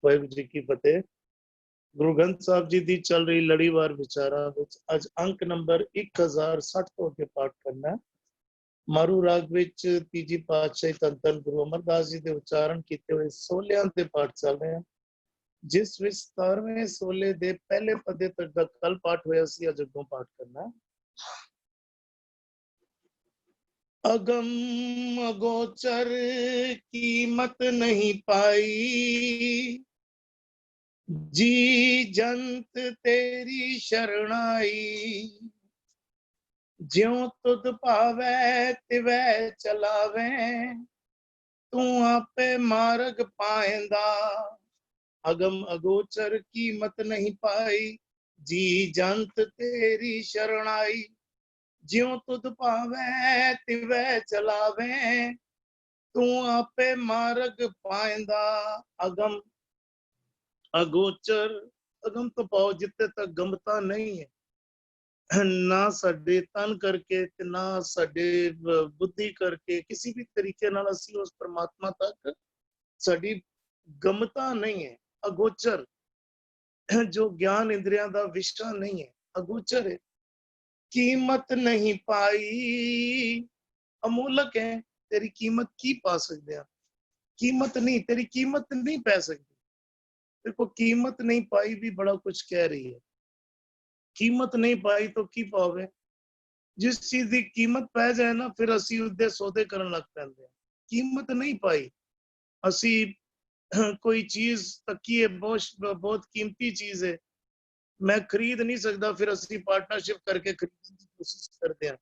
ਵਾਹਿਗੁਰੂ ਜੀ ਕੀ ਫਤਿਹ। ਗੁਰੂ ਗ੍ਰੰਥ ਸਾਹਿਬ ਜੀ ਦੀ ਚੱਲ ਰਹੀ ਲੜੀਵਾਰ ਵਿਚਾਰਾਂ ਵਿੱਚ ਅੱਜ ਅੰਕ ਨੰਬਰ 1060 ਤੋਂ ਅੱਗੇ ਪਾਠ ਕਰਨਾ ਹੈ। ਮਾਰੂ ਰਾਗ ਵਿੱਚ ਤੀਜੀ ਪਾਤਸ਼ਾਹੀ ਧੰਨ ਧੰਨ ਗੁਰੂ ਅਮਰਦਾਸ ਜੀ ਦੇ ਉਚਾਰਨ ਕੀਤੇ ਹੋਏ ਸੋਲਿਆਂ ਦੇ ਪਾਠ ਚੱਲ ਰਹੇ ਹਨ, ਜਿਸ ਵਿੱਚ 17ਵੇਂ ਸੋਲੇ ਦੇ ਪਹਿਲੇ ਪਦੇ ਤੱਕ ਦਾ ਕੱਲ ਪਾਠ ਹੋਇਆ ਸੀ। ਅੱਜ ਅੱਗੋਂ ਪਾਠ ਕਰਨਾ। अगम अगोचर कीमत नहीं पाई, जी जंत तेरी शरणाई। ज्यों तुद पावै तिवै चलावे, तू आपे मार्ग पाएंदा। अगम अगोचर कीमत नहीं पाई, जी जंत तेरी शरणाई। ज्यों तुद पावै तिवै चलावे, तू आपे मार्ग पाएंदा। अगम अगोचर, अगम तो पाओ जिते तक गमता नहीं है, ना साडे तन करके ते ना साडे बुद्धि करके किसी भी तरीके नाल असीं उस परमात्मा तक साडी गमता नहीं है। अगोचर जो ज्ञान इंद्रियां दा विषय नहीं है, अगोचर है। कीमत नहीं पाई, अमूलक है, तेरी कीमत की पा सकते हैं? कीमत नहीं, तेरी कीमत नहीं पै सकती। देखो कीमत नहीं पाई भी बड़ा कुछ कह रही है। कीमत नहीं पाई तो की पावे? जिस चीज की कीमत पै जाए ना, फिर असी उसदे सौदे करन लग पैंदे हैं। कीमत नहीं पाई, असी कोई चीज तकी है, बहुत कीमती चीज है, मैं खरीद नहीं सकता, फिर असी पार्टनरशिप करके खरीदने की कोशिश करते हैं।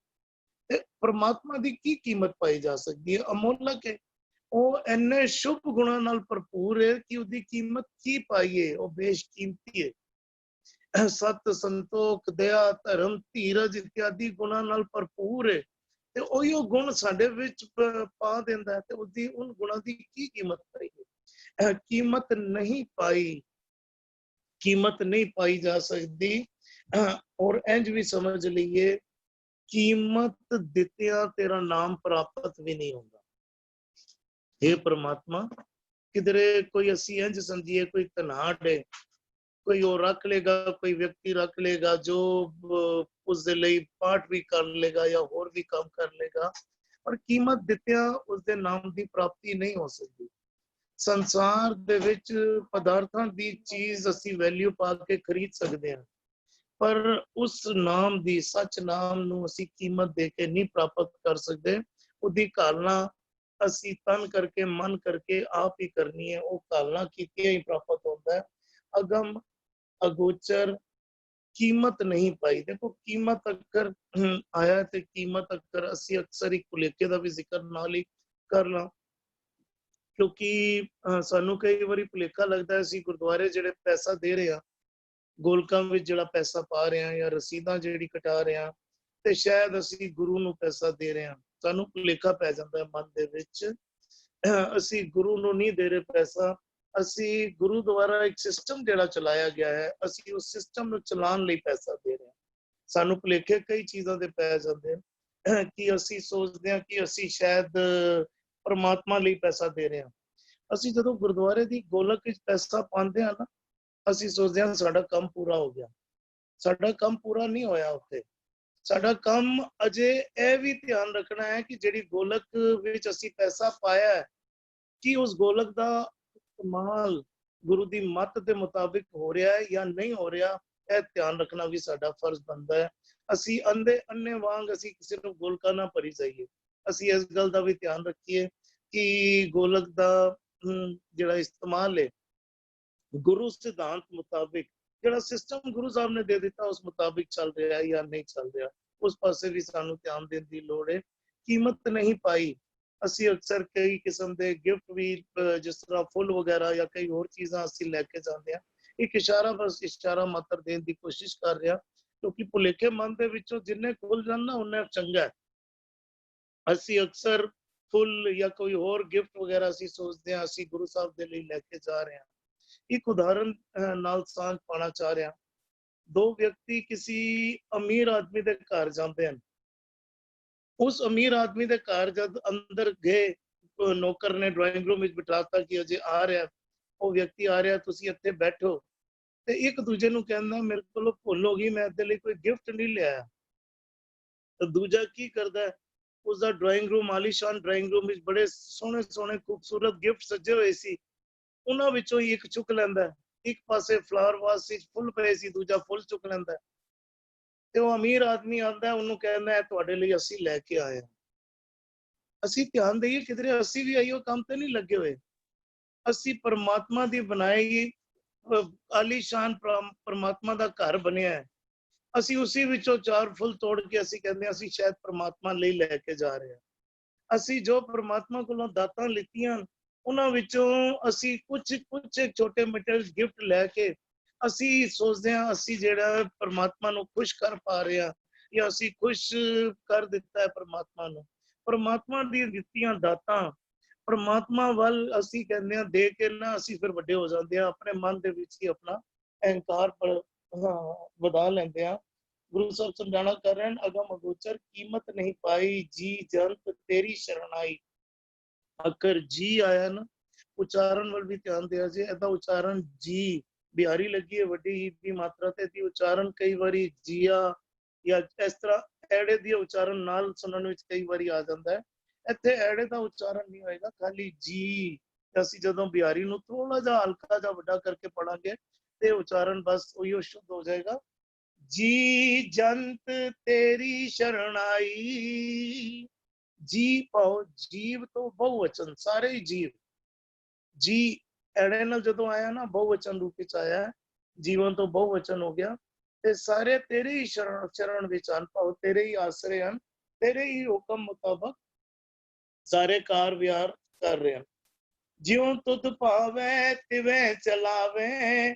ते परमात्मा दी की कीमत पाई जा सकती है? अमोलक है। ਉਹ ਇੰਨੇ ਸ਼ੁਭ ਗੁਣਾਂ ਨਾਲ ਭਰਪੂਰ ਹੈ ਕਿ ਉਹਦੀ ਕੀਮਤ ਕੀ ਪਾਈਏ, ਉਹ ਬੇਸ਼ਕੀਮਤੀ ਹੈ। ਸਤ ਸੰਤੋਖ ਦਇਆ ਧਰਮ ਧੀਰਜ ਇਤਿਆਦਿ ਗੁਣਾਂ ਨਾਲ ਭਰਪੂਰ ਹੈ, ਤੇ ਉਹੀ ਉਹ ਗੁਣ ਸਾਡੇ ਵਿੱਚ ਪਾ ਦਿੰਦਾ ਹੈ, ਤੇ ਉਹਦੀ ਉਨ ਗੁਣਾਂ ਦੀ ਕੀ ਕੀਮਤ ਪਾਈਏ? ਕੀਮਤ ਨਹੀਂ ਪਾਈ, कीमत नहीं पाई जा सकती। और इंज भी समझ लीए, कीमत दित्तिया तेरा नाम प्राप्त भी नहीं होगा। हे परमात्मा, किधरे कोई असी इंज समझिए कोई धनाड़ है, कोई और रख लेगा, कोई व्यक्ति रख लेगा जो उसदे लई पाठ भी कर लेगा या और भी काम कर लेगा, और कीमत दित्तिया उसदे नाम की प्राप्ति नहीं हो सकती। संसार ਦੇ ਵਿੱਚ ਪਦਾਰਥਾਂ ਦੀ ਚੀਜ਼ ਅਸੀਂ ਵੈਲਿਊ ਪਾ ਕੇ ਖਰੀਦ ਸਕਦੇ ਹਾਂ, ਪਰ ਉਸ ਨਾਮ ਦੀ, ਸੱਚ ਨਾਮ ਨੂੰ ਅਸੀਂ ਕੀਮਤ ਦੇ ਕੇ ਨਹੀਂ ਪ੍ਰਾਪਤ ਕਰ ਸਕਦੇ। ਉਹਦੀ ਘਾਲਣਾ ਅਸੀਂ ਤਨ ਕਰਕੇ ਮਨ ਕਰਕੇ ਆਪ ਹੀ ਕਰਨੀ ਹੈ, ਉਹ ਘਾਲਣਾ ਕੀਤਿਆਂ ਹੀ ਪ੍ਰਾਪਤ ਹੁੰਦਾ ਹੈ। ਅਗਮ ਅਗੋਚਰ ਕੀਮਤ ਨਹੀਂ ਪਾਈ। ਦੇਖੋ ਕੀਮਤ ਅਕਰ ਆਇਆ ਤੇ ਕੀਮਤ ਅਕਰ ਅਸੀਂ ਅਕਸਰ ਇੱਕ ਭੁਲੇਖੇ ਦਾ ਵੀ ਜ਼ਿਕਰ ਨਾਲ ਹੀ ਕਰਨਾ, क्योंकि सानू कई बारी भुलेखा लगता है असी गुरुद्वारे जिहड़े पैसा दे रहे हैं, गोलकां विच जिहड़ा पैसा पा रहे हैं या रसीदां जिहड़ी कटा रहे हैं, ते शायद असी गुरु नूं पैसा दे रहे हैं। सानू भुलेखा पै जांदा है मन दे विच, असी गुरु नूं नहीं दे रहे पैसा, असी गुरु द्वारा एक सिस्टम जिहड़ा चलाया गया है, असी उस सिस्टम नूं चलाउण लई पैसा दे रहे हैं। सानू भुलेखे कई चीज़ां दे पै जांदे हैं कि असी सोचदे हां कि असी शायद परमात्मा ਲਈ ਪੈਸਾ ਦੇ ਰਹੇ ਹਾਂ। ਅਸੀਂ ਜਦੋਂ ਗੁਰਦੁਆਰੇ ਦੀ ਗੋਲਕ ਵਿੱਚ ਪੈਸਾ ਪਾਉਂਦੇ ਹਾਂ ਨਾ, ਅਸੀਂ ਸੋਚਦੇ ਹਾਂ ਸਾਡਾ ਕੰਮ ਪੂਰਾ ਹੋ ਗਿਆ। ਸਾਡਾ ਕੰਮ ਪੂਰਾ ਨਹੀਂ ਹੋਇਆ। ਉੱਥੇ ਸਾਡਾ ਕੰਮ ਅਜੇ ਇਹ ਵੀ ਧਿਆਨ ਰੱਖਣਾ ਹੈ ਕਿ ਜਿਹੜੀ ਗੋਲਕ ਵਿੱਚ ਅਸੀਂ ਪੈਸਾ ਪਾਇਆ ਹੈ, ਕਿ ਉਸ ਗੋਲਕ ਦਾ ਇਸਤੇਮਾਲ ਗੁਰੂ ਦੀ ਮੱਤ ਦੇ ਮੁਤਾਬਿਕ ਹੋ ਰਿਹਾ ਹੈ ਜਾਂ ਨਹੀਂ ਹੋ ਰਿਹਾ, ਇਹ ਧਿਆਨ ਰੱਖਣਾ ਵੀ ਸਾਡਾ ਫਰਜ਼ ਬਣਦਾ ਹੈ। ਅਸੀਂ ਅੰਨੇ ਵਾਂਗ ਅਸੀਂ ਕਿਸੇ ਨੂੰ ਗੋਲਕਾਂ ਨਾ ਭਰੀ ਜਾਈਏ। ਅਸੀਂ ਇਸ ਗੱਲ ਦਾ ਵੀ ਧਿਆਨ ਰੱਖੀਏ ਕਿ ਗੋਲਕ ਦਾ ਜਿਹੜਾ ਇਸਤੇਮਾਲ ਹੈ ਗੁਰੂ ਸਿਧਾਂਤ ਮੁਤਾਬਿਕ, ਜਿਹੜਾ ਸਿਸਟਮ ਗੁਰੂ ਸਾਹਿਬ ਨੇ ਦੇ ਦਿੱਤਾ ਉਸ ਮੁਤਾਬਿਕ ਚੱਲ ਰਿਹਾ ਹੈ ਜਾਂ ਨਹੀਂ ਚੱਲ ਰਿਹਾ, ਉਸ ਪਾਸੇ ਵੀ ਸਾਨੂੰ ਧਿਆਨ ਦੇਣ ਦੀ ਲੋੜ ਹੈ। ਕੀਮਤ ਨਹੀਂ ਪਾਈ। ਅਸੀਂ ਅਕਸਰ ਕਈ ਕਿਸਮ ਦੇ ਗਿਫਟ ਵੀ, ਜਿਸ ਤਰ੍ਹਾਂ ਫੁੱਲ ਵਗੈਰਾ ਜਾਂ ਕਈ ਹੋਰ ਚੀਜ਼ਾਂ ਅਸੀਂ ਲੈ ਕੇ ਜਾਂਦੇ ਹਾਂ, ਇੱਕ ਇਸ਼ਾਰਾ, ਬਸ ਇਸ਼ਾਰਾ ਮਾਤਰ ਦੇਣ ਦੀ ਕੋਸ਼ਿਸ਼ ਕਰ ਰਿਹਾ, ਕਿਉਂਕਿ ਭੁਲੇਖੇ ਮਨ ਦੇ ਵਿੱਚੋਂ ਜਿੰਨੇ ਖੁੱਲ ਜਾਣ ਨਾ ਉਨਾ ਚੰਗਾ ਹੈ। ਅਸੀਂ ਅਕਸਰ ਫੁੱਲ ਜਾਂ ਕੋਈ ਹੋਰ ਗਿਫਟ ਵਗੈਰਾ ਅਸੀਂ ਸੋਚਦੇ ਹਾਂ ਅਸੀਂ ਗੁਰੂ ਸਾਹਿਬ ਦੇ ਲਈ ਲੈ ਕੇ ਜਾ ਰਹੇ ਹਾਂ। ਇੱਕ ਉਦਾਹਰਨ ਨਾਲ ਸਾਂਝ ਪਾਣਾ ਚਾਹ ਰਿਹਾ। ਦੋ ਵਿਅਕਤੀ ਕਿਸੇ ਅਮੀਰ ਆਦਮੀ ਦੇ ਘਰ ਜਾਂਦੇ ਹਨ। ਉਸ ਅਮੀਰ ਆਦਮੀ ਦੇ ਘਰ ਜਦ ਅੰਦਰ ਗਏ, ਨੌਕਰ ਨੇ ਡਰਾਇੰਗ ਰੂਮ ਵਿੱਚ ਬਿਠਾਤਾ ਕਿ ਅਜੇ ਆ ਰਿਹਾ, ਉਹ ਵਿਅਕਤੀ ਆ ਰਿਹਾ, ਤੁਸੀਂ ਇੱਥੇ ਬੈਠੋ, ਤੇ ਇੱਕ ਦੂਜੇ ਨੂੰ ਕਹਿੰਦਾ ਮੇਰੇ ਕੋਲੋਂ ਭੁੱਲ ਹੋ ਗਈ, ਮੈਂ ਇਹਦੇ ਲਈ ਕੋਈ ਗਿਫਟ ਨਹੀਂ ਲਿਆਇਆ। ਤਾਂ ਦੂਜਾ ਕੀ ਕਰਦਾ ਹੈ, ਉਸਦਾ ਡਰਾਇੰਗ ਰੂਮ, ਆਲੀਸ਼ਾਨ ਡਰਾਇੰਗ ਰੂਮ ਵਿੱਚ ਬੜੇ ਸੋਹਣੇ ਸੋਹਣੇ ਖੂਬਸੂਰਤ ਗਿਫਟ ਸੱਜੇ ਹੋਏ ਸੀ, ਉਹਨਾਂ ਵਿੱਚੋਂ ਹੀ ਇੱਕ ਚੁੱਕ ਲੈਂਦਾ ਹੈ। ਇੱਕ ਪਾਸੇ ਫਲਾਵਰ ਵਾਸ ਵਿੱਚ ਫੁੱਲ ਪਏ ਸੀ, ਦੂਜਾ ਫੁੱਲ ਚੁੱਕ ਲੈਂਦਾ ਹੈ। ਤੇ ਉਹ ਅਮੀਰ ਆਦਮੀ ਆਉਂਦਾ, ਉਹਨੂੰ ਕਹਿੰਦਾ ਹੈ ਤੁਹਾਡੇ ਲਈ ਅਸੀਂ ਲੈ ਕੇ ਆਏ ਹਾਂ। ਅਸੀਂ ਧਿਆਨ ਦੇਈਏ ਕਿਧਰੇ ਅਸੀਂ ਵੀ ਆਈਓ ਕੰਮ ਤੇ ਨਹੀਂ ਲੱਗੇ ਹੋਏ। ਅਸੀਂ ਪਰਮਾਤਮਾ ਦੀ ਬਣਾਈ ਆਲੀਸ਼ਾਨ ਪਰਮਾਤਮਾ ਦਾ ਘਰ ਬਣਿਆ ਹੈ, ਅਸੀਂ ਉਸੇ ਵਿੱਚੋਂ 4 ਫੁੱਲ ਤੋੜ ਕੇ ਅਸੀਂ ਕਹਿੰਦੇ ਅਸੀਂ ਸ਼ਾਇਦ ਪਰਮਾਤਮਾ ਲਈ ਲੈ ਕੇ ਜਾ ਰਹੇ ਹਾਂ। ਅਸੀਂ ਜੋ ਪਰਮਾਤਮਾ ਕੋਲੋਂ ਦਾਤਾਂ ਲਿੱਤੀਆਂ, ਉਹਨਾਂ ਵਿੱਚੋਂ ਅਸੀਂ ਕੁਝ ਛੋਟੇ ਮੋਟੇ ਗਿਫਟ ਲੈ ਕੇ ਅਸੀਂ ਸੋਚਦੇ ਹਾਂ ਅਸੀਂ ਜਿਹੜਾ ਪਰਮਾਤਮਾ ਨੂੰ ਖੁਸ਼ ਕਰ ਪਾ ਰਹੇ ਹਾਂ, ਜਾਂ ਅਸੀਂ ਖੁਸ਼ ਕਰ ਦਿੱਤਾ ਹੈ ਪਰਮਾਤਮਾ ਨੂੰ। ਪਰਮਾਤਮਾ ਦੀਆਂ ਦਿੱਤੀਆਂ ਦਾਤਾਂ ਪਰਮਾਤਮਾ ਵੱਲ ਅਸੀਂ ਕਹਿੰਦੇ ਹਾਂ ਦੇ ਕੇ ਨਾ, ਅਸੀਂ ਫਿਰ ਵੱਡੇ ਹੋ ਜਾਂਦੇ ਹਾਂ, ਆਪਣੇ ਮਨ ਦੇ ਵਿੱਚ ਹੀ ਆਪਣਾ ਅਹੰਕਾਰ ਵਧਾ ਲੈਂਦੇ ਹਾਂ। ਗੁਰੂ ਸਾਹਿਬ ਸਮਝਾਣਾ ਕਰ ਰਹੇ ਹਨ, ਅਗਮ ਅਗੋਚਰ ਕੀਮਤ ਨਹੀਂ ਪਾਈ, ਜੀ ਜੰਤ ਤੇਰੀ ਸ਼ਰਨ ਆਈ। ਅਕਰ ਜੀ ਆਇਆ ਨਾ, ਉਚਾਰਨ ਵੱਲ ਵੀ ਧਿਆਨ ਦਿਆ ਜੇ। ਇਹਦਾ ਉਚਾਰਨ ਜੀ ਬਿਹਾਰੀ ਲੱਗੀ ਹੈ ਵੱਡੀ ਹੀ ਦੀ ਮਾਤਰਾ ਤੇ, ਦੀ ਉਚਾਰਨ ਕਈ ਵਾਰੀ ਜੀਆ ਜਾਂ ਇਸ ਤਰ੍ਹਾਂ ਐੜੇ ਦੀ ਉਚਾਰਨ ਨਾਲ ਸੁਣਨ ਵਿੱਚ ਕਈ ਵਾਰੀ ਆ ਜਾਂਦਾ ਹੈ। ਇੱਥੇ ਐੜੇ ਦਾ ਉਚਾਰਨ ਨਹੀਂ ਹੋਏਗਾ, ਖਾਲੀ ਜੀ। ਅਸੀਂ ਜਦੋਂ ਬਿਹਾਰੀ ਨੂੰ ਥੋੜਾ ਜਿਹਾ ਹਲਕਾ ਜਿਹਾ ਵੱਡਾ ਕਰਕੇ ਪੜਾਂਗੇ ਤੇ ਉਚਾਰਨ ਬਸ ਉਹੀਓ ਸ਼ੁੱਧ ਹੋ ਜਾਏਗਾ। ਜੀ ਜੰਤ ਤੇਰੀ ਸ਼ਰਨ ਆਈ। ਜੀ ਪਾਓ, ਜੀਵ ਤੋਂ ਬਹੁਵਚਨ, ਸਾਰੇ ਹੀ ਜੀਵ। ਜੀ ਐੜੇ ਨਾਲ ਜਦੋਂ ਆਇਆ ਨਾ, ਬਹੁਵਚਨ ਰੂਪ ਵਿੱਚ ਆਇਆ, ਜੀਵਨ ਤੋਂ ਬਹੁਵਚਨ ਹੋ ਗਿਆ। ਤੇ ਸਾਰੇ ਤੇਰੇ ਹੀ ਚਰਨ ਵਿੱਚ ਹਨ, ਭਾਵ ਤੇਰੇ ਹੀ ਆਸਰੇ ਹਨ, ਤੇਰੇ ਹੀ ਹੁਕਮ ਮੁਤਾਬਕ ਸਾਰੇ ਕਾਰ ਵਿਹਾਰ ਕਰ ਰਹੇ ਹਨ। ਜਿਉਂ ਤੁਧ ਭਾਵੇ ਤਿਵੇਂ ਚਲਾਵੇ,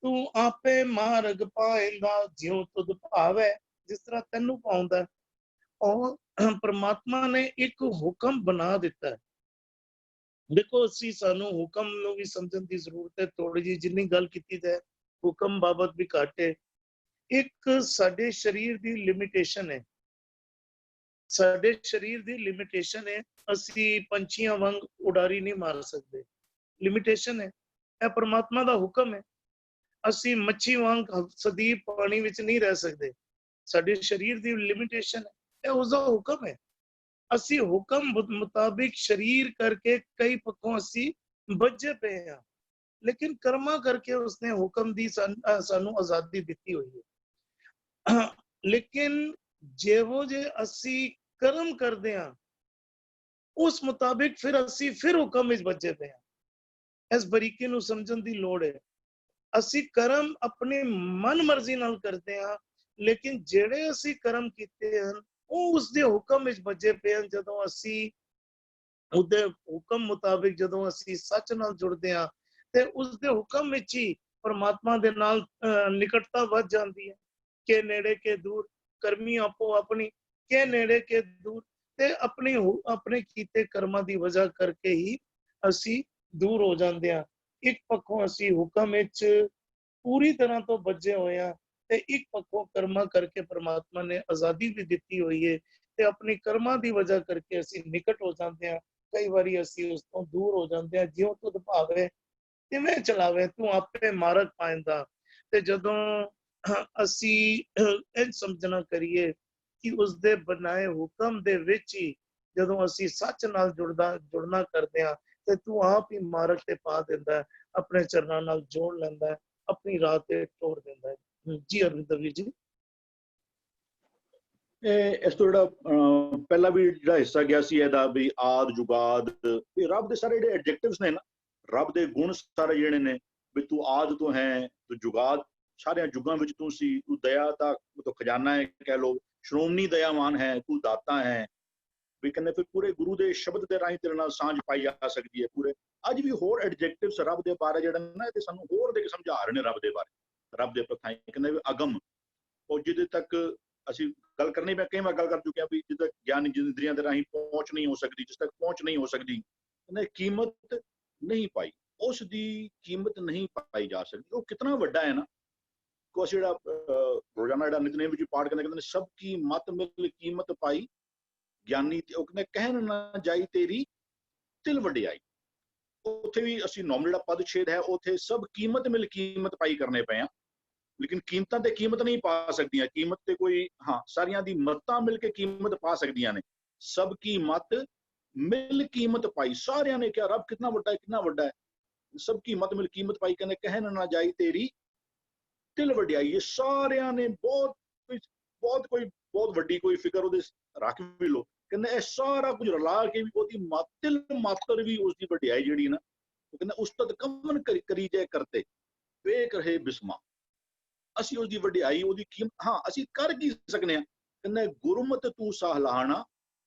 ਤੂੰ ਆਪੇ ਮਾਰਗ ਪਾਏਂਗਾ। ਜਿਉਂ ਤੁਧ ਭਾਵੇ, ਜਿਸ ਤਰ੍ਹਾਂ ਤੈਨੂੰ ਪਾਉਂਦਾ। ਉਹ ਪਰਮਾਤਮਾ ਨੇ ਇੱਕ ਹੁਕਮ ਬਣਾ ਦਿੱਤਾ ਹੈ। ਦੇਖੋ ਅਸੀਂ ਸਾਨੂੰ ਹੁਕਮ ਨੂੰ ਵੀ ਸਮਝਣ ਦੀ ਜ਼ਰੂਰਤ ਹੈ ਥੋੜੀ ਜਿਹੀ, ਜਿੰਨੀ ਗੱਲ ਕੀਤੀ ਜਾਏ ਹੁਕਮ ਬਾਬਤ ਵੀ ਘੱਟ ਹੈ। ਇੱਕ ਸਾਡੇ ਸਰੀਰ ਦੀ ਲਿਮਿਟੇਸ਼ਨ ਹੈ, ਸਾਡੇ ਸਰੀਰ ਦੀ ਲਿਮਿਟੇਸ਼ਨ ਹੈ। ਅਸੀਂ ਪੰਛੀਆਂ ਵਾਂਗ ਉਡਾਰੀ ਨਹੀਂ ਮਾਰ ਸਕਦੇ, ਲਿਮਿਟੇਸ਼ਨ ਹੈ। ਇਹ ਪਰਮਾਤਮਾ ਦਾ ਹੁਕਮ ਹੈ। ਅਸੀਂ ਮੱਛੀ ਵਾਂਗ ਸਦੀਵ ਪਾਣੀ ਵਿੱਚ ਨਹੀਂ ਰਹਿ ਸਕਦੇ, ਸਾਡੇ ਸਰੀਰ ਦੀ ਲਿਮਿਟੇਸ਼ਨ ਹੈ, ਇਹ ਉਸਦਾ ਹੁਕਮ ਹੈ। ਅਸੀਂ ਹੁਕਮ ਮੁਤਾਬਿਕ ਸਰੀਰ ਕਰਕੇ ਕਈ ਪੱਖੋਂ ਅਸੀਂ ਬੱਝੇ ਪਏ ਹਾਂ, ਲੇਕਿਨ ਕਰਮਾਂ ਕਰਕੇ ਉਸਨੇ ਹੁਕਮ ਦੀ ਸਾਨੂੰ ਆਜ਼ਾਦੀ ਦਿੱਤੀ ਹੋਈ ਹੈ। ਲੇਕਿਨ ਜਿਹੋ ਜੇ ਅਸੀਂ ਕਰਮ ਕਰਦੇ ਹਾਂ, ਉਸ ਮੁਤਾਬਿਕ ਫਿਰ ਅਸੀਂ ਫਿਰ ਹੁਕਮ ਵਿੱਚ ਬੱਝੇ ਪਏ ਹਾਂ। ਇਸ ਬਰੀਕੀ ਨੂੰ ਸਮਝਣ ਦੀ ਲੋੜ ਹੈ। ਅਸੀਂ ਕਰਮ ਆਪਣੀ ਮਨ ਮਰਜ਼ੀ ਨਾਲ ਕਰਦੇ ਹਾਂ, ਲੇਕਿਨ ਜਿਹੜੇ ਅਸੀਂ ਕਰਮ ਕੀਤੇ ਹਨ ਉਹ ਉਸਦੇ ਹੁਕਮ ਵਿੱਚ ਬੱਝੇ ਪਏ ਹਨ। ਜਦੋਂ ਅਸੀਂ ਉਹਦੇ ਹੁਕਮ ਮੁਤਾਬਿਕ ਜਦੋਂ ਅਸੀਂ ਸੱਚ ਨਾਲ ਜੁੜਦੇ ਹਾਂ ਤੇ ਉਸਦੇ ਹੁਕਮ ਵਿੱਚ ਹੀ ਪਰਮਾਤਮਾ ਦੇ ਨਾਲ ਨਿਕਟਤਾ ਵੱਧ ਜਾਂਦੀ ਹੈ। ਕਿ ਨੇੜੇ ਕੇ ਦੂਰ, ਕਰਮੀ ਆਪੋ ਆਪਣੀ, ਕਿ ਨੇੜੇ ਕੇ ਦੂਰ। ਤੇ ਆਪਣੇ ਕੀਤੇ ਕਰਮਾਂ ਦੀ ਵਜ੍ਹਾ ਕਰਕੇ ਹੀ ਅਸੀਂ ਦੂਰ ਹੋ ਜਾਂਦੇ ਹਾਂ। ਇੱਕ ਪੱਖੋਂ ਅਸੀਂ ਹੁਕਮ ਵਿੱਚ ਪੂਰੀ ਤਰ੍ਹਾਂ ਤੋਂ ਬੱਝੇ ਹੋਏ ਹਾਂ, ਤੇ ਇੱਕ ਪੱਖੋਂ ਕਰਮਾਂ ਕਰਕੇ ਪਰਮਾਤਮਾ ਨੇ ਆਜ਼ਾਦੀ ਵੀ ਦਿੱਤੀ ਹੋਈ ਹੈ, ਤੇ ਆਪਣੀ ਕਰਮਾਂ ਦੀ ਵਜ੍ਹਾ ਕਰਕੇ ਅਸੀਂ ਨਿਕਟ ਹੋ ਜਾਂਦੇ ਹਾਂ। ਕਈ ਵਾਰੀ ਅਸੀਂ ਉਸ ਤੋਂ ਦੂਰ ਹੋ ਜਾਂਦੇ ਹਾਂ। ਜਿਉਂ ਤੁਧ ਭਾਵੇ ਤਿਵੇਂ ਚਲਾਵੇ, ਤੂੰ ਆਪੇ ਮਾਰਗ ਪਾਏਂਦਾ। ਤੇ ਜਦੋਂ ਅਸੀਂ ਇਹ ਸਮਝਣਾ ਕਰੀਏ ਕਿ ਉਸਦੇ ਬਣਾਏ ਹੁਕਮ ਦੇ ਵਿੱਚ ਹੀ ਜਦੋਂ ਅਸੀਂ ਸੱਚ ਨਾਲ ਜੁੜਨਾ ਕਰਦੇ ਹਾਂ, ਤੇ ਤੂੰ ਆਪ ਹੀ ਮਾਰਗ ਤੇ ਪਾ ਦਿੰਦਾ ਹੈ, ਆਪਣੇ ਚਰਨਾਂ ਨਾਲ ਜੋੜ ਲੈਂਦਾ ਹੈ, ਆਪਣੀ ਰਾਹ ਤੇ ਤੋੜ ਦਿੰਦਾ ਹੈ। ਜੀ ਅਰਵਿੰਦਰ ਵੀਰ ਜੀ। ਇਸ ਤੋਂ ਜਿਹੜਾ ਪਹਿਲਾਂ ਵੀ ਜਿਹੜਾ ਹਿੱਸਾ ਗਿਆ ਸੀ ਇਹਦਾ ਵੀ ਆਦ ਜੁਗਾਦ, ਇਹ ਰੱਬ ਦੇ ਸਾਰੇ ਜਿਹੜੇ ਐਡਜੈਕਟਿਵਸ ਨੇ ਨਾ, ਰੱਬ ਦੇ ਗੁਣ ਸਾਰੇ ਜਿਹੜੇ ਨੇ, ਵੀ ਤੂੰ ਆਦ ਤੋਂ ਹੈ, ਤੂੰ ਜੁਗਾਦ, ਸਾਰਿਆਂ ਯੁੱਗਾਂ ਵਿੱਚ ਤੂੰ ਸੀ, ਤੂੰ ਦਇਆ ਦਾ ਖਜ਼ਾਨਾ ਹੈ, ਕਹਿ ਲਓ ਸ਼੍ਰੋਮਣੀ ਦਇਆਵਾਨ ਹੈ, ਤੂੰ ਦਾਤਾ ਹੈ। ਵੀ ਕਹਿੰਦੇ ਫਿਰ ਪੂਰੇ ਗੁਰੂ ਦੇ ਸ਼ਬਦ ਦੇ ਰਾਹੀਂ ਤੇਰੇ ਨਾਲ ਸਾਂਝ ਪਾਈ ਜਾ ਸਕਦੀ ਹੈ। ਪੂਰੇ ਅੱਜ ਵੀ ਹੋਰ ਐਡਜੈਕਟਿਵਸ ਰੱਬ ਦੇ ਬਾਰੇ ਜਿਹੜੇ ਨਾ, ਇਹ ਸਾਨੂੰ ਹੋਰ ਦੇ ਕੇ ਸਮਝਾ ਰਹੇ ਨੇ ਰੱਬ ਦੇ ਬਾਰੇ, ਰੱਬ ਦੇ ਪ੍ਰਥਾਈ। ਕਹਿੰਦੇ ਵੀ ਅਗਮ, ਉਹ ਜਿਹਦੇ ਤੱਕ ਅਸੀਂ ਗੱਲ ਕਰਨੀ, ਮੈਂ ਕਈ ਵਾਰ ਗੱਲ ਕਰ ਚੁੱਕਿਆ ਵੀ ਜਿੱਦ ਤੱਕ ਗਿਆਨ ਇੰਦਰੀਆਂ ਦੇ ਰਾਹੀਂ ਪਹੁੰਚ ਨਹੀਂ ਹੋ ਸਕਦੀ, ਜਿਸ ਤੱਕ ਪਹੁੰਚ ਨਹੀਂ ਹੋ ਸਕਦੀ, ਉਹਨੇ ਕੀਮਤ ਨਹੀਂ ਪਾਈ, ਉਸ ਦੀ ਕੀਮਤ ਨਹੀਂ ਪਾਈ ਜਾ ਸਕਦੀ। ਉਹ ਕਿਤਨਾ ਵੱਡਾ ਹੈ ਨਾ, ਕੋ ਅਸੀਂ ਜਿਹੜਾ ਰੋਜ਼ਾਨਾ ਜਿਹੜਾ ਨਿਤਨੇਮ ਵਿੱਚ ਪਾਠ ਕਰਦੇ, ਕਹਿੰਦੇ ਸਭ ਕੀ ਮਤ ਮਿਲ ਕੀਮਤ ਪਾਈ ਗਿਆਨੀ, ਤੇ ਉਹ ਕਹਿੰਦੇ ਕਹਿਣ ਨਾ ਜਾਈ ਤੇਰੀ ਤਿਲ ਵਡਿਆਈ। ਉੱਥੇ ਵੀ ਅਸੀਂ ਨੋਰਮਲ ਜਿਹੜਾ ਪਦਛੇਦ ਹੈ ਉੱਥੇ ਸਭ ਕੀਮਤ ਮਿਲ ਕੀਮਤ ਪਾਈ ਕਰਨੇ ਪਏ ਆ, ਲੇਕਿਨ ਕੀਮਤਾਂ ਤੇ ਕੀਮਤ ਨਹੀਂ ਪਾ ਸਕਦੀਆਂ। ਕੀਮਤ ਤੇ ਕੋਈ ਹਾਂ ਸਾਰੀਆਂ ਦੀ ਮੱਤਾਂ ਮਿਲ ਕੇ ਕੀਮਤ ਪਾ ਸਕਦੀਆਂ ਨੇ। ਸਭ ਕੀ ਮਤ ਮਿਲ ਕੀਮਤ ਪਾਈ, ਸਾਰਿਆਂ ਨੇ ਕਿਹਾ ਰੱਬ ਕਿੰਨਾ ਵੱਡਾ ਹੈ, ਕਿੰਨਾ ਵੱਡਾ ਹੈ। ਸਭ ਕੀ ਮਤ ਮਿਲ ਕੀਮਤ ਪਾਈ, ਕਹਿੰਦੇ ਕਹਿਣ ਨਾ ਜਾਈ ਤੇਰੀ ਤਿਲ ਵਡਿਆਈ। ਇਹ ਸਾਰਿਆਂ ਨੇ ਬਹੁਤ ਵੱਡੀ ਕੋਈ ਫਿਕਰ ਉਹਦੇ ਰੱਖ ਵੀ ਲੋ, ਕਹਿੰਦੇ ਇਹ ਸਾਰਾ ਕੁਝ ਰਲਾ ਕੇ ਵੀ ਉਹਦੀ ਮਾਤਿਲ ਮਾਤਰ ਵੀ ਉਸਦੀ ਵਡਿਆਈ ਜਿਹੜੀ ਨਾ, ਉਹ ਕਹਿੰਦਾ ਉਸਤਤ ਕਮਨ ਕਰੀ ਜੇ ਕਰਤੇ ਵੇਖ ਰਹੇ ਬਿਸਮਾ। ਅਸੀਂ ਉਹਦੀ ਵਡਿਆਈ ਉਹਦੀ ਕੀਮਤ ਹਾਂ ਅਸੀਂ ਕਰ ਕੀ ਸਕਨੇ ਆ, ਕਹਿੰਦਾ ਗੁਰਮਤ ਤੂੰ ਸਾਹਲਾਣਾ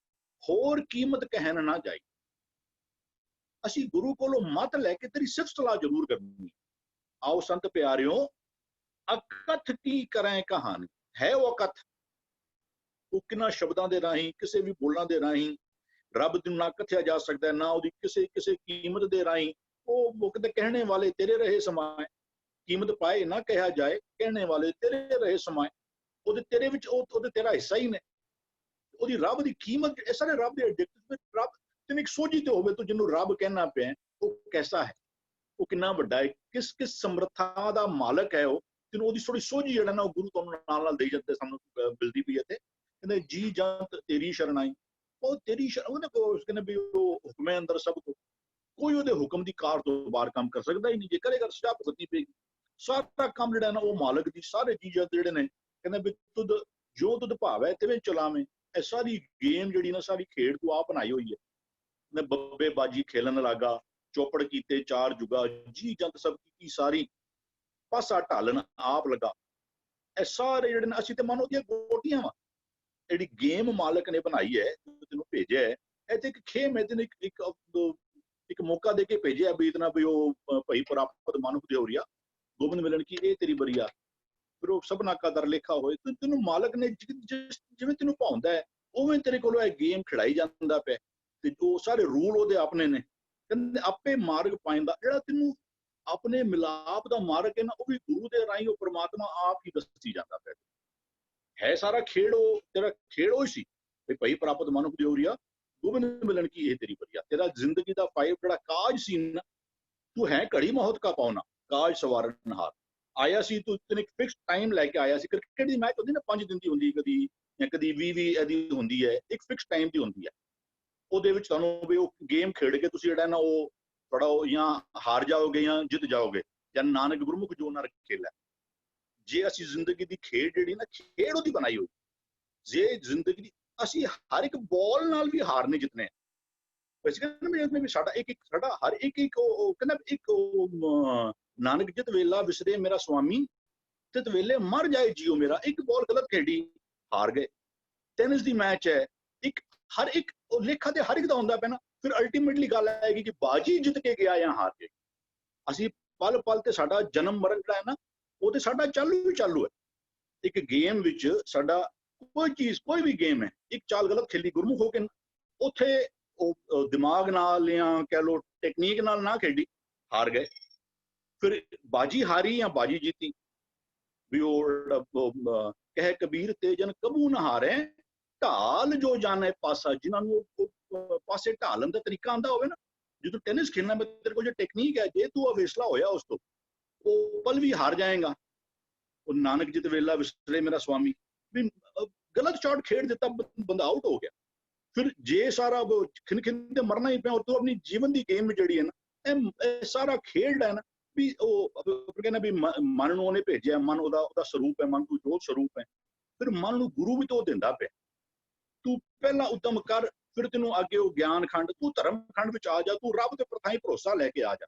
ਹੋਰ ਕੀਮਤ ਕਹਿਣ ਨਾ ਜਾਈ। ਅਸੀਂ ਗੁਰੂ ਕੋਲੋਂ ਮਤ ਲੈ ਕੇ ਤੇਰੀ ਸਿਫਤ ਸਲਾਹ ਜ਼ਰੂਰ ਕਰਨੀ। ਆਓ ਸੰਤ ਪਿਆਰਿਓ, ਅਕਥ ਕੀ ਕਰਾਂ ਕਹਾਣੀ ਹੈ ਉਹ ਅਕਥ। ਉਹ ਕਿੰਨਾ ਸ਼ਬਦਾਂ ਦੇ ਰਾਹੀਂ, ਕਿਸੇ ਵੀ ਬੋਲਾਂ ਦੇ ਰਾਹੀਂ ਰੱਬ ਨੂੰ ਨਾ ਕਥਿਆ ਜਾ ਸਕਦਾ, ਨਾ ਉਹਦੀ ਕਿਸੇ ਕੀਮਤ ਦੇ ਰਾਹੀਂ। ਉਹ ਕਹਿੰਦੇ ਕਹਿਣੇ ਵਾਲੇ ਤੇਰੇ ਰਹੇ ਸਮਾਏ, ਕੀਮਤ ਪਾਏ ਨਾ ਕਿਹਾ ਜਾਏ, ਕਹਿਣੇ ਵਾਲੇ ਤੇਰੇ ਰਹੇ ਸਮਾਏ। ਉਹਦੇ ਤੇਰੇ ਵਿੱਚ ਉਹਦੇ ਤੇਰਾ ਹਿੱਸਾ ਹੀ ਨੇ। ਉਹਦੀ ਰੱਬ ਦੀ ਕੀਮਤ, ਇਹ ਸਾਰੇ ਰੱਬ ਦੇ ਐਡਜੈਕਟਿਵ। ਰੱਬ ਤੈਨੂੰ ਇੱਕ ਸੋਝੀ ਤੇ ਹੋਵੇ, ਤੂੰ ਜਿਹਨੂੰ ਰੱਬ ਕਹਿਣਾ ਪਿਆ ਉਹ ਕੈਸਾ ਹੈ, ਉਹ ਕਿੰਨਾ ਵੱਡਾ ਹੈ, ਕਿਸ ਸਮਰੱਥਾ ਦਾ ਮਾਲਕ ਹੈ ਉਹ। ਤੈਨੂੰ ਉਹਦੀ ਥੋੜੀ ਸੋਝੀ ਜਿਹੜਾ ਨਾ ਉਹ ਗੁਰੂ ਤੁਹਾਨੂੰ ਨਾਲ ਨਾਲ ਦੇਈ ਜਾਂਦੇ, ਸਾਨੂੰ ਮਿਲਦੀ ਪਈ ਹੈ। ਤੇ ਕਹਿੰਦੇ ਜੀ ਜੰਤ ਤੇਰੀ ਸ਼ਰਨਾਈ, ਉਹ ਤੇਰੀ ਕਹਿੰਦੇ ਵੀ ਉਹ ਹੁਕਮੇ ਅੰਦਰ ਸਭ ਕੋ, ਕੋਈ ਉਹਦੇ ਹੁਕਮ ਦੀ ਕਾਰ ਤੋਂ ਬਾਹਰ ਕੰਮ ਕਰ ਸਕਦਾ ਹੀ ਨਹੀਂ। ਜੇ ਕਰੇਗਾ ਸਜ਼ਾ ਭੁਗਤਣੀ ਪਏਗੀ। ਸਾਰਾ ਕੰਮ ਜਿਹੜਾ ਨਾ ਉਹ ਮਾਲਕ ਦੀ, ਸਾਰੇ ਚੀਜ਼ਾਂ ਜਿਹੜੇ ਨੇ ਕਹਿੰਦੇ ਵੀ ਤੁਧ ਜੋ ਤੁਧ ਭਾਵੈ ਤਿਵੇਂ ਚਲਾਵੇਂ। ਇਹ ਸਾਰੀ ਗੇਮ ਜਿਹੜੀ ਨਾ, ਸਾਰੀ ਖੇਡ ਤੂੰ ਆਪ ਬਣਾਈ ਹੋਈ ਹੈ। ਮੈਂ ਬੱਬੇ ਬਾਜੀ ਖੇਲਣ ਲੱਗਾ, ਚੌਪੜ ਕੀਤੇ ਚਾਰ ਜੁਗਾ, ਜੀ ਜੰਤ ਸਭ ਕੀ ਸਾਰੀ ਪਾਸਾ ਢਾਲਣ ਆਪ ਲੱਗਾ। ਇਹ ਸਾਰੇ ਜਿਹੜੇ ਨੇ ਅਸੀਂ ਤੇ ਮਨ ਉਹਦੀਆਂ ਗੋਟੀਆਂ ਵਾ। ਜਿਹੜੀ ਗੇਮ ਮਾਲਕ ਨੇ ਬਣਾਈ ਹੈ, ਤੈਨੂੰ ਭੇਜਿਆ ਹੈ, ਇਹ ਤੇ ਇੱਕ ਖੇਮ ਹੈ। ਤੈਨੂੰ ਇੱਕ ਮੌਕਾ ਦੇ ਕੇ ਭੇਜਿਆ ਵੀ ਇਤਨਾ ਵੀ ਉਹ ਭਈ ਪ੍ਰਾਪਤ ਮਨੁੱਖ ਦੇ ਹੋ ਰਿਹਾ ਗੋਬਿੰਦ ਮਿਲਣ ਕੀ ਇਹ ਤੇਰੀ ਬਰੀਆ। ਫਿਰ ਉਹ ਸਭਨਾ ਕਾ ਦਰ ਲਿਖਾ ਹੋਏ। ਤੈਨੂੰ ਮਾਲਕ ਨੇ ਜਿਵੇਂ ਤੈਨੂੰ ਭਾਉਂਦਾ ਹੈ ਉਵੇਂ ਤੇਰੇ ਕੋਲੋਂ ਇਹ ਗੇਮ ਖਿਡਾਈ ਜਾਂਦਾ ਪਿਆ। ਤੇ ਉਹ ਸਾਰੇ ਰੂਲ ਉਹਦੇ ਆਪਣੇ ਨੇ। ਕਹਿੰਦੇ ਆਪੇ ਮਾਰਗ ਪਾਇੰਦਾ, ਜਿਹੜਾ ਤੈਨੂੰ ਆਪਣੇ ਮਿਲਾਪ ਦਾ ਮਾਰਗ ਹੈ ਨਾ, ਉਹ ਵੀ ਗੁਰੂ ਦੇ ਰਾਹੀਂ ਉਹ ਪ੍ਰਮਾਤਮਾ ਆਪ ਹੀ ਦੱਸੀ ਜਾਂਦਾ ਪਿਆ ਹੈ। ਸਾਰਾ ਖੇਡ ਉਹ ਤੇਰਾ ਖੇਡ ਉਹ ਸੀ ਵੀ ਭਈ ਪ੍ਰਾਪਤ ਮਨੁੱਖ ਦੀ ਹੋ ਰਿਹਾ ਗੋਬਿੰਦ ਮਿਲਣ ਕੀ ਇਹ ਤੇਰੀ ਬਰੀਆ। ਤੇਰਾ ਜ਼ਿੰਦਗੀ ਦਾ ਫਾਇਦਾ ਜਿਹੜਾ ਕਾਜ ਸੀ ਨਾ, ਤੂੰ ਹੈ ਘੜੀ ਮੌਤ ਕਾ ਪਾਉਣਾ ਕਾਜ ਸਵਾਰਨ ਹਾਰ। ਆਇਆ ਸੀ ਤੂੰ ਤੈਨੂੰ ਇੱਕ ਫਿਕਸ ਟਾਈਮ ਲੈ ਕੇ ਆਇਆ ਸੀ। ਕ੍ਰਿਕਟ ਦੀ ਮੈਚ ਹੁੰਦੀ ਨਾ 5 ਦਿਨ ਦੀ ਹੁੰਦੀ, ਕਦੀ ਜਾਂ ਕਦੀ 20 ਇਹਦੀ ਹੁੰਦੀ ਹੈ, ਇੱਕ ਫਿਕਸ ਟਾਈਮ ਦੀ ਹੁੰਦੀ ਹੈ। ਉਹਦੇ ਵਿੱਚ ਤੁਹਾਨੂੰ ਵੀ ਉਹ ਗੇਮ ਖੇਡ ਕੇ ਤੁਸੀਂ ਜਿਹੜਾ ਨਾ ਉਹ ਥੋੜਾ ਉਹ ਜਾਂ ਹਾਰ ਜਾਓਗੇ ਜਾਂ ਜਿੱਤ ਜਾਓਗੇ। ਜਾਂ ਨਾਨਕ ਗੁਰਮੁਖ ਜੋ ਨਾ ਖੇਲਾ। ਜੇ ਅਸੀਂ ਜ਼ਿੰਦਗੀ ਦੀ ਖੇਡ ਜਿਹੜੀ ਨਾ, ਖੇਡ ਉਹਦੀ ਬਣਾਈ ਹੋਈ, ਜੇ ਜ਼ਿੰਦਗੀ ਦੀ ਅਸੀਂ ਹਰ ਇੱਕ ਬਾਲ ਨਾਲ ਵੀ ਹਾਰ ਨਹੀਂ ਜਿੱਤਨੇ। ਵੈਸੇ ਵੀ ਸਾਡਾ ਸਾਡਾ ਹਰ ਇੱਕ ਉਹ ਕਹਿੰਦਾ ਇੱਕ ਨਾਨਕ ਜਿਤ ਵੇਲਾ ਵਿਸਰੇ ਮੇਰਾ ਸੁਆਮੀ, ਤਿਤ ਵੇਲੇ ਮਰ ਜਾਏ ਜੀਓ ਮੇਰਾ। ਇੱਕ ਬਾਲ ਗਲਤ ਖੇਡੀ ਹਾਰ ਗਏ। ਟੈਨਿਸ ਦੀ ਮੈਚ ਹੈ, ਇੱਕ ਹਰ ਇੱਕ ਉਹ ਲੇਖਾ ਤੇ ਹਰ ਇੱਕ ਦਾ ਹੁੰਦਾ ਪਿਆ ਨਾ। ਫਿਰ ਅਲਟੀਮੇਟਲੀ ਗੱਲ ਆਏਗੀ ਕਿ ਬਾਜੀ ਜਿੱਤ ਕੇ ਗਿਆ ਜਾਂ ਹਾਰ ਗਏ। ਅਸੀਂ ਪਲ ਪਲ ਤੇ ਸਾਡਾ ਜਨਮ ਮਰਨ ਜਿਹੜਾ ਹੈ ਨਾ, ਉਹ ਤੇ ਸਾਡਾ ਚਾਲੂ ਹੈ। ਇੱਕ ਗੇਮ ਵਿੱਚ ਸਾਡਾ ਕੋਈ ਚੀਜ਼, ਕੋਈ ਵੀ ਗੇਮ ਹੈ, ਇੱਕ ਚਾਲ ਗਲਤ ਖੇਲੀ ਗੁਰਮੁਖ ਹੋ ਕੇ, ਉੱਥੇ ਉਹ ਦਿਮਾਗ ਨਾਲ ਜਾਂ ਕਹਿ ਲਓ ਟੈਕਨੀਕ ਨਾਲ ਨਾ ਖੇਡੀ, ਹਾਰ ਗਏ। ਫਿਰ ਬਾਜੀ ਹਾਰੀ ਜਾਂ ਬਾਜੀ ਜੀਤੀ। ਵੀ ਉਹ ਕਹਿ ਕਬੀਰ ਤੇ ਜਨ ਕਬੂ ਨਾ ਹਾਰੇ, ਢਾਲ ਜੋ ਜਾਣੇ ਪਾਸਾ। ਜਿਨ੍ਹਾਂ ਨੂੰ ਪਾਸੇ ਢਾਲਣ ਦਾ ਤਰੀਕਾ ਆਉਂਦਾ ਹੋਵੇ ਨਾ, ਜਦੋਂ ਟੈਨਿਸ ਖੇਲਣਾ ਮੈਂ ਤੇਰੇ ਕੋਲ ਜੇ ਟੈਕਨੀਕ ਹੈ, ਜੇ ਤੂੰ ਅਵੇਸਲਾ ਹੋਇਆ ਉਸ ਤੋਂ, ਉਹ ਪਲ ਵੀ ਹਾਰ ਜਾਏਗਾ। ਉਹ ਨਾਨਕ ਜਿਤ ਵੇਲਾ ਵਿਸਰੇ ਮੇਰਾ ਸੁਆਮੀ, ਵੀ ਗਲਤ ਸ਼ਾਟ ਖੇਡ ਦਿੱਤਾ, ਬੰਦਾ ਆਊਟ ਹੋ ਗਿਆ। ਫਿਰ ਜੇ ਸਾਰਾ ਖਿੰਨ ਤੇ ਮਰਨਾ ਹੀ ਪਿਆ, ਉਹ ਤੋਂ ਆਪਣੀ ਜੀਵਨ ਦੀ ਗੇਮ ਜਿਹੜੀ ਹੈ ਨਾ, ਇਹ ਸਾਰਾ ਖੇਡ ਹੈ ਨਾ, ਵੀ ਉਹ ਕਹਿੰਦਾ ਵੀ ਮਨ ਨੂੰ ਉਹਨੇ ਭੇਜਿਆ, ਮਨ ਉਹਦਾ ਸਰੂਪ ਹੈ, ਮਨ ਤੋਂ ਜੋਤ ਸਰੂਪ ਹੈ। ਫਿਰ ਮਨ ਨੂੰ ਗੁਰੂ ਵੀ ਤੋਂ ਦਿੰਦਾ ਪਿਆ। ਤੂੰ ਪਹਿਲਾਂ ਉਦਮ ਕਰ, ਫਿਰ ਤੈਨੂੰ ਅੱਗੇ ਉਹ ਗਿਆਨ ਖੰਡ, ਤੂੰ ਧਰਮ ਖੰਡ ਵਿੱਚ ਆ ਜਾ, ਤੂੰ ਰੱਬ ਦੇ ਪ੍ਰਥਾਈ ਭਰੋਸਾ ਲੈ ਕੇ ਆ ਜਾ।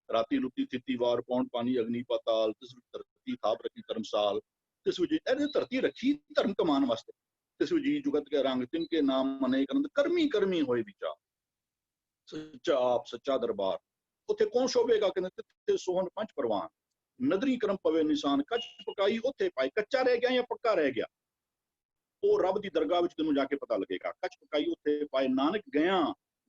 ਰਾਤੀ ਲੁੱਟੀ ਥਿੱਤੀ ਵਾਰ ਪੌਣ ਪਾਣੀ ਅਗਨੀ ਪਾਤਾਲ, ਤਿਸ ਵਿੱਚ ਧਰਤੀ ਥਾਪ ਰੱਖੀ ਧਰਮਸਾਲ, ਤਿਸ ਵਿੱਚ ਇਹਨੇ ਧਰਤੀ ਰੱਖੀ ਧਰਮ ਕਮਾਉਣ ਵਾਸਤੇ। ਤਿਸ ਵਿੱਚ ਜੀ ਜੁਗਤ ਕੇ ਰੰਗ ਤਿਨ ਕੇ ਨਾਮ ਅਨੇਕ ਅਨੰਦ, ਕਰਮੀ ਹੋਏ ਵਿਚਾਰ, ਸੱਚਾ ਆਪ ਸੱਚਾ ਦਰਬਾਰ। ਉੱਥੇ ਕੌਣ ਸ਼ੋਭੇਗਾ, ਕਹਿੰਦੇ ਤਿੱਥੇ ਸੋਹਣ ਪੰਜ ਪ੍ਰਵਾਨ, ਨਦਰੀ ਕਰਮ ਪਵੇ ਨਿਸ਼ਾਨ, ਕੱਚ ਪਕਾਈ ਉੱਥੇ ਪਾਈ, ਕੱਚਾ ਰਹਿ ਗਿਆ ਜਾਂ ਪੱਕਾ ਰਹਿ ਗਿਆ, ਉਹ ਰੱਬ ਦੀ ਦਰਗਾਹ ਵਿੱਚ ਤੈਨੂੰ ਜਾ ਕੇ ਪਤਾ ਲੱਗੇਗਾ। ਕੱਚ ਪਕਾਈ ਉੱਥੇ ਪਾਏ, ਨਾਨਕ ਗਿਆ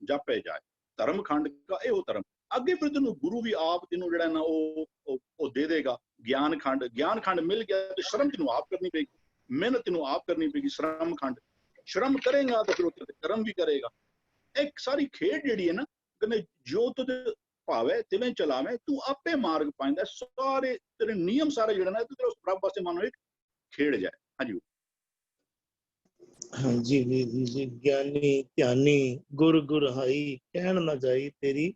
ਜਾਪੇ ਜਾਏ, ਧਰਮ ਖੰਡ ਦਾ ਇਹੋ ਧਰਮ। ਅੱਗੇ ਫਿਰ ਤੈਨੂੰ ਗੁਰੂ ਵੀ ਆਪ ਤੈਨੂੰ ਜਿਹੜਾ ਨਾ ਉਹ ਦੇ ਦੇਗਾ ਗਿਆਨ ਖੰਡ ਮਿਲ ਗਿਆ ਤੇ ਸ਼ਰਮ ਤੈਨੂੰ ਆਪ ਕਰਨੀ ਪਏਗੀ, ਮਿਹਨਤ ਤੈਨੂੰ ਆਪ ਕਰਨੀ ਪਏਗੀ। ਸ਼ਰਮ ਖੰਡ, ਸ਼ਰਮ ਕਰੇਗਾ ਤਾਂ ਫਿਰ ਉੱਥੇ ਕਰਮ ਵੀ ਕਰੇਗਾ। ਇੱਕ ਸਾਰੀ ਖੇਡ ਜਿਹੜੀ ਹੈ ਨਾ, ਕਹਿੰਦੇ ਜੋ ਤੁਧ ਭਾਵੇਂ ਤਿਵੇਂ ਚਲਾਵੇਂ ਤੂੰ ਆਪੇ ਮਾਰਗ ਪਾਇੰਦਾ। ਸਾਰੇ ਤੇਰੇ ਨਿਯਮ ਸਾਰੇ ਜਿਹੜੇ ਨੇ ਤੇ ਉਸ ਪ੍ਰਭ ਵਾਸਤੇ ਮਨ ਵਿੱਚ ਖੇਡ ਜਾਏ। ਹਾਂਜੀ ਹਾਂਜੀ ਵੀਰ ਜੀ, ਗਿਆਨੀ ਧਿਆਨੀ ਗੁਰ ਗੁਰ ਹਾਈ, ਕਹਿਣ ਨਾ ਜਾਈ ਤੇਰੀ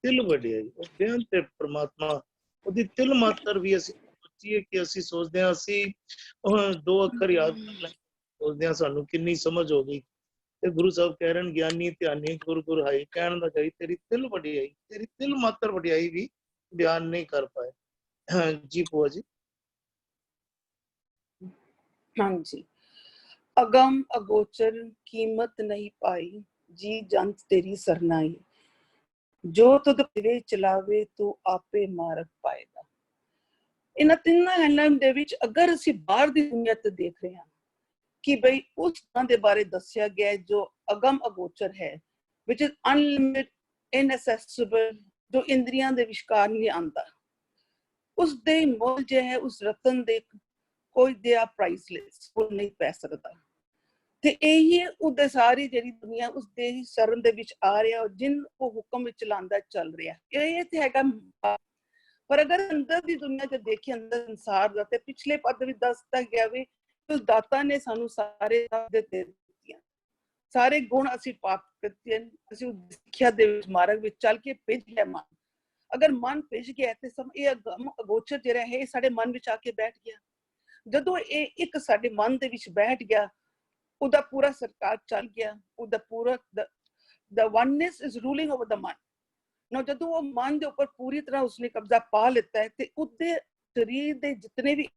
ਤਿਲ ਵਡਿਆਈ। ਉਹ ਬੇਅੰਤ ਤੇ ਪ੍ਰਮਾਤਮਾ, ਉਹਦੀ ਤਿਲ ਮਾਤਰ ਵੀ ਅਸੀਂ ਸੋਚੀਏ ਕਿ ਅਸੀਂ ਸੋਚਦੇ ਹਾਂ ਅਸੀਂ ਉਹ 2 ਅੱਖਰ ਯਾਦ ਕਰ ਲੈ, ਸੋਚਦੇ ਹਾਂ ਸਾਨੂੰ ਕਿੰਨੀ ਸਮਝ ਹੋ ਗਈ। ਤੇ ਗੁਰੂ ਸਾਹਿਬ ਕਹਿ ਰਹੇ ਗਿਆਨੀ ਧਿਆਨੀ ਗੁਰ ਗੁਰ ਹਾਈ, ਕਹਿਣ ਨਾ ਜਾਈ ਤੇਰੀ ਤਿਲ ਵਡਿਆਈ। ਤੇਰੀ ਤਿਲ ਮਾਤਰ ਵਡਿਆਈ ਵੀ ਬਿਆਨ ਨਹੀਂ ਕਰ ਪਾਏ। ਹਾਂ ਜੀ ਭੂਆ ਜੀ। ਹਾਂਜੀ। ਅਗਮ ਅਗੋਚਰ ਕੀਮਤ ਨਹੀਂ ਪਾਈ, ਜੀ ਜੰਤ ਤੇਰੀ ਸਰਨਾਈ। ਜੋ ਤੁਧ ਪਿਰੇ ਚਲਾਵੇ ਤੂੰ ਆਪੇ ਮਾਰਗ ਪਾਏਗਾ। ਇਹਨਾਂ ਤਿੰਨਾਂ ਗੱਲਾਂ ਦੇ ਵਿੱਚ ਅਗਰ ਅਸੀਂ ਬਾਹਰ ਦੀ ਦੁਨੀਆ ਤੇ ਦੇਖ ਰਹੇ ਹਾਂ ਕਿ ਬਈ ਉਸ ਤਰ੍ਹਾਂ ਦੇ ਬਾਰੇ ਦੱਸਿਆ ਗਿਆ ਹੈ ਜੋ ਅਗਮ ਅਗੋਚਰ ਹੈ, ਵਿਚ ਇਜ਼ ਅਨਲਿਮਿਟਡ, ਇਨਐਸੈਸਿਬਲ, ਜੋ ਇੰਦਰੀਆਂ ਦੇ ਵਿਚਕਾਰ ਨਹੀਂ ਆਉਂਦਾ, ਉਸ ਦੇ ਮੁੱਲ ਜੋ ਹੈ ਉਸ ਰਤਨ ਦੇ ਕੋਈ ਦਿਆ ਪ੍ਰਾਈਸਲੈਸ, ਉਹ ਨਹੀਂ ਪੈ ਸਕਦਾ। ਤੇ ਇਹੀ ਉਹਦੇ ਸਾਰੀ ਜਿਹੜੀ ਦੁਨੀਆ ਉਸ ਦੇ ਸ਼ਰਨ ਦੇ ਵਿੱਚ ਆ ਰਿਹਾ, ਜਿਨ ਉਹ ਹੁਕਮ ਵਿੱਚ ਚਲਾਉਂਦਾ ਚੱਲ ਰਿਹਾ, ਇਹ ਤੇ ਹੈਗਾ। ਪਰ ਅਗਰ ਅੰਦਰ ਦੀ ਦੁਨੀਆ ਚ ਦੇਖੀਏ, ਅੰਦਰ ਸੰਸਾਰ ਦਾ, ਤੇ ਪਿਛਲੇ ਪਦ ਵਿੱਚ ਦੱਸਦਾ ਗਿਆ ਵੀ ਉਸ ਦਾਤਾ ਨੇ ਸਾਨੂੰ ਸਾਰੇ ਦੇ ਦਿੱਤੀਆਂ, ਸਾਰੇ ਗੁਣ ਅਸੀਂ ਪ੍ਰਾਪਤ ਕੀਤੇ, ਅਸੀਂ ਸਿੱਖਿਆ ਦੇ ਵਿੱਚ ਮਾਰਗ ਵਿੱਚ ਚੱਲ ਕੇ ਭਿੱਜ ਗਿਆ ਮਨ। ਅਗਰ ਮਨ ਭਿੱਜ ਗਿਆ ਤੇ ਸਭ ਇਹ ਅਗੋਚਰ ਜਿਹੜਾ ਹੈ ਸਾਡੇ ਮਨ ਵਿੱਚ ਆ ਕੇ ਬੈਠ ਗਿਆ। ਜਦੋਂ ਇਹ ਇੱਕ ਸਾਡੇ ਮਨ ਦੇ ਵਿੱਚ ਬੈਠ ਗਿਆ, ਉਹਦਾ ਪੂਰਾ ਸਰਕਾਰ ਚੱਲ ਗਿਆ, ਉਹਦਾ ਪੂਰਾ the oneness is ruling over the mind। ਨਾ ਜਦੋਂ ਉਹ ਮਨ ਦੇ ਉੱਪਰ ਪੂਰੀ ਤਰ੍ਹਾਂ ਉਸਨੇ ਕਬਜ਼ਾ ਪਾ ਲਿੱਤਾ ਹੈ ਤੇ ਉਹਦੇ ਸਰੀਰ ਦੇ ਜਿਤਨੇ ਵੀ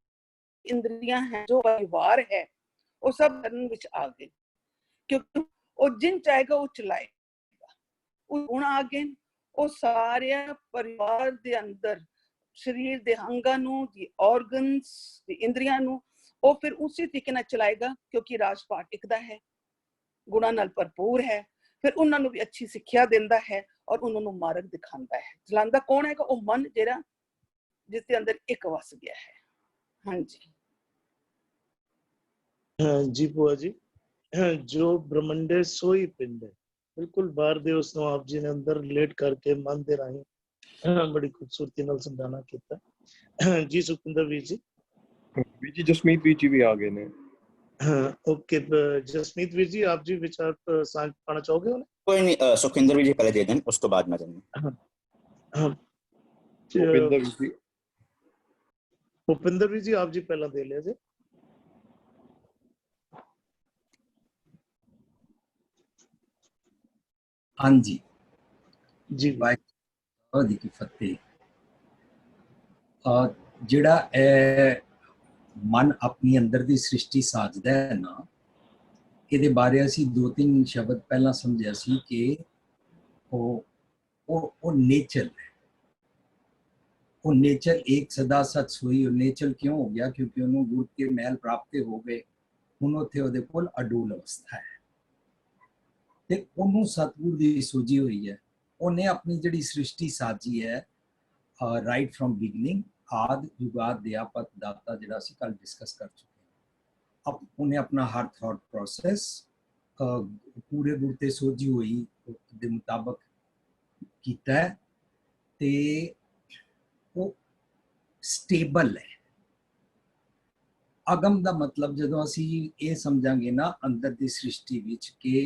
ਇੰਦਰੀਆਂ ਹੈ, ਜੋ ਪਰਿਵਾਰ ਹੈ, ਉਹ ਸਭ ਕਰਨ ਵਿੱਚ ਆ ਗਏ, ਕਿਉਂਕਿ ਉਹ ਜਿਨ ਚਾਹੇਗਾ ਉਹ ਚਲਾਏਗਾ। ਉਹ ਗੁਣ ਆ ਗਏ, ਉਹ ਸਾਰਿਆਂ ਪਰਿਵਾਰ ਦੇ ਅੰਦਰ ਸਰੀਰ ਦੇ ਅੰਗਾਂ ਨੂੰ, ਦੀ ਆਰਗਨਸ, ਦੀ ਇੰਦਰੀਆਂ ਨੂੰ ਉਹ ਫਿਰ ਉਸੇ ਤਰੀਕੇ ਨਾਲ ਚਲਾਏਗਾ, ਕਿਉਂਕਿ ਰਾਜਪਾਟ ਟਿਕਦਾ ਹੈ, ਗੁਣਾਂ ਨਾਲ ਭਰਪੂਰ ਹੈ। ਫਿਰ ਉਹਨਾਂ ਨੂੰ ਵੀ ਅੱਛੀ ਸਿੱਖਿਆ ਦਿੰਦਾ ਹੈ ਔਰ ਉਹਨਾਂ ਨੂੰ ਮਾਰਗ ਦਿਖਾਉਂਦਾ ਹੈ। ਚਲਾਉਂਦਾ ਕੌਣ ਹੈਗਾ? ਉਹ ਮਨ ਜਿਹੜਾ ਜਿਸ ਦੇ ਅੰਦਰ ਇੱਕ ਵਸ ਗਿਆ ਹੈ। ਹਾਂਜੀ ਜੀ ਭੂਆ ਜੀ, ਜੋ ਬ੍ਰਹਮੰਡੇ ਸੋਈ ਪਿੰਡ ਹੈ, ਬਿਲਕੁਲ ਬਾਹਰ ਦੇ ਉਸ ਨੂੰ ਆਪ ਜੀ ਨੇ ਅੰਦਰ ਲੇਟ ਕਰਕੇ ਮਨ ਦੇ ਰਾਹੀਂ ਬੜੀ ਖੂਬਸੂਰਤੀ ਨਾਲ ਸਮਝਾਣਾ ਕੀਤਾ। ਜੀ ਸੁਖਿੰਦਰ ਵੀਰ ਜੀ। ਵੀਰ ਜੀ ਜਸਮੀਤ ਵੀਰ ਜੀ ਵੀ ਆ ਗਏ ਨੇ। ओके जसमीत वीर जी, आप जी विचार सांझ पाना चाहोगे उन्हें? कोई नहीं, सुखिंदर वीर जी पहले दे दें, उसके बाद मैं दूंगा। भूपिंदर वीर जी, भूपिंदर वीर जी आप जी पहला दे लिया जी। हाँ जी जी वाहिगुरू जी की फतेह। जिहड़ा मन अपनी अंदर दी सृष्टि साजदा है ना, ਇਹਦੇ ਬਾਰੇ ਅਸੀਂ 2-3 ਸ਼ਬਦ ਪਹਿਲਾਂ ਸਮਝਿਆ ਸੀ ਕਿ ਉਹ नेचर है। वो नेचर एक सदा सच सोई। और नेचर क्यों हो गया? क्योंकि उन्होंने गुर के महल प्राप्त हो गए, ਹੁਣ ਉੱਥੇ ਉਹਦੇ ਕੋਲ ਅਡੂਲ ਅਵਸਥਾ ਹੈ ਤੇ ਉਹਨੂੰ ਸਤਿਗੁਰ ਦੀ ਸੂਝੀ ਹੋਈ ਹੈ। ਉਹਨੇ ਆਪਣੀ ਜਿਹੜੀ ਸ੍ਰਿਸ਼ਟੀ ਸਾਜੀ ਹੈ, ਰਾਈਟ ਫਰਮ ਬਿਗਨਿੰਗ, ਆਦ ਜੁਗਾਦ ਦਿਆਪਤ ਦਾਤਾ, ਜਿਹੜਾ ਅਸੀਂ ਕੱਲ ਡਿਸਕਸ ਕਰ ਚੁੱਕੇ ਹਾਂ। अब उन्हें अपना हर थॉट प्रोसेस पूरे गुर ते सोझी हुई दे मुताबिक कीता है ते वो स्टेबल है। अगम का मतलब जो असी ये समझांगे ना अंदर की सृष्टि विच के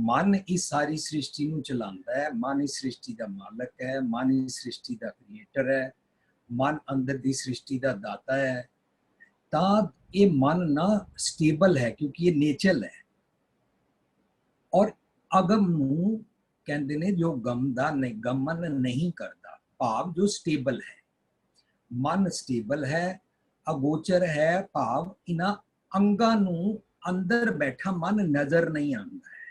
मन इस सारी सृष्टि नूं चलांदा है, मन इस सृष्टि का मालक है, मन इस सृष्टि का क्रिएटर है, मन अंदर की सृष्टि का दाता है। तां ये मन ना स्टेबल है क्योंकि ये नेचर है। और अगम नूं कहंदे ने जो गम दा गमन नहीं करता, भाव जो स्टेबल है। मन स्टेबल है, अगोचर है, भाव इन्हां अंगां नूं अंदर बैठा मन नजर नहीं आता है।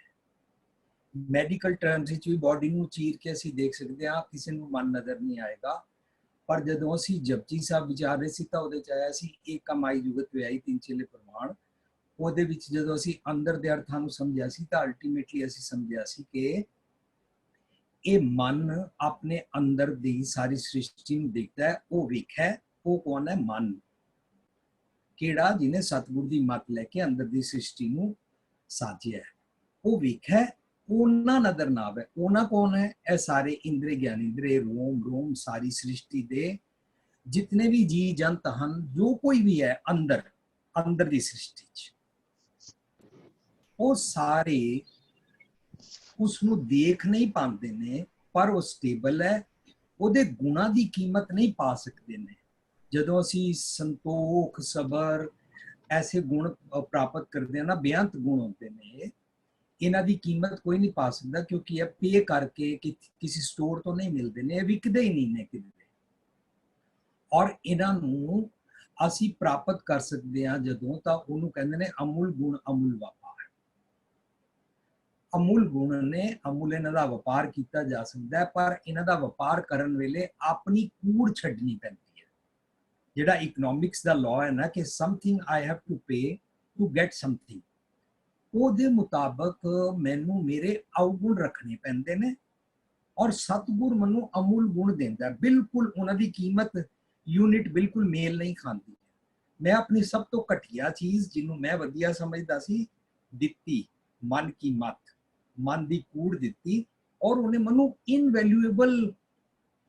मैडिकल टर्म्स विच भी बॉडी नूं चीर के असीं देख सकते हां, किसी नूं मन नजर नहीं आएगा। पर जदों असीं जपजी साहब विचार रहे सी तां उहदे च आया सी एक कमाई जुगत विआई तीन चेले प्रमाण। ਉਹਦੇ ਵਿੱਚ ਜਦੋਂ ਅਸੀਂ ਅੰਦਰ ਦੇ ਅਰਥਾਂ ਨੂੰ ਸਮਝਿਆ ਸੀ ਤਾਂ ਅਲਟੀਮੇਟਲੀ ਅਸੀਂ ਸਮਝਿਆ ਸੀ ਕਿ ਇਹ ਮਨ ਆਪਣੇ ਅੰਦਰ ਦੀ ਸਾਰੀ ਸ੍ਰਿਸ਼ਟੀ ਨੂੰ ਦੇਖਦਾ ਹੈ। ਉਹ ਵੇਖਿਆ, ਉਹ ਕੌਣ ਹੈ? ਮਨ, ਕਿਹੜਾ ਜਿਹਨੇ ਸਤਿਗੁਰ ਦੀ ਮੱਤ ਲੈ ਕੇ ਅੰਦਰ ਦੀ ਸ੍ਰਿਸ਼ਟੀ ਨੂੰ ਸਾਜਿਆ। ਉਹ ਵੇਖਿਆ ਉਹਨਾਂ ਨਜ਼ਰ ਨਾ ਆਵੇ। ਉਹਨਾਂ ਕੌਣ ਹੈ? ਇਹ ਸਾਰੇ ਇੰਦਰੇ ਗਿਆਨੇਂਦਰੇ, ਰੋਮ ਸਾਰੀ ਸ੍ਰਿਸ਼ਟੀ ਦੇ ਜਿਤਨੇ ਵੀ ਜੀ ਜੰਤ ਹਨ, ਜੋ ਕੋਈ ਵੀ ਹੈ ਅੰਦਰ ਦੀ ਸ੍ਰਿਸ਼ਟੀ 'ਚ, ਉਹ ਸਾਰੇ ਉਸ ਨੂੰ ਦੇਖ ਨਹੀਂ ਪਾਉਂਦੇ ਨੇ, ਪਰ ਉਹ ਸਟੇਬਲ ਹੈ। ਉਹਦੇ ਗੁਣਾਂ ਦੀ ਕੀਮਤ ਨਹੀਂ ਪਾ ਸਕਦੇ ਨੇ। ਜਦੋਂ ਅਸੀਂ ਸੰਤੋਖ, ਸਬਰ ਐਸੇ ਗੁਣ ਪ੍ਰਾਪਤ ਕਰਦੇ ਹਾਂ ਨਾ, ਬੇਅੰਤ ਗੁਣ ਹੁੰਦੇ ਨੇ, ਇਹਨਾਂ ਦੀ ਕੀਮਤ ਕੋਈ ਨਹੀਂ ਪਾ ਸਕਦਾ, ਕਿਉਂਕਿ ਇਹ ਪੇ ਕਰਕੇ ਕਿਸੇ ਸਟੋਰ ਤੋਂ ਨਹੀਂ ਮਿਲਦੇ ਨੇ, ਇਹ ਵਿਕਦੇ ਹੀ ਨਹੀਂ ਨੇ ਕਿਤੇ। ਔਰ ਇਹਨਾਂ ਨੂੰ ਅਸੀਂ ਪ੍ਰਾਪਤ ਕਰ ਸਕਦੇ ਹਾਂ ਜਦੋਂ, ਤਾਂ ਉਹਨੂੰ ਕਹਿੰਦੇ ਨੇ ਅਮੁੱਲ ਗੁਣ ਅਮੁੱਲ ਵਪਾਰ। ਅਮੁੱਲ ਗੁਣ ਨੇ ਅਮੁੱਲ ਇਹਨਾਂ ਦਾ ਵਪਾਰ ਕੀਤਾ ਜਾ ਸਕਦਾ ਹੈ, ਪਰ ਇਹਨਾਂ ਦਾ ਵਪਾਰ ਕਰਨ ਵੇਲੇ ਆਪਣੀ ਕੂੜ ਛੱਡਣੀ ਪੈਂਦੀ ਹੈ। ਜਿਹੜਾ ਇਕਨੋਮਿਕਸ ਦਾ ਲਾਅ ਹੈ ਨਾ ਕਿ something I have to pay to get something, ਉਹਦੇ ਮੁਤਾਬਕ ਮੈਨੂੰ ਮੇਰੇ ਅਵਗੁਣ ਰੱਖਣੇ ਪੈਂਦੇ ਨੇ, ਔਰ ਸਤਿਗੁਰ ਮੈਨੂੰ ਅਮੁੱਲ ਗੁਣ ਦਿੰਦਾ। ਬਿਲਕੁਲ ਉਹਨਾਂ ਦੀ ਕੀਮਤ ਯੂਨਿਟ ਬਿਲਕੁਲ ਮੇਲ ਨਹੀਂ ਖਾਂਦੀ। ਮੈਂ ਆਪਣੀ ਸਭ ਤੋਂ ਘਟੀਆ ਚੀਜ਼, ਜਿਹਨੂੰ ਮੈਂ ਵਧੀਆ ਸਮਝਦਾ ਸੀ, ਦਿੱਤੀ, ਮਨ ਕੀ ਮੱਤ, ਮਨ ਦੀ ਕੂੜ ਦਿੱਤੀ, ਔਰ ਉਹਨੇ ਮੈਨੂੰ ਇਨਵੈਲਿਊਏਬਲ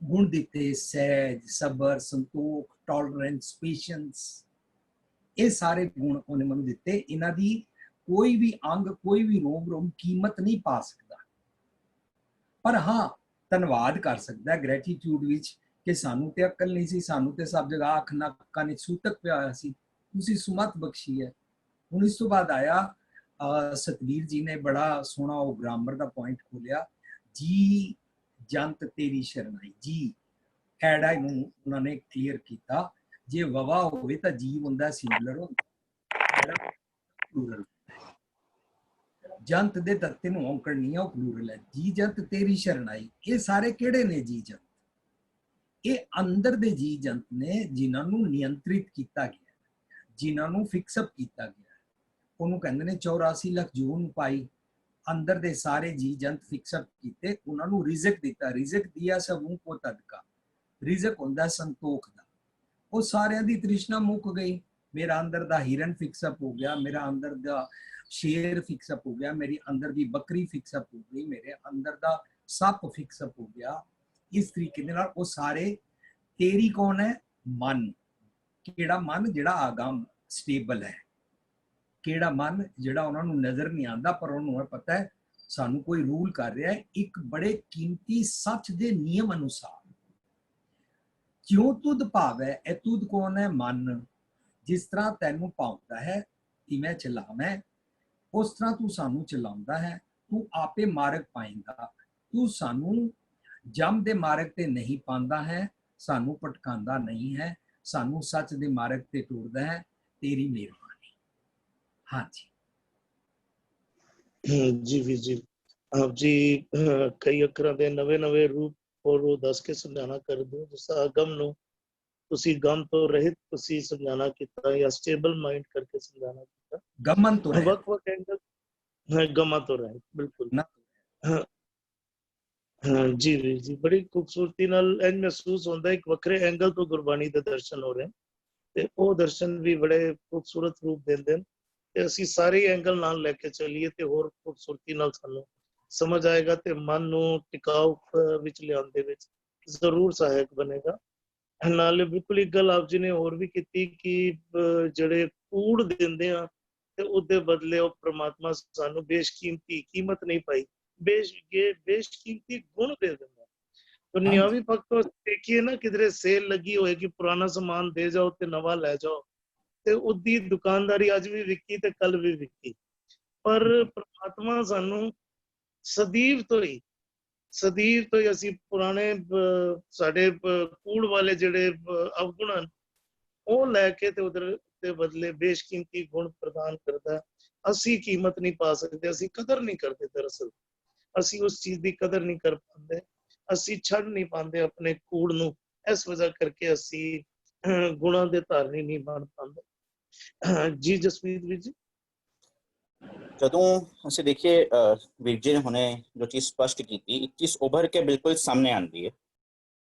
ਗੁਣ ਦਿੱਤੇ, ਸਹਿਜ, ਸਬਰ, ਸੰਤੋਖ, ਟੋਲਰੈਂਸ, ਪੇਸ਼ੈਂਸ, ਇਹ ਸਾਰੇ ਗੁਣ ਉਹਨੇ ਮੈਨੂੰ ਦਿੱਤੇ। ਇਹਨਾਂ ਦੀ ਕੋਈ ਵੀ ਅੰਗ, ਕੋਈ ਵੀ ਰੋਮ ਕੀਮਤ ਨਹੀਂ ਪਾ ਸਕਦਾ, ਪਰ ਹਾਂ ਧੰਨਵਾਦ ਕਰ ਸਕਦਾ ਗ੍ਰੈਟੀਟਿਊਡ ਵਿੱਚ ਕਿ ਸਾਨੂੰ ਤੇ ਅਕਲ ਨਹੀਂ ਸੀ, ਸਾਨੂੰ ਤੇ ਸਭ ਜਗ੍ਹਾ ਅੱਖ ਨੱਕਾਂ ਨੇ ਸੂਤਕ ਪਿਆ ਹੋਇਆ ਸੀ, ਤੁਸੀਂ ਸੁਮਤ ਬਖਸ਼ੀ ਹੈ। ਹੁਣ ਇਸ ਤੋਂ ਬਾਅਦ ਆਇਆ ਸਤਵੀਰ ਜੀ ਨੇ ਬੜਾ ਸੋਹਣਾ ਉਹ ਗ੍ਰਾਮਰ ਦਾ ਪੁਆਇੰਟ ਖੋਲਿਆ, ਜੀ ਜੰਤ ਤੇਰੀ ਸ਼ਰਨਾਈ। ਜੀ ਐੜਾ ਨੂੰ ਉਹਨਾਂ ਨੇ ਕਲੀਅਰ ਕੀਤਾ, ਜੇ ਵਵਾ ਹੋਵੇ ਤਾਂ ਜੀਵ ਹੁੰਦਾ ਸਿੰਗੂਲਰ ਹੁੰਦਾ, ਪਲੂਰਲ। ਜੰਤ ਦੇ ਤੱਤੇ ਨੂੰ ਔਂਕੜ ਨਹੀਂ ਆ, ਉਹ ਪਲੂਰਲ ਹੈ। ਜੀ ਜੰਤ ਤੇਰੀ ਸ਼ਰਨਾਈ, ਇਹ ਸਾਰੇ ਕਿਹੜੇ ਨੇ ਜੀ ਜੰਤ? ਇਹ ਅੰਦਰ ਦੇ ਜੀ ਜੰਤ ਨੇ, ਜਿਨ੍ਹਾਂ ਨੂੰ ਨਿਯੰਤਰਿਤ ਕੀਤਾ ਗਿਆ, ਜਿਨ੍ਹਾਂ ਨੂੰ ਫਿਕਸਅਪ ਕੀਤਾ ਗਿਆ। ਉਹਨੂੰ ਕਹਿੰਦੇ ਨੇ 84 ਲੱਖ ਜੂਨ ਪਾਈ, ਅੰਦਰ ਦੇ ਸਾਰੇ ਜੀ ਜੰਤ ਫਿਕਸਅਪ ਕੀਤੇ, ਉਹਨਾਂ ਨੂੰ ਰਿਜ਼ਕ ਦਿੱਤਾ। ਰਿਜ਼ਕ ਦਿਆ ਸਭੂ ਕੋ ਤਦਕਾ, ਰਿਜ਼ਕ ਹੁੰਦਾ ਸੰਤੋਖ ਦਾ। ਉਹ ਸਾਰਿਆਂ ਦੀ ਤ੍ਰਿਸ਼ਨਾ ਮੁੱਕ ਗਈ। ਮੇਰਾ ਅੰਦਰ ਦਾ ਹਿਰਨ ਫਿਕਸਅਪ ਹੋ ਗਿਆ, ਮੇਰਾ ਅੰਦਰ ਦਾ ਸ਼ੇਰ ਫਿਕਸਅਪ ਹੋ ਗਿਆ, ਮੇਰੀ ਅੰਦਰ ਦੀ ਬੱਕਰੀ ਫਿਕਸਅਪ ਹੋ ਗਈ, ਮੇਰੇ ਅੰਦਰ ਦਾ ਸੱਪ ਫਿਕਸਅਪ ਹੋ ਗਿਆ। ਇਸ ਤਰੀਕੇ ਦੇ ਨਾਲ ਉਹ ਸਾਰੇ, ਤੇਰੀ ਕੌਣ ਹੈ? ਮਨ। ਕਿਹੜਾ ਮਨ? ਜਿਹੜਾ ਆਗਮ ਸਟੇਬਲ ਹੈ। ਕਿਹੜਾ ਮਨ? ਜਿਹੜਾ ਉਹਨਾਂ ਨੂੰ ਨਜ਼ਰ ਨਹੀਂ ਆਉਂਦਾ, ਪਰ ਉਹਨੂੰ ਪਤਾ ਹੈ ਸਾਨੂੰ ਕੋਈ ਰੂਲ ਕਰ ਰਿਹਾ ਹੈ ਇੱਕ ਬੜੇ ਕੀਮਤੀ ਸੱਚ ਦੇ ਨਿਯਮ ਅਨੁਸਾਰ। ਕਿਉਂ ਤੁਧ ਭਾਵੈ, ਇਹ ਤੁਧ ਕੌਣ ਹੈ? ਮਨ। ਜਿਸ ਤਰ੍ਹਾਂ ਤੈਨੂੰ ਪਾਉਂਦਾ ਹੈ ਕਿ ਮੈਂ ਚਲਾਵਾਂ, ਉਸ ਤਰ੍ਹਾਂ ਤੂੰ ਸਾਨੂੰ ਚਲਾਉਂਦਾ ਹੈ। ਤੂੰ ਆਪੇ ਮਾਰਗ ਪਾਏਂਗਾ, ਤੂੰ ਸਾਨੂੰ ਜਮ ਦੇ ਮਾਰਗ ਤੇ ਨਹੀਂ ਪਾਉਂਦਾ ਹੈ, ਸਾਨੂੰ ਭਟਕਾਉਂਦਾ ਨਹੀਂ ਹੈ, ਸਾਨੂੰ ਸੱਚ ਦੇ ਮਾਰਗ ਤੇ ਟੋਰਦਾ ਹੈ। ਤੇਰੀ ਮਿਹਰਬਾਨੀ। ਹਾਂਜੀ ਜੀ ਵੀਰ ਜੀ, ਆਪ ਜੀ ਕਈ ਅੱਖਰਾਂ ਦੇ ਨਵੇਂ ਰੂਪ ਔਰ ਉਹ ਦੱਸ ਕੇ ਸਮਝਾਣਾ ਕਰਦੇ ਹੋ। ਜਿਸ ਅਗਮ ਨੂੰ ਤੁਸੀਂ ਗਮ ਤੋਂ ਰਹਿਤ ਤੁਸੀਂ ਸਮਝਾਣਾ ਕੀਤਾ, ਜਾਂ ਸਟੇਬਲ ਮਾਈਂਡ ਕਰਕੇ ਸਮਝਾਣਾ ਕੀਤਾ। ਗਮਨ ਤੋਂ ਰਹਿਤ, ਵੱਖ ਐਂਗਲ, ਗਮਾਂ ਤੋਂ ਰਹਿਤ, ਬਿਲਕੁਲ। ਹਾਂ ਜੀ ਵੀਰ ਜੀ, ਬੜੀ ਖੂਬਸੂਰਤੀ ਨਾਲ ਇੰਝ ਮਹਿਸੂਸ ਹੁੰਦਾ ਇੱਕ ਵੱਖਰੇ ਐਂਗਲ ਤੋਂ ਗੁਰਬਾਣੀ ਦੇ ਦਰਸ਼ਨ ਹੋ ਰਹੇ, ਤੇ ਉਹ ਦਰਸ਼ਨ ਵੀ ਬੜੇ ਖੂਬਸੂਰਤ ਰੂਪ ਦਿੰਦੇ ਨੇ। ਤੇ ਅਸੀਂ ਸਾਰੇ ਐਂਗਲ ਨਾਲ ਲੈ ਕੇ ਚੱਲੀਏ ਤੇ ਹੋਰ ਖੂਬਸੂਰਤੀ ਨਾਲ ਸਾਨੂੰ ਸਮਝ ਆਏਗਾ, ਤੇ ਮਨ ਨੂੰ ਟਿਕਾਊ ਵਿੱਚ ਲਿਆਉਣ ਦੇ ਵਿੱਚ ਜ਼ਰੂਰ ਸਹਾਇਕ ਬਣੇਗਾ। ਨਾਲੇ ਬਿਲਕੁਲ ਇੱਕ ਗੱਲ ਆਪ ਜੀ ਨੇ ਹੋਰ ਵੀ ਕੀਤੀ ਕਿ ਜਿਹੜੇ ਕੂੜ ਦਿੰਦੇ ਆ ਤੇ ਉਹਦੇ ਬਦਲੇ ਉਹ ਪ੍ਰਮਾਤਮਾ ਸਾਨੂੰ ਬੇਸ਼ਕੀਮਤੀ ਕੀਮਤ ਨਹੀਂ ਪਾਈ, ਬੇਸ਼ਕੀਮਤੀ ਗੁਣ ਦੇ ਦਿੰਦਾ। ਦੁਨਿਆਵੀ ਪੱਖ ਤੋਂ ਦੇਖੀਏ ਨਾ, ਕਿਧਰੇ ਸੇਲ ਲੱਗੀ ਹੋਏ ਕਿ ਪੁਰਾਣਾ ਸਮਾਨ ਦੇ ਜਾਓ ਤੇ ਨਵਾਂ ਲੈ ਜਾਓ, ਤੇ ਉਹਦੀ ਦੁਕਾਨਦਾਰੀ ਅੱਜ ਵੀ ਵਿਕੀ ਤੇ ਕੱਲ ਵੀ ਵਿਕੀ। ਪਰ ਪ੍ਰਮਾਤਮਾ ਸਾਨੂੰ ਸਦੀਵ ਤੋਂ ਹੀ ਅਸੀਂ ਪੁਰਾਣੇ ਸਾਡੇ ਕੂੜ ਵਾਲੇ ਜਿਹੜੇ ਅਵਗੁਣ ਹਨ ਉਹ ਲੈ ਕੇ ਤੇ ਉਧਰ ਦੇ ਬਦਲੇ ਬੇਸ਼ਕੀਮਤੀ ਗੁਣ ਪ੍ਰਦਾਨ ਕਰਦਾ। ਅਸੀਂ ਕੀਮਤ ਨਹੀਂ ਪਾ ਸਕਦੇ, ਅਸੀਂ ਕਦਰ ਨਹੀਂ ਕਰਦੇ। ਦਰਅਸਲ ਅਸੀਂ ਉਸ ਚੀਜ਼ ਦੀ ਕਦਰ ਨਹੀਂ ਕਰ ਪਾਉਂਦੇ, ਅਸੀਂ ਛੱਡ ਨਹੀਂ ਪਾਉਂਦੇ ਆਪਣੇ ਕੂੜ ਨੂੰ। ਇਸ ਵਜ੍ਹਾ ਕਰਕੇ ਅਸੀਂ ਗੁਣਾਂ ਦੇ ਧਾਰਨੀ ਨਹੀਂ ਬਣ ਪਾਉਂਦੇ। ਜੀ ਜਸਮੀਤ ਵੀਰ ਜੀ, ਜਦੋਂ ਅਸੀਂ ਦੇਖੀਏ ਵੀਰ ਜੀ ਨੇ ਹੁਣੇ ਜੋ ਚੀਜ਼ ਸਪਸ਼ਟ ਕੀਤੀ, ਇੱਕ ਚੀਜ਼ ਉਭਰ ਕੇ ਬਿਲਕੁਲ ਸਾਹਮਣੇ ਆਉਂਦੀ ਹੈ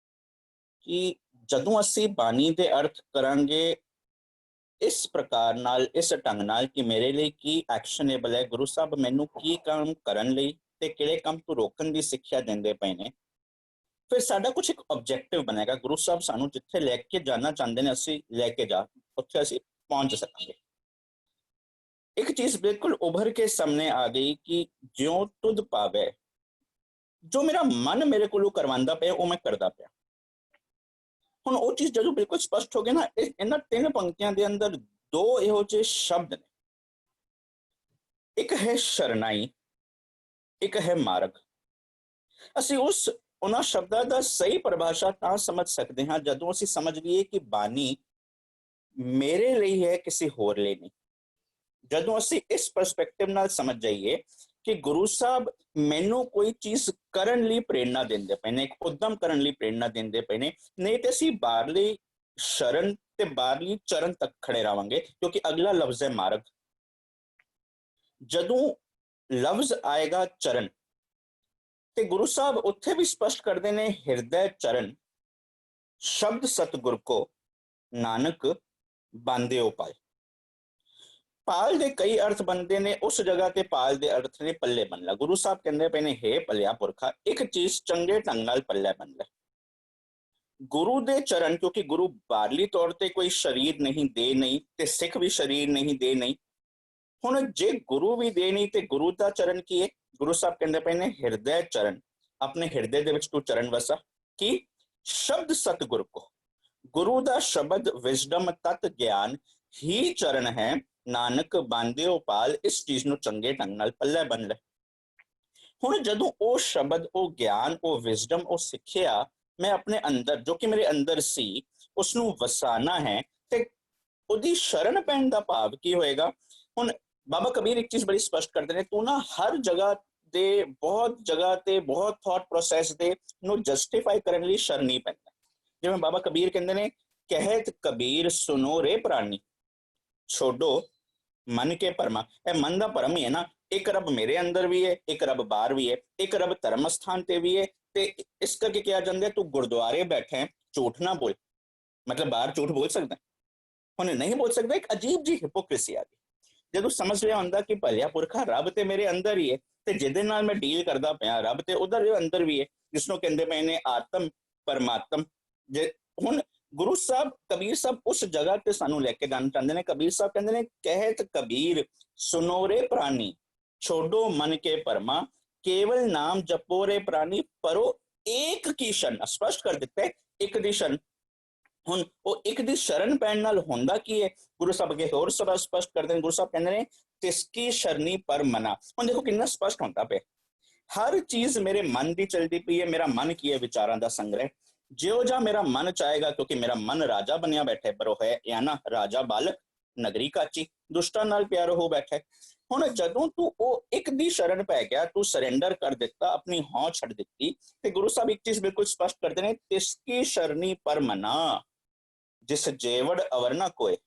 ਕਿ ਜਦੋਂ ਅਸੀਂ ਬਾਣੀ ਦੇ ਅਰਥ ਕਰਾਂਗੇ ਇਸ ਪ੍ਰਕਾਰ ਨਾਲ, ਇਸ ਢੰਗ ਨਾਲ ਕਿ ਮੇਰੇ ਲਈ ਕੀ ਐਕਸ਼ਨੇਬਲ ਹੈ, ਗੁਰੂ ਸਾਹਿਬ ਮੈਨੂੰ ਕੀ ਕੰਮ ਕਰਨ ਲਈ ਤੇ ਕਿਹੜੇ ਕੰਮ ਤੋਂ ਰੋਕਣ ਦੀ ਸਿੱਖਿਆ ਦਿੰਦੇ ਪਏ ਨੇ, ਫਿਰ ਸਾਡਾ ਕੁਝ ਇੱਕ ਆਬਜੈਕਟਿਵ ਬਣੇਗਾ। ਗੁਰੂ ਸਾਹਿਬ ਸਾਨੂੰ ਜਿੱਥੇ ਲੈ ਕੇ ਜਾਣਾ ਚਾਹੁੰਦੇ ਨੇ ਅਸੀਂ ਲੈ ਕੇ ਜਾ, ਉੱਥੇ ਅਸੀਂ ਪਹੁੰਚ ਸਕਾਂਗੇ। ਇੱਕ ਚੀਜ਼ ਬਿਲਕੁਲ ਉਭਰ ਕੇ ਸਾਹਮਣੇ ਆ ਗਈ ਕਿ ਜਿਉਂ ਤੁਧ ਪਾਵੇ, ਜੋ ਮੇਰਾ ਮਨ ਮੇਰੇ ਕੋਲੋਂ ਕਰਵਾਉਂਦਾ ਪਿਆ ਉਹ ਮੈਂ ਕਰਦਾ ਪਿਆ। ਹੁਣ ਉਹ ਚੀਜ਼ ਜਦੋਂ ਬਿਲਕੁਲ ਸਪਸ਼ਟ ਹੋ ਗਈ ਨਾ, ਇਹਨਾਂ 3 ਪੰਕਤੀਆਂ ਦੇ ਅੰਦਰ 2 ਇਹੋ ਜਿਹੇ ਸ਼ਬਦ ਨੇ, ਇੱਕ ਹੈ ਸ਼ਰਨਾਈ, ਇੱਕ ਹੈ ਮਾਰਗ। ਅਸੀਂ ਉਹਨਾਂ ਸ਼ਬਦਾਂ ਦਾ ਸਹੀ ਪਰਿਭਾਸ਼ਾ ਤਾਂ ਸਮਝ ਸਕਦੇ ਹਾਂ ਜਦੋਂ ਅਸੀਂ ਸਮਝ ਲਈਏ ਕਿ ਬਾਣੀ ਮੇਰੇ ਲਈ ਹੈ, ਕਿਸੇ ਹੋਰ ਲਈ ਨਹੀਂ। ਜਦੋਂ ਅਸੀਂ ਇਸ ਪਰਸਪੈਕਟਿਵ ਨਾਲ ਸਮਝ ਜਾਈਏ ਕਿ ਗੁਰੂ ਸਾਹਿਬ ਮੈਨੂੰ ਕੋਈ ਚੀਜ਼ ਕਰਨ ਲਈ ਪ੍ਰੇਰਨਾ ਦਿੰਦੇ ਪਏ ਨੇ, ਇੱਕ ਉਦਮ ਕਰਨ ਲਈ ਪ੍ਰੇਰਨਾ ਦਿੰਦੇ ਪਏ ਨੇ, ਨਹੀਂ ਤੇ ਅਸੀਂ ਬਾਹਰਲੀ ਸ਼ਰਨ ਤੇ ਬਾਹਰਲੀ ਚਰਨ ਤੱਕ ਖੜੇ ਰਹਾਂਗੇ, ਕਿਉਂਕਿ ਅਗਲਾ ਲਫ਼ਜ਼ ਹੈ ਮਾਰਗ। ਜਦੋਂ ਲਫ਼ਜ਼ ਆਏਗਾ ਚਰਨ, ਤੇ ਗੁਰੂ ਸਾਹਿਬ ਉੱਥੇ ਵੀ ਸਪਸ਼ਟ ਕਰਦੇ ਨੇ ਹਿਰਦੈ ਚਰਨ ਸ਼ਬਦ ਸਤਿਗੁਰ ਕੋ ਨਾਨਕ ਬਾਂਧਿਓ ਪਾਏ। ਪਾਲ ਦੇ ਕਈ ਅਰਥ ਬਣਦੇ ਨੇ, ਉਸ ਜਗ੍ਹਾ ਤੇ ਪਾਲ ਦੇ ਅਰਥ ਨੇ ਪੱਲੇ ਬੰਨ ਲਾ। ਗੁਰੂ ਸਾਹਿਬ ਕਹਿੰਦੇ ਪਏ ਨੇ ਹੇ ਪੱਲਿਆ ਪੁਰਖਾ, ਇੱਕ ਚੀਜ਼ ਚੰਗੇ ਢੰਗ ਨਾਲ ਪੱਲੇ ਬੰਨ ਲੈ। ਗੁਰੂ ਦੇ ਚਰਨ, ਕਿਉਂਕਿ ਗੁਰੂ ਬਾਹਰਲੀ ਤੌਰ ਤੇ ਕੋਈ ਸਰੀਰ ਨਹੀਂ, ਦੇ ਨਹੀਂ, ਤੇ ਸਿੱਖ ਵੀ ਸਰੀਰ ਨਹੀਂ, ਦੇ ਨਹੀਂ। ਹੁਣ ਜੇ ਗੁਰੂ ਵੀ ਦੇ ਨਹੀਂ ਤੇ ਗੁਰੂ ਦਾ ਚਰਨ ਕੀ ਹੈ? ਗੁਰੂ ਸਾਹਿਬ ਕਹਿੰਦੇ ਪਏ ਨੇ ਹਿਰਦੈ ਚਰਨ, ਆਪਣੇ ਹਿਰਦੇ ਦੇ ਵਿੱਚ ਤੂੰ ਚਰਨ ਵਸਾ। ਕੀ? ਸ਼ਬਦ ਸਤਿਗੁਰ ਕੋ, ਗੁਰੂ ਦਾ ਸ਼ਬਦ ਵਿਜ਼ਡਮ ਤਤ ਗਿਆਨ ਹੀ ਚਰਨ ਹੈ। ਨਾਨਕ ਬਾਂਧਿਓ ਪਾਲ, ਇਸ ਚੀਜ਼ ਨੂੰ ਚੰਗੇ ਢੰਗ ਨਾਲ ਪੱਲੇ ਬੰਨ ਲੈ। ਹੁਣ ਜਦੋਂ ਉਹ ਸ਼ਬਦ, ਉਹ ਗਿਆਨ, ਉਹ ਵਿਜ਼ਡਮ, ਉਹ ਸਿੱਖਿਆ ਮੈਂ ਆਪਣੇ ਅੰਦਰ, ਜੋ ਕਿ ਮੇਰੇ ਅੰਦਰ ਸੀ, ਉਸ ਨੂੰ ਵਸਾਣਾ ਹੈ, ਤੇ ਉਹਦੀ ਸ਼ਰਨ ਪੈਣ ਦਾ ਭਾਵ ਕੀ ਹੋਏਗਾ? ਹੁਣ ਬਾਬਾ ਕਬੀਰ ਇੱਕ ਚੀਜ਼ ਬੜੀ ਸਪਸ਼ਟ ਕਰਦੇ ਨੇ, ਤੂੰ ਨਾ ਹਰ ਜਗ੍ਹਾ ਦੇ, ਬਹੁਤ ਜਗ੍ਹਾ ਤੇ, ਬਹੁਤ ਥਾਟ ਪ੍ਰੋਸੈਸ ਦੇ ਨੂੰ ਜਸਟੀਫਾਈ ਕਰਨ ਲਈ ਸ਼ਰਨੀ ਪੈਂਦਾ। ਜਿਵੇਂ ਬਾਬਾ ਕਬੀਰ ਕਹਿੰਦੇ ਨੇ ਕਹਿਤ ਕਬੀਰ ਸੁਨੋ ਰੇ ਪ੍ਰਾਨੀ, ਛੋਡੋ ਮਨ ਕੇ ਭਰਮਾ। ਇਹ ਮਨ ਦਾ ਭਰਮ ਹੀ ਹੈ ਨਾ, ਇੱਕ ਰੱਬ ਮੇਰੇ ਅੰਦਰ ਵੀ ਹੈ, ਇੱਕ ਰੱਬ ਬਾਹਰ ਵੀ ਹੈ, ਇੱਕ ਰੱਬ ਧਰਮ ਸਥਾਨ ਤੇ ਵੀ ਹੈ। ਤੇ ਇਸ ਕਰਕੇ ਕਿਹਾ ਜਾਂਦਾ ਤੂੰ ਗੁਰਦੁਆਰੇ ਬੈਠੇ ਝੂਠ ਨਾ ਬੋਲ, ਮਤਲਬ ਬਾਹਰ ਝੂਠ ਬੋਲ ਸਕਦਾ, ਹੁਣ ਨਹੀਂ ਬੋਲ ਸਕਦਾ। ਇੱਕ ਅਜੀਬ ਜੀ ਹਿਪੋਕ੍ਰੇਸੀ ਆ ਗਈ ਜਦੋਂ ਸਮਝ ਲਿਆ ਹੁੰਦਾ ਕਿ ਭਲਿਆ ਪੁਰਖਾ ਰੱਬ ਤੇ ਮੇਰੇ ਅੰਦਰ ਹੀ ਹੈ, ਤੇ ਜਿਹਦੇ ਨਾਲ ਮੈਂ ਡੀਲ ਕਰਦਾ ਪਿਆ ਰੱਬ ਤੇ ਉਧਰ ਅੰਦਰ ਵੀ ਹੈ, ਜਿਸਨੂੰ ਕਹਿੰਦੇ ਪਏ ਨੇ ਆਤਮ ਪਰਮਾਤਮ। ਜੇ ਹੁਣ ਗੁਰੂ ਸਾਹਿਬ, ਕਬੀਰ ਸਾਹਿਬ ਉਸ ਜਗ੍ਹਾ ਤੇ ਸਾਨੂੰ ਲੈ ਕੇ ਜਾਣਾ ਚਾਹੁੰਦੇ ਨੇ। ਕਬੀਰ ਸਾਹਿਬ ਕਹਿੰਦੇ ਨੇ ਕਹਿਤ ਕਬੀਰ ਸੁਨੋ ਰੇ ਪ੍ਰਾਨੀ, ਛੋਡੋ ਮਨ ਕੇ ਭਰਮਾ, ਕੇਵਲ ਨਾਮ ਜਪੋ ਰੇ ਪ੍ਰਾਨੀ, ਪਰੋ ਏਕ ਕੀ ਸ਼ਰਨ। ਸਪਸ਼ਟ ਕਰ ਦਿੱਤਾ ਇੱਕ ਦੀ ਸ਼ਰਨ। ਹੁਣ ਉਹ ਇੱਕ ਦੀ ਸ਼ਰਨ ਪੈਣ ਨਾਲ ਹੁੰਦਾ ਕੀ ਹੈ? ਗੁਰੂ ਸਾਹਿਬ ਅੱਗੇ ਹੋਰ ਸਪਸ਼ਟ ਕਰਦੇ ਨੇ। ਗੁਰੂ ਸਾਹਿਬ ਕਹਿੰਦੇ ਨੇ ਤਿਸਕੀ ਸ਼ਰਨੀ ਪਰ ਮਨਾ। ਹੁਣ ਦੇਖੋ ਕਿੰਨਾ ਸਪਸ਼ਟ ਹੁੰਦਾ ਪਿਆ, ਹਰ ਚੀਜ਼ ਮੇਰੇ ਮਨ ਦੀ ਚਲਦੀ ਪਈ ਹੈ। ਮੇਰਾ ਮਨ ਕੀ ਹੈ? ਵਿਚਾਰਾਂ ਦਾ ਸੰਗ੍ਰਹਿ। ਜਿਉਂ ਜਾ ਮੇਰਾ ਮਨ ਚਾਹੇਗਾ, ਕਿਉਂਕਿ ਮੇਰਾ ਮਨ ਰਾਜਾ ਬਣਿਆ ਬੈਠਾ, ਪਰ ਉਹ ਹੈ ਜਾਂ ਨਾ ਰਾਜਾ ਬਾਲਕ ਨਗਰੀ ਕਾਚੀ, ਦੁਸ਼ਟਾਂ ਨਾਲ ਪਿਆਰ ਹੋ ਬੈਠਾ। ਹੁਣ ਜਦੋਂ ਤੂੰ ਉਹ ਇੱਕ ਦੀ ਸ਼ਰਨ ਪੈ ਗਿਆ, ਤੂੰ ਸਰੈਂਡਰ ਕਰ ਦਿੱਤਾ, ਆਪਣੀ ਹੌਂ ਛੱਡ ਦਿੱਤੀ, ਤੇ ਗੁਰੂ ਸਾਹਿਬ ਇੱਕ ਚੀਜ਼ ਬਿਲਕੁਲ ਸਪਸ਼ਟ ਕਰਦੇ ਨੇ ਤਿਸਕੀ ਸ਼ਰਨੀ ਪਰ ਮਨਾ, ਜਿਸ ਜੇਵੜ ਅਵਰ ਨਾ ਕੋਏ,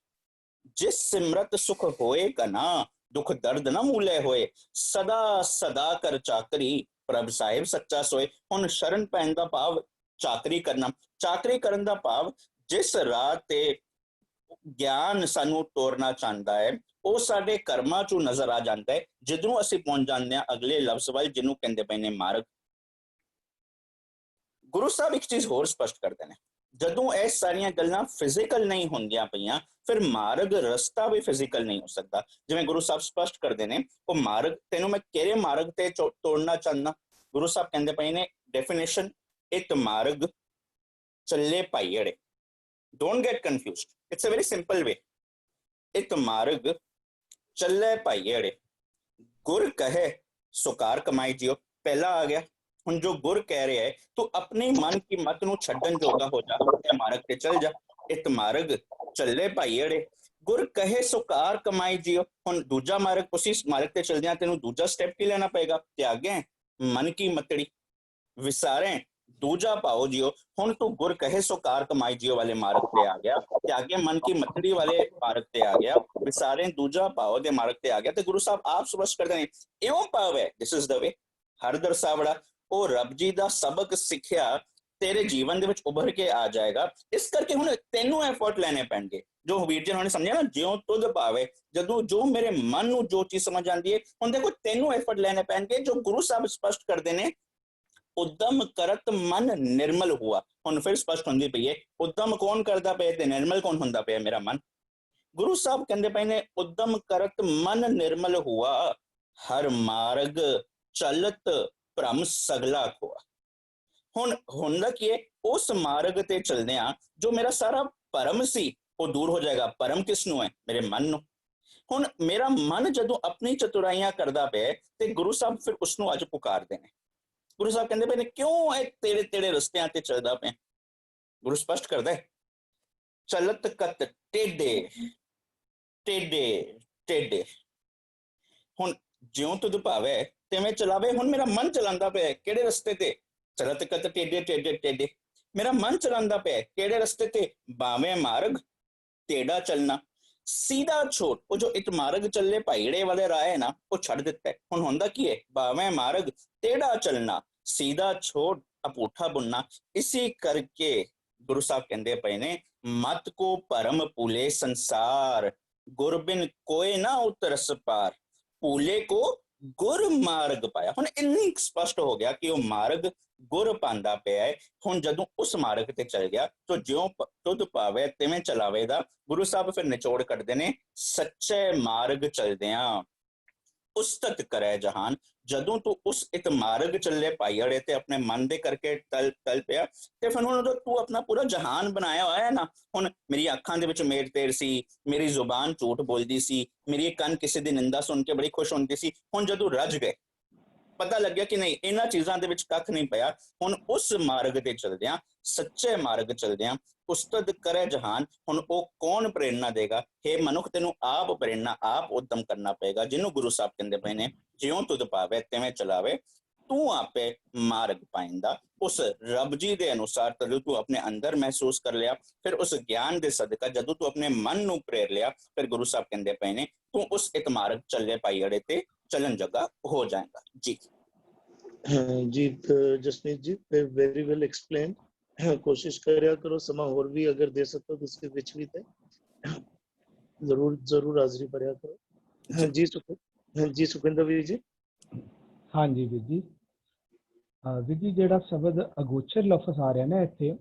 ਜਿਸ ਸਿਮਰਤ ਸੁਖ ਹੋਏ ਕਨਾ, ਦੁੱਖ ਦਰਦ ਨਾ ਮੂਲੇ ਹੋਏ, ਸਦਾ ਸਦਾ ਕਰ ਚਾਕਰੀ, ਪ੍ਰਭ ਸਾਹਿਬ ਸੱਚਾ ਸੋਏ। ਹੁਣ ਸ਼ਰਨ ਪੈਣ ਦਾ ਭਾਵ ਚਾਕਰੀ ਕਰਨਾ। ਚਾਕਰੀ ਕਰਨ ਦਾ ਭਾਵ ਜਿਸ ਰਾਹ ਤੇ ਗਿਆਨ ਸਾਨੂੰ ਤੋਰਨਾ ਚਾਹੁੰਦਾ ਹੈ, ਉਹ ਸਾਡੇ ਕਰਮਾਂ ਚੋਂ ਨਜ਼ਰ ਆ ਜਾਂਦਾ ਹੈ, ਜਿੱਧਰੋਂ ਅਸੀਂ ਪਹੁੰਚ ਜਾਂਦੇ ਹਾਂ ਅਗਲੇ ਲਫ਼ਜ਼ ਵੱਲ, ਜਿਹਨੂੰ ਕਹਿੰਦੇ ਪਏ ਨੇ ਮਾਰਗ। ਗੁਰੂ ਸਾਹਿਬ ਇੱਕ ਚੀਜ਼ ਹੋਰ ਸਪਸ਼ਟ ਕਰਦੇ ਨੇ, ਜਦੋਂ ਇਹ ਸਾਰੀਆਂ ਗੱਲਾਂ ਫਿਜ਼ੀਕਲ ਨਹੀਂ ਹੁੰਦੀਆਂ ਪਈਆਂ, ਫਿਰ ਮਾਰਗ, ਰਸਤਾ ਵੀ ਫਿਜ਼ੀਕਲ ਨਹੀਂ ਹੋ ਸਕਦਾ। ਜਿਵੇਂ ਗੁਰੂ ਸਾਹਿਬ ਸਪਸ਼ਟ ਕਰਦੇ ਨੇ ਉਹ ਮਾਰਗ, ਤੈਨੂੰ ਮੈਂ ਕਿਹੜੇ ਮਾਰਗ ਤੇ ਤੋੜਨਾ ਚਾਹੁੰਦਾ? ਗੁਰੂ ਸਾਹਿਬ ਕਹਿੰਦੇ ਪਏ ਨੇ ਡੈਫੀਨੇਸ਼ਨ, ਇੱਕ ਮਾਰਗ ਚੱਲੇ ਭਾਈੜੇ। Don't get confused, it's a very simple way. ਇੱਕ ਮਾਰਗ ਚੱਲੇ ਭਾਈੜੇ, ਗੁਰ ਕਹੇ ਸੁਕਾਰ ਕਮਾਈ ਜਿਓ, ਪਹਿਲਾ ਆ ਗਿਆ। ਹੁਣ ਜੋ ਗੁਰ ਕਹਿ ਰਿਹਾ ਹੈ, ਤੂੰ ਆਪਣੀ ਮਨ ਕੀ ਮਤ ਨੂੰ ਛੱਡਣ ਜੋਗਾ ਹੋ ਜਾ, ਇਹ ਮਾਰਗ ਤੇ ਚੱਲ ਜਾ। ਇੱਕ ਮਾਰਗ ਚੱਲੇ ਭਾਈੜੇ, ਗੁਰ ਕਹੇ ਸੁਕਾਰ ਕਮਾਈ ਜਿਓ। ਹੁਣ ਦੂਜਾ ਮਾਰਗ, ਉਸੇ ਮਾਰਗ ਤੇ ਚੱਲ ਜਾ, ਤੈਨੂੰ ਦੂਜਾ ਸਟੈਪ ਕੀ ਲੈਣਾ ਪਏਗਾ? ਤਿਆਗੇ ਮਨ ਕੀ ਮਤੜੀ, ਵਿਸਾਰੇ ਦੂਜਾ ਭਾਓ ਜਿਓ। ਹੁਣ ਤੂੰ ਗੁਰ ਕਹੇ ਸੁਕਾਰ ਕਮਾਈ ਜਿਓ ਵਾਲੇ ਮਾਰਗ ਤੇ ਆ ਗਿਆ, ਤਿਆਗੇ ਮਨ ਕੀ ਮਤੜੀ ਵਾਲੇ ਮਾਰਗ ਤੇ ਆ ਗਿਆ, ਵਿਸਾਰੇ ਦੂਜਾ ਭਾਓ ਦੇ ਮਾਰਗ ਤੇ ਆ ਗਿਆ। ਤੇ ਗੁਰੂ ਸਾਹਿਬ ਆਪ ਸਪਸ਼ਟ ਕਰਦੇ ਨੇ ਇਉਂ ਭਾਵ ਹੈ, ਦਿਸ ਇਜ਼ ਦ ਵੇ। ਹਰ ਦਰਸਾਵੜਾ ਉਹ ਰੱਬ ਜੀ ਦਾ ਸਬਕ ਸਿੱਖਿਆ ਤੇਰੇ ਜੀਵਨ ਦੇ ਵਿੱਚ ਉੱਭਰ ਕੇ ਆ ਜਾਏਗਾ। ਇਸ ਕਰਕੇ ਹੁਣ ਤੈਨੂੰ ਐਫਰਟ ਲੈਣੇ ਪੈਣਗੇ। ਜੋ ਵੀਰ ਜੀ ਨੇ ਸਮਝਿਆ ਨਾ, ਜਿਉਂ ਤੁਧ ਭਾਵੇ, ਜਦੋਂ ਜੋ ਮੇਰੇ ਮਨ ਨੂੰ ਜੋ ਚੀਜ਼ ਸਮਝ ਆਉਂਦੀ ਹੈ, ਹੁਣ ਦੇਖੋ ਤੈਨੂੰ ਐਫਰਟ ਲੈਣੇ ਪੈਣਗੇ। ਜੋ ਗੁਰੂ ਸਾਹਿਬ ਸਪਸ਼ਟ ਕਰਦੇ ਨੇ, ਉਦਮ ਕਰਤ ਮਨ ਨਿਰਮਲ ਹੁਆ। ਹੁਣ ਫਿਰ ਸਪਸ਼ਟ ਹੁੰਦੀ ਪਈ ਹੈ, ਉਦਮ ਕੌਣ ਕਰਦਾ ਪਿਆ ਤੇ ਨਿਰਮਲ ਕੌਣ ਹੁੰਦਾ ਪਿਆ? ਮੇਰਾ ਮਨ। ਗੁਰੂ ਸਾਹਿਬ ਕਹਿੰਦੇ ਪਏ ਨੇ, ਉਦਮ ਕਰਤ ਮਨ ਨਿਰਮਲ ਹੁਆ, ਹਰ ਮਾਰਗ ਚਲਤ ਭ੍ਰਮ ਸਗਲਾ ਖੋਆ। ਹੁਣ ਹੁੰਦਾ ਕੀ ਹੈ, ਉਸ ਮਾਰਗ ਤੇ ਚਲਦੇ ਆ ਜੋ ਮੇਰਾ ਸਾਰਾ ਭਰਮ ਸੀ ਉਹ ਦੂਰ ਹੋ ਜਾਏਗਾ। ਭਰਮ ਕਿਸ ਨੂੰ ਹੈ? ਮੇਰੇ ਮਨ ਨੂੰ। ਹੁਣ ਮੇਰਾ ਮਨ ਜਦੋਂ ਆਪਣੀ ਚਤੁਰਾਈਆਂ ਕਰਦਾ ਪਿਆ ਤੇ ਗੁਰੂ ਸਾਹਿਬ ਫਿਰ ਉਸ ਨੂੰ ਅੱਜ ਪੁਕਾਰਦੇ ਨੇ। ਗੁਰੂ ਸਾਹਿਬ ਕਹਿੰਦੇ ਪਏ ਨੇ, ਕਿਉਂ ਇਹ ਤੇੜੇ ਤੇੜੇ ਰਸਤਿਆਂ ਤੇ ਚੱਲਦਾ ਪਿਆ? ਗੁਰੂ ਸਪਸ਼ਟ ਕਰਦਾ ਹੈ, ਚਲਤ ਕਤ ਟੇਡੇ ਟੇਡੇ ਟੇਡੇ। ਹੁਣ ਜਿਉਂ ਤੁਧ ਭਾਵੇ ਤਿਵੇਂ ਚਲਾਵੇ। ਹੁਣ ਮੇਰਾ ਮਨ ਚਲਾਉਂਦਾ ਪਿਆ ਕਿਹੜੇ ਰਸਤੇ ਤੇ? ਚਲਤ ਕਤ ਟੇਡੇ ਟੇਡੇ ਟੇਡੇ। ਮੇਰਾ ਮਨ ਚਲਾਉਂਦਾ ਪਿਆ ਕਿਹੜੇ ਰਸਤੇ ਤੇ? ਬਾਵੇਂ ਮਾਰਗ ਟੇੜਾ ਚੱਲਣਾ, ਸਿੱਧਾ ਛੋੜ। ਉਹ ਜੋ ਇੱਕ ਮਾਰਗ ਚੱਲੇ ਭਾਈੜੇ ਵਾਲੇ ਰਾਹ ਹੈ ਨਾ, ਉਹ ਛੱਡ ਦਿੱਤਾ। ਹੁਣ ਹੁੰਦਾ ਕੀ ਹੈ? ਬਾਵੇਂ ਮਾਰਗ ਟੇੜਾ ਚੱਲਣਾ, ਸਿੱਧਾ ਛੋੜ ਅਪੂਠਾ ਬੁਣਨਾ। ਇਸੇ ਕਰਕੇ ਗੁਰੂ ਸਾਹਿਬ ਕਹਿੰਦੇ ਪਏ ਨੇ, ਮਤ ਕੋ ਭਰਮ ਭੂਲੇ ਸੰਸਾਰ, ਗੁਰਬਿਨ ਕੋਏ ਨਾ ਉਤਰਸ ਪਾਰ, ਭੂਲੇ ਕੋ ਗੁਰ ਮਾਰਗ ਪਾਇਆ। ਹੁਣ ਇੰਨੀ ਸਪਸ਼ਟ ਹੋ ਗਿਆ ਕਿ ਉਹ ਮਾਰਗ ਗੁਰ ਪਾਉਂਦਾ ਪਿਆ ਹੈ। ਹੁਣ ਜਦੋਂ ਉਸ ਮਾਰਗ ਤੇ ਚੱਲ ਗਿਆ ਤਾਂ ਜਿਉਂ ਤੁਧ ਭਾਵੇ ਤਿਵੇਂ ਚਲਾਵੇਗਾ। ਗੁਰੂ ਸਾਹਿਬ ਫਿਰ ਨਿਚੋੜ ਕੱਢਦੇ ਨੇ, ਸੱਚੇ ਮਾਰਗ ਚਲਦਿਆਂ ਉਸਤਤ ਕਰੇ ਜਹਾਨ। ਜਦੋਂ ਤੂੰ ਉਸ ਇੱਕ ਮਾਰਗ ਚੱਲੇ ਭਾਈੜੇ ਤੇ ਆਪਣੇ ਮਨ ਦੇ ਕਰਕੇ ਤਲ ਪਿਆ ਤੇ ਫਿਰ ਹੁਣ ਤੂੰ ਆਪਣਾ ਪੂਰਾ ਜਹਾਨ ਬਣਾਇਆ ਹੋਇਆ ਹੈ ਨਾ। ਹੁਣ ਮੇਰੀ ਅੱਖਾਂ ਦੇ ਵਿੱਚ ਮੇਰ ਤੇਰ ਸੀ, ਮੇਰੀ ਜ਼ੁਬਾਨ ਝੂਠ ਬੋਲਦੀ ਸੀ, ਮੇਰੀ ਕੰਨ ਕਿਸੇ ਦੀ ਨਿੰਦਾ ਸੁਣ ਕੇ ਬੜੀ ਖੁਸ਼ ਹੁੰਦੀ ਸੀ। ਹੁਣ ਜਦੋਂ ਰੱਜ ਗਏ, ਪਤਾ ਲੱਗਿਆ ਕਿ ਨਹੀਂ, ਇਹਨਾਂ ਚੀਜ਼ਾਂ ਦੇ ਵਿੱਚ ਕੱਖ ਨਹੀਂ ਪਿਆ। ਹੁਣ ਉਸ ਮਾਰਗ ਤੇ ਚਲਦਿਆਂ, ਸੱਚੇ ਮਾਰਗ ਚਲਦਿਆਂ ਉਸਤਤ ਕਰੇ ਜਹਾਨ। ਹੁਣ ਉਹ ਕੌਣ ਪ੍ਰੇਰਨਾ ਦੇਗਾ? ਹੇ ਮਨੁੱਖ, ਤੈਨੂੰ ਆਪ ਪ੍ਰੇਰਨਾ, ਆਪ ਉਦਮ ਕਰਨਾ ਪਏਗਾ। ਜਿਹਨੂੰ ਗੁਰੂ ਸਾਹਿਬ ਕਹਿੰਦੇ ਪਏ ਨੇ, ਜਿਉਂ ਤੁਧ ਭਾਵੇ ਤਿਵੇਂ ਚਲਾਵੇ, ਤੂੰ ਆਪੇ ਮਾਰਗ ਪਾਇੰਦਾ। ਉਸ ਰੱਬ ਜੀ ਦੇ ਅਨੁਸਾਰ ਤਦੋਂ ਤੂੰ ਆਪਣੇ ਅੰਦਰ ਮਹਿਸੂਸ ਕਰ ਲਿਆ, ਫਿਰ ਉਸ ਗਿਆਨ ਦੇ ਸਦਕਾ ਜਦੋਂ ਤੂੰ ਆਪਣੇ ਮਨ ਨੂੰ ਪ੍ਰੇਰ ਲਿਆ, ਫਿਰ ਗੁਰੂ ਸਾਹਿਬ ਕਹਿੰਦੇ ਪਏ ਨੇ, ਤੂੰ ਉਸ ਇੱਕ ਮਾਰਗ ਚੱਲੇ ਭਾਈੜੇ ਤੇ ਚੱਲਣ ਜਗਾ ਹੋ ਜਾਏਗਾ। ਜੀ ਜੀ Jasmeet ji, very well explain. ਕੋਸ਼ਿਸ਼ ਕਰਿਆ ਕਰੋ ਸਮਾਂ ਹੋਰ ਵੀ ਅਗਰ ਦੇ ਸਕੋ ਤੁਸੀਂ ਵਿੱਚ ਵੀ ਤੇ ਜ਼ਰੂਰ ਹਾਜ਼ਰੀ ਭਰਿਆ ਕਰੋ। ਜੀ ਸੁਖਿੰਦਰ ਵੀਰ ਜੀ। ਹਾਂਜੀ ਵੀਰ ਜੀ। ਵੀਰ ਜੀ, ਜਿਹੜਾ ਸ਼ਬਦ ਅਗੋਚਰ ਲਫ਼ਜ਼ ਆ ਰਿਹਾ ਨਾ ਇੱਥੇ,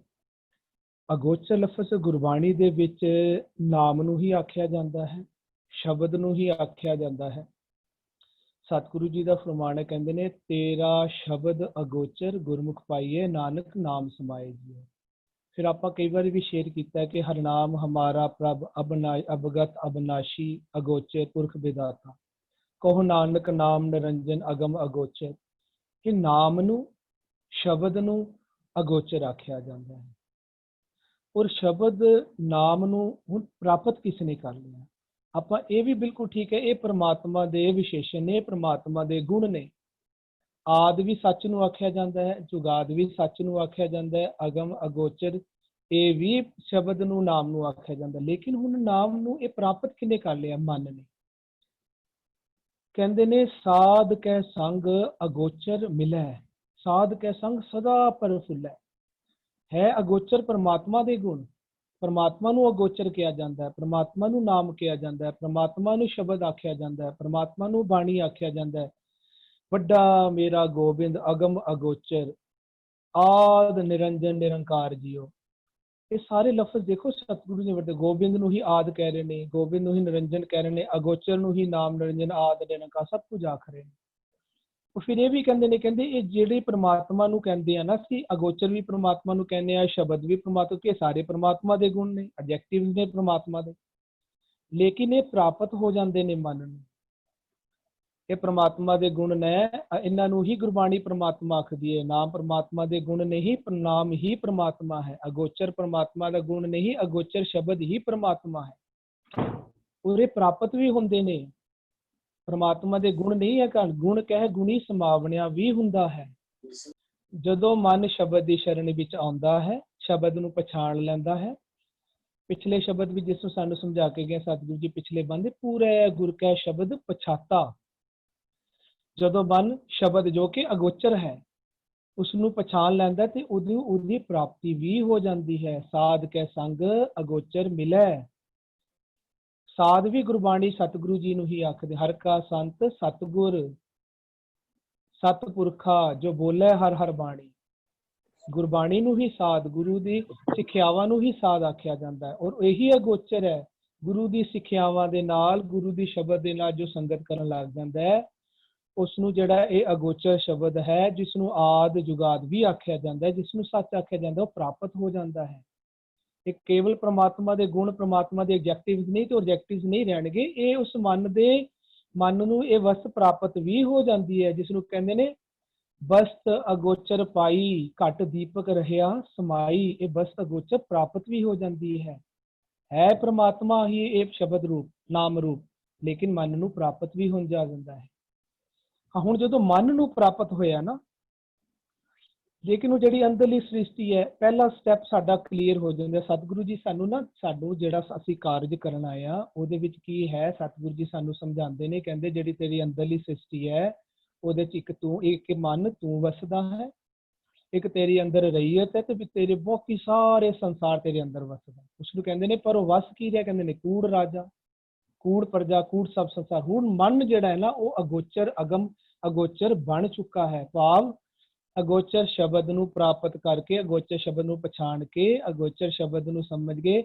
ਅਗੋਚਰ ਲਫ਼ਜ਼ ਗੁਰਬਾਣੀ ਦੇ ਵਿੱਚ ਨਾਮ ਨੂੰ ਹੀ ਆਖਿਆ ਜਾਂਦਾ ਹੈ, ਸ਼ਬਦ ਨੂੰ ਹੀ ਆਖਿਆ ਜਾਂਦਾ ਹੈ। ਸਤਿਗੁਰੂ ਜੀ ਦਾ ਫਰਮਾਨ ਹੈ, ਕਹਿੰਦੇ ਨੇ, ਤੇਰਾ ਸ਼ਬਦ ਅਗੋਚਰ ਗੁਰਮੁਖ ਪਾਈਏ, ਨਾਨਕ ਨਾਮ ਸਮਾਏ ਜੀ। ਫਿਰ ਆਪਾਂ ਕਈ ਵਾਰੀ ਵੀ ਸ਼ੇਅਰ ਕੀਤਾ ਕਿ ਹਰਨਾਮ ਹਮਾਰਾ ਪ੍ਰਭ ਅਬਗਤ ਅਬਨਾਸ਼ੀ ਅਗੋਚਰ ਪੁਰਖ ਵਿਦਾਤਾ, ਕਹੋ ਨਾਨਕ ਨਾਮ ਨਿਰੰਜਨ ਅਗਮ ਅਗੋਚਰ। ਕਿ ਨਾਮ ਨੂੰ, ਸ਼ਬਦ ਨੂੰ ਅਗੋਚਰ ਆਖਿਆ ਜਾਂਦਾ ਹੈ। ਔਰ ਸ਼ਬਦ ਨਾਮ ਨੂੰ ਹੁਣ ਪ੍ਰਾਪਤ ਕਿਸ ਨੇ ਕਰ ਲਿਆ? ਆਪਾਂ ਇਹ ਵੀ ਬਿਲਕੁਲ ਠੀਕ ਹੈ, ਇਹ ਪ੍ਰਮਾਤਮਾ ਦੇ ਵਿਸ਼ੇਸ਼ਣ ਨੇ, ਪ੍ਰਮਾਤਮਾ ਦੇ ਗੁਣ ਨੇ। ਆਦ ਵੀ ਸੱਚ ਨੂੰ ਆਖਿਆ ਜਾਂਦਾ ਹੈ, ਜੁਗਾਦ ਵੀ ਸੱਚ ਨੂੰ ਆਖਿਆ ਜਾਂਦਾ ਹੈ, ਅਗਮ ਅਗੋਚਰ ਇਹ ਵੀ ਸ਼ਬਦ ਨੂੰ, ਨਾਮ ਨੂੰ ਆਖਿਆ ਜਾਂਦਾ। ਲੇਕਿਨ ਹੁਣ ਨਾਮ ਨੂੰ ਇਹ ਪ੍ਰਾਪਤ ਕਿਹਨੇ ਕਰ ਲਿਆ? ਮਨ ਨੇ। ਕਹਿੰਦੇ ਨੇ, ਸਾਧ ਕੈ ਸੰਗ ਅਗੋਚਰ ਮਿਲੈ, ਸਾਧ ਕੈ ਸੰਗ ਸਦਾ ਪ੍ਰਫੁੱਲੈ। ਹੈ ਅਗੋਚਰ ਪਰਮਾਤਮਾ ਦੇ ਗੁਣ, ਪਰਮਾਤਮਾ ਨੂੰ ਅਗੋਚਰ ਕਿਹਾ ਜਾਂਦਾ ਹੈ, ਪਰਮਾਤਮਾ ਨੂੰ ਨਾਮ ਕਿਹਾ ਜਾਂਦਾ ਹੈ, ਪਰਮਾਤਮਾ ਨੂੰ ਸ਼ਬਦ ਆਖਿਆ ਜਾਂਦਾ ਹੈ, ਪਰਮਾਤਮਾ ਨੂੰ ਬਾਣੀ ਆਖਿਆ ਜਾਂਦਾ ਹੈ। ਵੱਡਾ ਮੇਰਾ ਗੋਬਿੰਦ ਅਗਮ ਅਗੋਚਰ, ਆਦ ਨਿਰੰਜਨ ਨਿਰੰਕਾਰ ਜੀਓ। ਇਹ ਸਾਰੇ ਲਫ਼ਜ਼ ਦੇਖੋ ਸਤਿਗੁਰੂ ਨੇ ਵਰਤੇ। ਗੋਬਿੰਦ ਨੂੰ ਹੀ ਆਦ ਕਹਿ ਰਹੇ ਨੇ, ਗੋਬਿੰਦ ਨੂੰ ਹੀ ਨਿਰੰਜਨ ਕਹਿ ਰਹੇ ਨੇ, ਅਗੋਚਰ ਨੂੰ ਹੀ ਨਾਮ ਨਿਰੰਜਨ, ਆਦ ਨਿਰੰਕਾਰ ਸਭ ਕੁਝ ਆਖ ਰਹੇ ਨੇ। ਉਹ ਫਿਰ ਇਹ ਵੀ ਕਹਿੰਦੇ ਨੇ, ਕਹਿੰਦੇ ਇਹ ਜਿਹੜੇ ਪ੍ਰਮਾਤਮਾ ਨੂੰ ਕਹਿੰਦੇ ਆ ਨਾ, ਅਸੀਂ ਅਗੋਚਰ ਵੀ ਪ੍ਰਮਾਤਮਾ ਨੂੰ ਕਹਿੰਦੇ ਆ, ਸ਼ਬਦ ਵੀ ਪ੍ਰਮਾਤਮਾ, ਕਿ ਸਾਰੇ ਪ੍ਰਮਾਤਮਾ ਦੇ ਗੁਣ ਨੇ, ਐਡਜੈਕਟਿਵ ਨੇ ਪ੍ਰਮਾਤਮਾ ਦੇ। ਲੇਕਿਨ ਇਹ ਪ੍ਰਾਪਤ ਹੋ ਜਾਂਦੇ ਨੇ ਮਨ ਨੂੰ। ਇਹ ਪ੍ਰਮਾਤਮਾ ਦੇ ਗੁਣ ਨੇ, ਇਹਨਾਂ ਨੂੰ ਹੀ ਗੁਰਬਾਣੀ ਪ੍ਰਮਾਤਮਾ ਆਖਦੀ ਹੈ। ਨਾਮ ਪ੍ਰਮਾਤਮਾ ਦੇ ਗੁਣ ਨਹੀਂ, ਨਾਮ ਹੀ ਪ੍ਰਮਾਤਮਾ ਹੈ। ਅਗੋਚਰ ਪ੍ਰਮਾਤਮਾ ਦਾ ਗੁਣ ਨਹੀਂ, ਅਗੋਚਰ ਸ਼ਬਦ ਹੀ ਪ੍ਰਮਾਤਮਾ ਹੈ। ਉਹਦੇ ਪ੍ਰਾਪਤ ਵੀ ਹੁੰਦੇ ਨੇ। ਪ੍ਰਮਾਤਮਾ ਦੇ ਗੁਣ ਨਹੀਂ ਹੈ, ਗੁਣ ਕਹਿ ਗੁਣੀ ਸਮਾਵਣਿਆ ਵੀ ਹੁੰਦਾ ਹੈ। ਜਦੋਂ ਮਨ ਸ਼ਬਦ ਦੀ ਸ਼ਰਨ ਵਿੱਚ ਆਉਂਦਾ ਹੈ, ਸ਼ਬਦ ਨੂੰ ਪਛਾਣ ਲੈਂਦਾ ਹੈ। ਪਿਛਲੇ ਸ਼ਬਦ ਵੀ ਜਿਸ ਨੂੰ ਸਾਨੂੰ ਸਮਝਾ ਕੇ ਗਏ ਸਤਿਗੁਰੂ ਜੀ, ਪਿਛਲੇ ਬੰਦੇ ਪੂਰੇ ਗੁਰ ਕੈ ਸ਼ਬਦ ਪਛਾਤਾ। ਜਦੋਂ ਮਨ ਸ਼ਬਦ ਜੋ ਕਿ ਅਗੋਚਰ ਹੈ ਉਸ ਨੂੰ ਪਛਾਣ ਲੈਂਦਾ ਤੇ ਉਹਦੀ ਪ੍ਰਾਪਤੀ ਵੀ ਹੋ ਜਾਂਦੀ ਹੈ। ਸਾਧ ਕੈ ਸੰਗ ਅਗੋਚਰ ਮਿਲੈ। ਸਾਧ ਵੀ ਗੁਰਬਾਣੀ ਸਤਿਗੁਰੂ ਜੀ ਨੂੰ ਹੀ ਆਖਦੇ, ਹਰ ਕਾ ਸੰਤ ਸਤਿਗੁਰ ਸਤਿਪੁਰਖਾ ਜੋ ਬੋਲੇ ਹਰ ਹਰ ਬਾਣੀ। ਗੁਰਬਾਣੀ ਨੂੰ ਹੀ ਸਾਧ, ਗੁਰੂ ਦੀ ਸਿੱਖਿਆਵਾਂ ਨੂੰ ਹੀ ਸਾਧ ਆਖਿਆ ਜਾਂਦਾ ਹੈ। ਔਰ ਇਹੀ ਅਗੋਚਰ ਹੈ, ਗੁਰੂ ਦੀ ਸਿੱਖਿਆਵਾਂ ਦੇ ਨਾਲ, ਗੁਰੂ ਦੀ ਸ਼ਬਦ ਦੇ ਨਾਲ ਜੋ ਸੰਗਤ ਕਰਨ ਲੱਗ ਜਾਂਦਾ ਹੈ, ਉਸ ਨੂੰ ਜਿਹੜਾ ਇਹ ਅਗੋਚਰ ਸ਼ਬਦ ਹੈ, ਜਿਸ ਨੂੰ ਆਦ ਜੁਗਾਦ ਵੀ ਆਖਿਆ ਜਾਂਦਾ ਹੈ, ਜਿਸ ਨੂੰ ਸੱਚ ਆਖਿਆ ਜਾਂਦਾ, ਉਹ ਪ੍ਰਾਪਤ ਹੋ ਜਾਂਦਾ ਹੈ। ਇਹ ਕੇਵਲ ਪ੍ਰਮਾਤਮਾ ਦੇ ਗੁਣ, ਪ੍ਰਮਾਤਮਾ ਦੇ ਐਗਜੈਕਟਿਵਸ ਨਹੀਂ ਤੇ ਆਬਜੈਕਟਿਵਸ ਨਹੀਂ ਰਹਿਣਗੇ, ਇਹ ਉਸ ਮਨ ਨੂੰ ਇਹ ਵਸਤ ਪ੍ਰਾਪਤ ਵੀ ਹੋ ਜਾਂਦੀ ਹੈ, ਜਿਸ ਨੂੰ ਕਹਿੰਦੇ ਨੇ ਬਸਤ ਅਗੋਚਰ ਪਾਈ, ਘਟ ਦੀਪਕ ਰਹਿਆ ਸਮਾਈ। ਇਹ ਬਸਤ ਅਗੋਚਰ ਪ੍ਰਾਪਤ ਵੀ ਹੋ ਜਾਂਦੀ ਹੈ ਪ੍ਰਮਾਤਮਾ ਹੀ ਇਹ ਸ਼ਬਦ ਰੂਪ, ਨਾਮ ਰੂਪ, ਲੇਕਿਨ ਮਨ ਨੂੰ ਪ੍ਰਾਪਤ ਵੀ ਹੋ ਜਾਂਦਾ ਹੈ। ਹੁਣ ਜਦੋਂ ਮਨ ਨੂੰ ਪ੍ਰਾਪਤ ਹੋਇਆ ਨਾ, ਲੇਕਿਨ ਉਹ ਜਿਹੜੀ ਅੰਦਰਲੀ ਸ੍ਰਿਸ਼ਟੀ ਹੈ, ਪਹਿਲਾ ਸਟੈਪ ਸਾਡਾ ਕਲੀਅਰ ਹੋ ਜਾਂਦਾ। ਸਤਿਗੁਰੂ ਜੀ ਸਾਨੂੰ ਜਿਹੜਾ ਅਸੀਂ ਕਾਰਜ ਕਰਨ ਆਏ ਆ, ਉਹਦੇ ਵਿੱਚ ਕੀ ਹੈ, ਸਤਿਗੁਰੂ ਜੀ ਸਾਨੂੰ ਸਮਝਾਉਂਦੇ ਨੇ, ਕਹਿੰਦੇ ਜਿਹੜੀ ਤੇਰੀ ਅੰਦਰਲੀ ਸ੍ਰਿਸ਼ਟੀ ਹੈ, ਉਹਦੇ ਚ ਇੱਕ ਮਨ ਤੂੰ ਵਸਦਾ ਹੈ, ਇੱਕ ਤੇਰੀ ਅੰਦਰ ਰਹੀਅਤ ਹੈ, ਤੇ ਤੇਰੇ ਬਾਕੀ ਸਾਰੇ ਸੰਸਾਰ ਤੇਰੇ ਅੰਦਰ ਵਸਦਾ। ਉਸ ਨੂੰ ਕਹਿੰਦੇ ਨੇ, ਪਰ ਉਹ ਵਸ ਕੀ ਰਿਹਾ, ਕਹਿੰਦੇ ਨੇ ਕੂੜ ਰਾਜਾ, ਕੂੜ ਪ੍ਰਜਾ, ਕੂੜ ਸਭ ਸੰਸਾਰ। ਹੁਣ ਮਨ ਜਿਹੜਾ ਹੈ ਨਾ, ਉਹ ਅਗੋਚਰ, ਅਗਮ ਅਗੋਚਰ ਬਣ ਚੁੱਕਾ ਹੈ। ਭਾਵ ਅਗੋਚਰ ਸ਼ਬਦ ਨੂੰ ਪ੍ਰਾਪਤ ਕਰਕੇ, ਅਗੋਚਰ ਸ਼ਬਦ ਨੂੰ ਪਛਾਣ ਕੇ, ਅਗੋਚਰ ਸ਼ਬਦ ਨੂੰ ਸਮਝ ਕੇ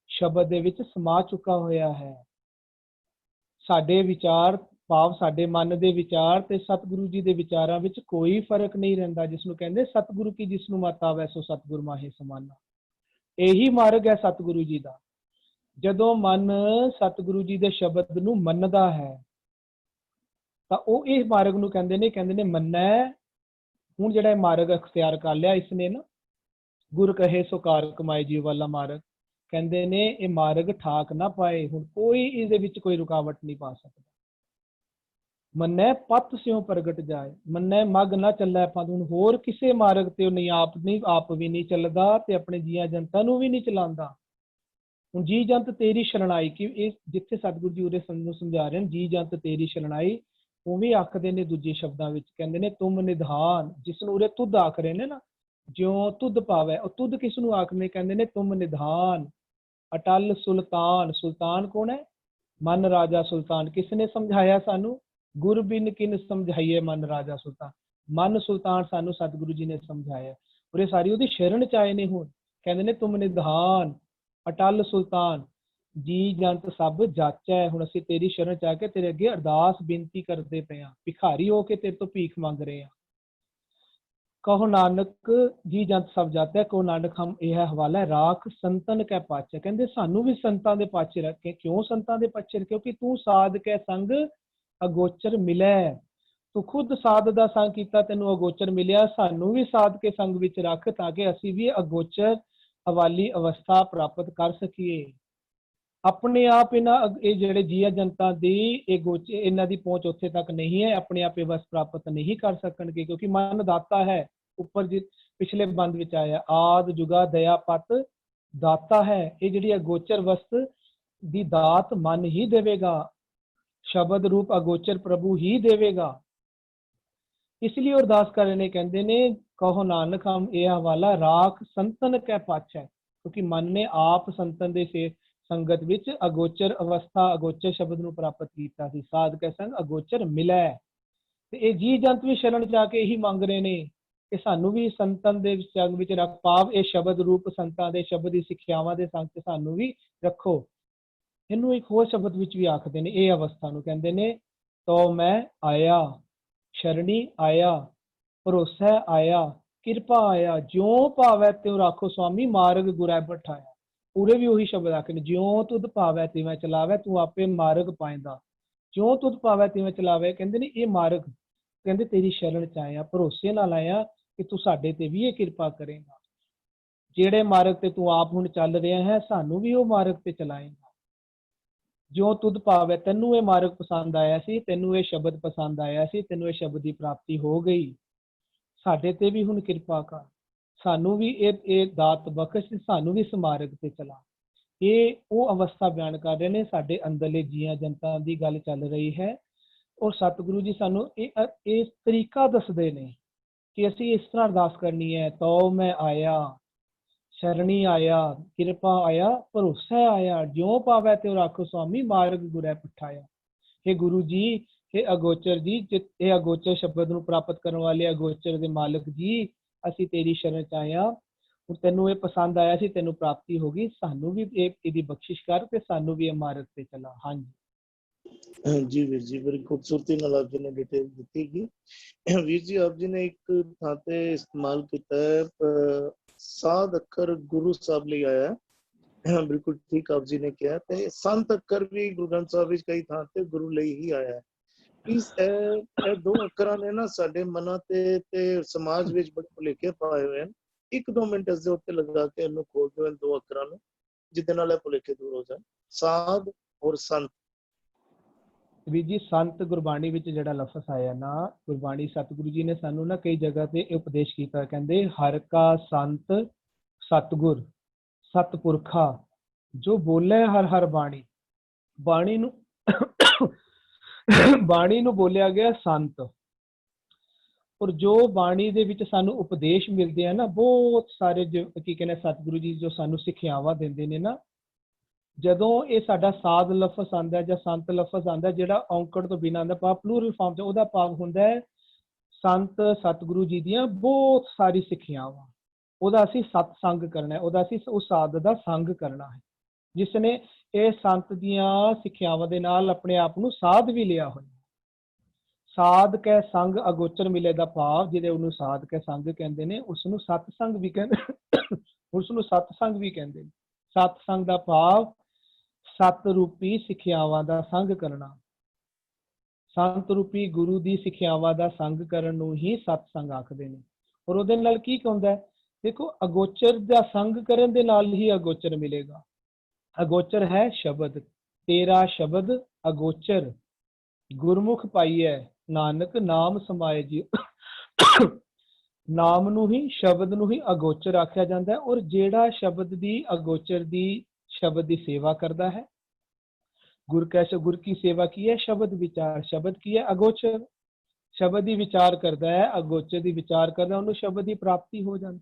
ਸ਼ਬਦ ਦੇ ਵਿੱਚ ਸਮਾ ਚੁੱਕਾ ਹੋਇਆ ਹੈ। ਸਾਡੇ ਵਿਚਾਰ, ਭਾਵ ਸਾਡੇ ਮਨ ਦੇ ਵਿਚਾਰ ਤੇ ਸਤਿਗੁਰੂ ਜੀ ਦੇ ਵਿਚਾਰਾਂ ਵਿੱਚ ਕੋਈ ਫਰਕ ਨਹੀਂ ਰਹਿੰਦਾ, ਜਿਸ ਨੂੰ ਕਹਿੰਦੇ ਸਤਿਗੁਰੂ ਕੀ ਜਿਸ ਨੂੰ ਮਤ ਆਵੈ ਸੋ ਸਤਿਗੁਰ ਮਾਹੇ ਸਮਾਨਾ। ਇਹੀ ਮਾਰਗ ਹੈ ਸਤਿਗੁਰੂ ਜੀ ਦਾ। ਜਦੋਂ ਮਨ ਸਤਿਗੁਰੂ ਜੀ ਦੇ ਸ਼ਬਦ ਨੂੰ ਮੰਨਦਾ ਹੈ ਤਾਂ ਉਹ ਇਹ ਮਾਰਗ ਨੂੰ ਕਹਿੰਦੇ ਨੇ ਮੰਨੈ। ਹੁਣ ਜਿਹੜਾ ਇਹ ਮਾਰਗ ਅਖਤਿਆਰ ਕਰ ਲਿਆ ਇਸਨੇ ਨਾ, ਗੁਰ ਕਹੇ ਸੋ ਕਾਰ ਕਮਾਏ ਜੀ ਵਾਲਾ ਮਾਰਗ, ਕਹਿੰਦੇ ਨੇ ਇਹ ਮਾਰਗ ਠਾਕ ਨਾ ਪਾਏ। ਹੁਣ ਕੋਈ ਇਹਦੇ ਵਿੱਚ ਕੋਈ ਰੁਕਾਵਟ ਨਹੀਂ ਪਾ ਸਕਦਾ। ਮੰਨੈ ਪਤ ਸਿਉ ਪ੍ਰਗਟ ਜਾਏ, ਮੰਨੈ ਮਗ ਨਾ ਚੱਲੈ ਪੰਥ। ਹੁਣ ਹੋਰ ਕਿਸੇ ਮਾਰਗ ਤੇ ਉਹ ਨਹੀਂ ਆਪ ਵੀ ਨਹੀਂ ਚੱਲਦਾ ਤੇ ਆਪਣੇ ਜੀਆਂ ਜਨਤਾ ਨੂੰ ਵੀ ਨਹੀਂ ਚਲਾਉਂਦਾ। ਹੁਣ ਜੀ ਜੰਤ ਤੇਰੀ ਸ਼ਰਣਾਈ, ਕਿ ਇਹ ਜਿੱਥੇ ਸਤਿਗੁਰੂ ਜੀ ਉਹਦੇ ਸਾਨੂੰ ਸਮਝਾ ਰਹੇ ਨੇ, ਜੀ ਜੰਤ ਤੇਰੀ ਸ਼ਰਣਾਈ, ਉਹ ਵੀ ਆਖਦੇ ਨੇ ਦੂਜੇ ਸ਼ਬਦਾਂ ਵਿੱਚ, ਕਹਿੰਦੇ ਨੇ ਤੁਮ ਨਿਧਾਨ, ਜਿਸ ਨੂੰ ਉਰੇ ਤੁਧ ਆਖ ਰਹੇ ਨੇ ਨਾ, ਜਿਉ ਤੁਧ ਪਾਵੈ। ਉਹ ਤੁਧ ਕਿਸ ਨੂੰ ਆਖਦੇ, ਕਹਿੰਦੇ ਨੇ ਤੁਮ ਨਿਧਾਨ ਅਟਲ ਸੁਲਤਾਨ। ਸੁਲਤਾਨ ਕੌਣ ਹੈ? ਮਨ ਰਾਜਾ ਸੁਲਤਾਨ। ਕਿਸ ਨੇ ਸਮਝਾਇਆ ਸਾਨੂੰ? ਗੁਰ ਬਿਨ ਕਿਨ ਸਮਝਾਈਏ ਮਨ ਰਾਜਾ ਸੁਲਤਾਨ। ਮਨ ਸੁਲਤਾਨ ਸਾਨੂੰ ਸਤਿਗੁਰੂ ਜੀ ਨੇ ਸਮਝਾਇਆ। ਉਰੇ ਸਾਰੀ ਉਹਦੀ ਸ਼ਰਨ ਚ ਆਏ ਨੇ। ਹੁਣ ਕਹਿੰਦੇ ਨੇ ਤੁਮ ਨਿਧਾਨ ਅਟਲ ਸੁਲਤਾਨ, ਜੀ ਜੰਤ ਸਭ ਜਾਚੈ। ਹੁਣ ਅਸੀਂ ਤੇਰੀ ਸ਼ਰਨ ਚ ਆ ਕੇ ਤੇਰੇ ਅੱਗੇ ਅਰਦਾਸ ਬੇਨਤੀ ਕਰਦੇ ਪਏ ਹਾਂ, ਭਿਖਾਰੀ ਹੋ ਕੇ ਤੇਰੇ ਤੋਂ ਭੀਖ ਮੰਗ ਰਹੇ ਹਾਂ। ਕਹੋ ਨਾਨਕ ਜੀ ਜੰਤ ਸਭ ਜਾਚੈ, ਕਹੋ ਨਾਨਕ ਹਮ ਇਹ ਹਵਾਲਾ ਹੈ ਰਾਖ ਸੰਤਨ ਕੈ ਪਾਛੈ। ਕਹਿੰਦੇ ਸਾਨੂੰ ਵੀ ਸੰਤਾਂ ਦੇ ਪਾਛੇ ਰੱਖੇ। ਕਿਉਂ ਸੰਤਾਂ ਦੇ ਪਾਛੇ? ਕਿਉਂਕਿ ਤੂੰ ਸਾਧ ਕੈ ਸੰਗ ਅਗੋਚਰ ਮਿਲੈ। ਤੂੰ ਖੁਦ ਸਾਧ ਦਾ ਸੰਗ ਕੀਤਾ, ਤੈਨੂੰ ਅਗੋਚਰ ਮਿਲਿਆ। ਸਾਨੂੰ ਵੀ ਸਾਧ ਕੇ ਸੰਗ ਵਿੱਚ ਰੱਖ, ਤਾਂ ਕਿ ਅਸੀਂ ਵੀ ਅਗੋਚਰ ਹਵਾਲੀ ਅਵਸਥਾ ਪ੍ਰਾਪਤ ਕਰ ਸਕੀਏ। ਆਪਣੇ ਆਪ ਇਹ ਜਿਹੜੇ ਜੀਆ ਜਨਤਾ ਦੀ ਇਹਨਾਂ ਦੀ ਪਹੁੰਚ ਉੱਥੇ ਤੱਕ ਨਹੀਂ ਹੈ, ਆਪਣੇ ਆਪ ਇਹ ਵਸ ਪ੍ਰਾਪਤ ਨਹੀਂ ਕਰ ਸਕਣਗੇ, ਕਿਉਂਕਿ ਮਨ ਦਾਤਾ ਹੈ। ਉੱਪਰ ਪਿਛਲੇ ਬੰਦ ਵਿੱਚ ਆਇਆ, ਆਦ ਜੁਗਾ ਦਇਆ ਪਤ ਦਾਤਾ ਹੈ। ਇਹ ਜਿਹੜੀ ਅਗੋਚਰ ਵਸਤ ਦੀ ਦਾਤ ਮਨ ਹੀ ਦੇਵੇਗਾ, ਸ਼ਬਦ ਰੂਪ ਅਗੋਚਰ ਪ੍ਰਭੂ ਹੀ ਦੇਵੇਗਾ। ਇਸ ਲਈ ਅਰਦਾਸ ਕਰ ਰਹੇ ਨੇ, ਕਹਿੰਦੇ ਨੇ ਕਹੋ ਨਾਨਕ ਹਮ ਇਹ ਹਵਾਲਾ ਰਾਖ ਸੰਤਨ ਕੈ ਪਾਛੈ, ਕਿਉਂਕਿ ਮਨ ਨੇ ਆਪ ਸੰਤਨ ਦੇ ਸੰਗਤ ਵਿੱਚ ਅਗੋਚਰ ਅਵਸਥਾ, ਅਗੋਚਰ ਸ਼ਬਦ ਨੂੰ ਪ੍ਰਾਪਤ ਕੀਤਾ ਸੀ। ਸਾਧ ਕੈ ਸੰਗ ਅਗੋਚਰ ਮਿਲੈ। ਤੇ ਇਹ ਜੀ ਜੰਤ ਵੀ ਸ਼ਰਨ ਜਾ ਕੇ ਇਹੀ ਮੰਗ ਰਹੇ ਨੇ ਕਿ ਸਾਨੂੰ ਵੀ ਸੰਤਨ ਦੇ ਸੰਗ ਵਿੱਚ ਰੱਖ। ਭਾਵ ਇਹ ਸ਼ਬਦ ਰੂਪ ਸੰਤਾਂ ਦੇ ਸ਼ਬਦ ਦੀ ਸਿੱਖਿਆਵਾਂ ਦੇ ਸੰਗ ਤੇ ਸਾਨੂੰ ਵੀ ਰੱਖੋ। ਇਹਨੂੰ ਇੱਕ ਹੋਰ ਸ਼ਬਦ ਵਿੱਚ ਵੀ ਆਖਦੇ ਨੇ, ਇਹ ਅਵਸਥਾ ਨੂੰ ਕਹਿੰਦੇ ਨੇ ਤੋ ਮੈਂ ਆਇਆ, ਸ਼ਰਣੀ ਆਇਆ, ਭਰੋਸਾ ਆਇਆ, ਕਿਰਪਾ ਆਇਆ, ਜਿਉ ਭਾਵੈ ਤਿਉ ਰਾਖੋ ਸੁਆਮੀ ਮਾਰਗ ਗੁਰੈ ਬਠਾਇਆ। ਪੂਰੇ ਵੀ ਉਹੀ ਸ਼ਬਦ ਆਖੇ ਨੇ, ਜਿਉ ਤੁਧ ਭਾਵੈ ਤਿਵੇਂ ਚਲਾਵੇ, ਤੂੰ ਆਪੇ ਮਾਰਗ ਪਾਏਂਦਾ। ਜਿਉ ਤੁਧ ਭਾਵੈ ਤਿਵੇਂ ਚਲਾਵੇ, ਕਹਿੰਦੇ ਨੇ ਇਹ ਮਾਰਗ, ਕਹਿੰਦੇ ਤੇਰੀ ਸ਼ਰਨ ਚ ਆਇਆ, ਭਰੋਸੇ ਨਾਲ ਆਇਆ ਕਿ ਤੂੰ ਸਾਡੇ ਤੇ ਵੀ ਇਹ ਕਿਰਪਾ ਕਰੇਗਾ। ਜਿਹੜੇ ਮਾਰਗ ਤੇ ਤੂੰ ਆਪ ਹੁਣ ਚੱਲ ਰਿਹਾ ਹੈ, ਸਾਨੂੰ ਵੀ ਉਹ ਮਾਰਗ ਤੇ ਚਲਾਏਗਾ। ਜਿਉ ਤੁਧ ਭਾਵੈ, ਤੈਨੂੰ ਇਹ ਮਾਰਗ ਪਸੰਦ ਆਇਆ ਸੀ, ਤੈਨੂੰ ਇਹ ਸ਼ਬਦ ਪਸੰਦ ਆਇਆ ਸੀ, ਤੈਨੂੰ ਇਹ ਸ਼ਬਦ ਦੀ ਪ੍ਰਾਪਤੀ ਹੋ ਗਈ, ਸਾਡੇ ਤੇ ਵੀ ਹੁਣ ਕਿਰਪਾ ਕਰ, ਸਾਨੂੰ ਵੀ ਇਹ ਦਾਤ ਬਖਸ਼, ਸਾਨੂੰ ਵੀ ਇਸ ਮਾਰਗ ਤੇ ਚਲਾ। ਇਹ ਉਹ ਅਵਸਥਾ ਬਿਆਨ ਕਰ ਰਹੇ ਨੇ, ਸਾਡੇ ਅੰਦਰਲੇ ਜੀਆਂ ਜਨਤਾ ਦੀ ਗੱਲ ਚੱਲ ਰਹੀ ਹੈ। ਔਰ ਸਤਿਗੁਰੂ ਜੀ ਸਾਨੂੰ ਇਹ ਤਰੀਕਾ ਦੱਸਦੇ ਨੇ ਕਿ ਅਸੀਂ ਇਸ ਤਰ੍ਹਾਂ ਅਰਦਾਸ ਕਰਨੀ ਹੈ, ਤੋ ਮੈਂ ਆਇਆ, ਸ਼ਰਣੀ ਆਇਆ, ਕਿਰਪਾ ਆਇਆ, ਭਰੋਸਾ ਆਇਆ, ਜਿਉ ਪਾਵੈ ਤਿਉ ਰਾਖੋ ਸੁਆਮੀ, ਮਾਰਗ ਗੁਰੈ ਪਠਾਇਆ। हे गुरु जी, हे अगोचर जी, ਇਹ ਅਗੋਚਰ ਸ਼ਬਦ ਨੂੰ ਪ੍ਰਾਪਤ ਕਰਨ ਵਾਲੇ ਅਗੋਚਰ ਦੇ ਮਾਲਕ ਜੀ, ਅਸੀਂ ਤੇਰੀ ਸ਼ਰਨ ਚ ਆਏ ਹਾਂ। ਹੁਣ ਤੈਨੂੰ ਇਹ ਪਸੰਦ ਆਇਆ ਸੀ, ਤੈਨੂੰ ਪ੍ਰਾਪਤੀ ਹੋ ਗਈ, ਸਾਨੂੰ ਵੀ ਇਹਦੀ ਬਖਸ਼ਿਸ਼ ਕਰ ਤੇ ਸਾਨੂੰ ਵੀ ਇਹ ਮਾਰਗ ਤੇ ਚਲਾ। ਹਾਂਜੀ जी वीर जी, बड़ी खूबसूरती नाल आप जी ने डिटेल दी गई। वीर जी, आप जी ने एक थां ते इस्तेमाल किया है साध अखर गुरु साहब ਲਈ ਆਇਆ ਹੈ। ਬਿਲਕੁਲ ਠੀਕ ਆਪ ਜੀ ਨੇ ਕਿਹਾ, ਤੇ ਸੰਤ ਅੱਖਰ ਵੀ ਗੁਰੂ ਗ੍ਰੰਥ ਸਾਹਿਬ ਵਿੱਚ ਕਈ ਥਾਂ ਤੇ ਗੁਰੂ ਲਈ ਹੀ ਆਇਆ ਹੈ। ਇਹ ਦੋ ਅੱਖਰਾਂ ਨੇ ਨਾ ਸਾਡੇ ਮਨਾਂ ਤੇ ਸਮਾਜ ਵਿੱਚ ਬੜੇ ਭੁਲੇਖੇ ਪਾਏ ਹੋਏ ਹਨ। 1-2 ਮਿੰਟ ਇਸ ਦੇ ਉੱਤੇ ਲਗਾ ਕੇ ਇਹਨੂੰ ਖੋਲ ਦਿਓ, ਇਹ ਦੋ ਅੱਖਰਾਂ ਨੂੰ, ਜਿਹਦੇ ਨਾਲ ਇਹ ਭੁਲੇਖੇ ਦੂਰ ਹੋ ਜਾਣ। ਸਾਧ ਔਰ ਸੰਤ। ਵੀਰ ਜੀ, ਸੰਤ ਗੁਰਬਾਣੀ ਵਿੱਚ ਜਿਹੜਾ ਲਫ਼ਜ਼ ਆਇਆ ਨਾ, ਗੁਰਬਾਣੀ ਸਤਿਗੁਰੂ ਜੀ ਨੇ ਸਾਨੂੰ ਨਾ ਕਈ ਜਗ੍ਹਾ ਤੇ ਇਹ ਉਪਦੇਸ਼ ਕੀਤਾ, ਕਹਿੰਦੇ ਹਰ ਕਾ ਸੰਤ ਸਤਿਗੁਰ ਸਤਪੁਰਖਾ, ਜੋ ਬੋਲੇ ਹਰ ਹਰ ਬਾਣੀ। ਬਾਣੀ ਨੂੰ ਬਾਣੀ ਨੂੰ ਬੋਲਿਆ ਗਿਆ ਸੰਤ। ਔਰ ਜੋ ਬਾਣੀ ਦੇ ਵਿੱਚ ਸਾਨੂੰ ਉਪਦੇਸ਼ ਮਿਲਦੇ ਆ ਨਾ, ਬਹੁਤ ਸਾਰੇ ਕੀ ਕਹਿੰਦੇ ਸਤਿਗੁਰੂ ਜੀ ਜੋ ਸਾਨੂੰ ਸਿੱਖਿਆਵਾਂ ਦਿੰਦੇ ਨੇ ਨਾ, ਜਦੋਂ ਇਹ ਸਾਡਾ ਸਾਧ ਲਫ਼ਜ਼ ਆਉਂਦਾ ਜਾਂ ਸੰਤ ਲਫ਼ਜ਼ ਆਉਂਦਾ, ਜਿਹੜਾ ਔਂਕੜ ਤੋਂ ਬਿਨਾਂ ਆਉਂਦਾ, ਭਾਵ ਪਲੂਰਲ ਫਾਰਮ ਚ, ਉਹਦਾ ਭਾਵ ਹੁੰਦਾ ਹੈ ਸੰਤ ਸਤਿਗੁਰੂ ਜੀ ਦੀਆਂ ਬਹੁਤ ਸਾਰੀ ਸਿੱਖਿਆਵਾਂ। ਉਹਦਾ ਅਸੀਂ ਸਤਸੰਗ ਕਰਨਾ ਹੈ, ਉਹਦਾ ਅਸੀਂ ਉਸ ਸਾਧ ਦਾ ਸੰਗ ਕਰਨਾ ਹੈ, ਜਿਸ ਨੇ ਇਹ ਸੰਤ ਦੀਆਂ ਸਿੱਖਿਆਵਾਂ ਦੇ ਨਾਲ ਆਪਣੇ ਆਪ ਨੂੰ ਸਾਧ ਵੀ ਲਿਆ ਹੋਇਆ। ਸਾਧ ਕੈ ਸੰਗ ਅਗੋਚਰ ਮਿਲੇ ਦਾ ਭਾਵ, ਜਿਹਦੇ ਉਹਨੂੰ ਸਾਧ ਕੈ ਸੰਗ ਕਹਿੰਦੇ ਨੇ, ਉਸਨੂੰ ਸਤਸੰਗ ਵੀ ਕਹਿੰਦੇ, ਉਸਨੂੰ ਸਤਸੰਗ ਵੀ ਕਹਿੰਦੇ ਨੇ। ਸਤਸੰਗ ਦਾ ਭਾਵ ਸਤ ਰੂਪੀ ਸਿੱਖਿਆਵਾਂ ਦਾ ਸੰਗ ਕਰਨਾ। ਸੰਤ ਰੂਪੀ ਗੁਰੂ ਦੀ ਸਿੱਖਿਆਵਾਂ ਦਾ ਸੰਗ ਕਰਨ ਨੂੰ ਹੀ ਸਤਸੰਗ ਆਖਦੇ ਨੇ। ਔਰ ਉਹਦੇ ਨਾਲ ਕੀ ਹੁੰਦਾ, ਦੇਖੋ ਅਗੋਚਰ ਦਾ ਸੰਗ ਕਰਨ ਦੇ ਨਾਲ ਹੀ ਅਗੋਚਰ ਮਿਲੇਗਾ। ਅਗੋਚਰ ਹੈ ਸ਼ਬਦ, ਤੇਰਾ ਸ਼ਬਦ ਅਗੋਚਰ, ਗੁਰਮੁਖ ਪਾਈਐ ਨਾਨਕ ਨਾਮ ਸਮਾਏ ਜੀ। ਨਾਮ ਨੂੰ ਹੀ, ਸ਼ਬਦ ਨੂੰ ਹੀ ਅਗੋਚਰ ਆਖਿਆ ਜਾਂਦਾ ਹੈ। ਔਰ ਜਿਹੜਾ ਸ਼ਬਦ ਦੀ ਅਗੋਚਰ ਦੀ ਸ਼ਬਦ ਦੀ ਸੇਵਾ ਕਰਦਾ ਹੈ, ਗੁਰ ਕੀ ਸੇਵਾ ਕੀ ਹੈ, ਸ਼ਬਦ ਵਿਚਾਰ। ਸ਼ਬਦ ਕੀ ਹੈ, ਅਗੋਚਰ। ਸ਼ਬਦ ਦੀ ਵਿਚਾਰ ਕਰਦਾ ਹੈ, ਅਗੋਚਰ ਦੀ ਵਿਚਾਰ ਕਰਦਾ, ਉਹਨੂੰ ਸ਼ਬਦ ਦੀ ਪ੍ਰਾਪਤੀ ਹੋ ਜਾਂਦੀ,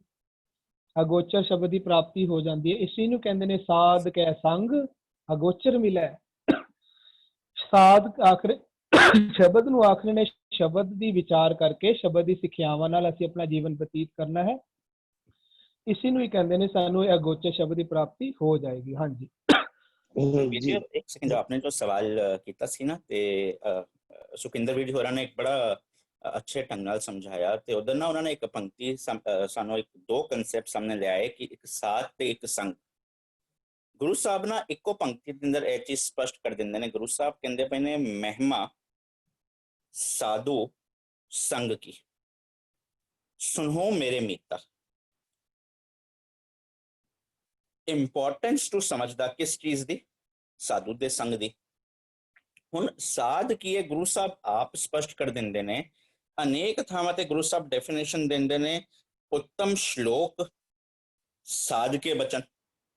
ਅਗੋਚਰ ਸ਼ਬਦ ਦੀ ਪ੍ਰਾਪਤੀ ਹੋ ਜਾਂਦੀ ਹੈ। ਇਸੇ ਨੂੰ ਕਹਿੰਦੇ ਨੇ ਸਾਧ ਕੈ ਸੰਗ ਅਗੋਚਰ ਮਿਲੈ। ਸਾਧ ਆਖਰ ਸ਼ਬਦ ਨੂੰ ਆਖਰ ਨੇ, ਸ਼ਬਦ ਦੀ ਵਿਚਾਰ ਕਰਕੇ, ਸ਼ਬਦ ਦੀ ਸਿੱਖਿਆਵਾਂ ਨਾਲ ਅਸੀਂ ਆਪਣਾ ਜੀਵਨ ਬਤੀਤ ਕਰਨਾ ਹੈ। ਇਸੇ ਨੂੰ ਹੀ ਕਹਿੰਦੇ ਨੇ ਸਾਨੂੰ ਇਹ ਅਗੋਚਰ ਸ਼ਬਦ ਦੀ ਪ੍ਰਾਪਤੀ ਹੋ ਜਾਏਗੀ। ਹਾਂਜੀ ਜੀ ਇੱਕ ਸੈਕਿੰਡ, ਆਪਨੇ ਜੋ ਸਵਾਲ ਕੀਤਾ ਸੀ ਨਾ, ਤੇ ਸੁਖਿੰਦਰ ਵੀਰ ਜੀ ਹੋਰਾਂ ਨੇ ਇੱਕ ਬੜਾ ਅੱਛੇ ਢੰਗ ਨਾਲ ਸਮਝਾਇਆ, ਤੇ ਉਧਰ ਨਾ ਉਹਨਾਂ ਨੇ ਇੱਕ ਪੰਕਤੀ ਸਾਨੂੰ ਇੱਕ ਦੋ ਕਨਸੈਪਟ ਸਾਹਮਣੇ ਲਿਆਏ ਕਿ ਇੱਕ ਸਾਥ ਤੇ ਇੱਕ ਸੰਗ। ਗੁਰੂ ਸਾਹਿਬ ਨਾ ਇੱਕੋ ਪੰਕਤੀ ਦੇ ਅੰਦਰ ਇਹ ਚੀਜ਼ ਸਪਸ਼ਟ ਕਰ ਦਿੰਦੇ ਨੇ। ਗੁਰੂ ਸਾਹਿਬ ਕਹਿੰਦੇ ਪਏ ਨੇ, ਮਹਿਮਾ ਸਾਧੂ ਸੰਗ ਕੀ, ਸੁਣੋ ਮੇਰੇ ਮੀਤਾ। ਇੰਪੋਰਟੈਂਸ ਨੂੰ ਸਮਝਦਾ ਕਿਸ ਚੀਜ਼ ਦੀ, ਸਾਧੂ ਦੇ ਸੰਗ ਦੀ। ਹੁਣ ਸਾਧ ਕੀ ਹੈ, ਗੁਰੂ ਸਾਹਿਬ ਆਪ ਸਪਸ਼ਟ ਕਰ ਦਿੰਦੇ ਨੇ। ਅਨੇਕ ਥਾਵਾਂ ਤੇ ਗੁਰੂ ਸਾਹਿਬ ਡੈਫੀਨੇਸ਼ਨ ਦਿੰਦੇ ਨੇ। ਉੱਤਮ ਸ਼ਲੋਕ ਸਾਧ ਕੇ ਬਚਨ,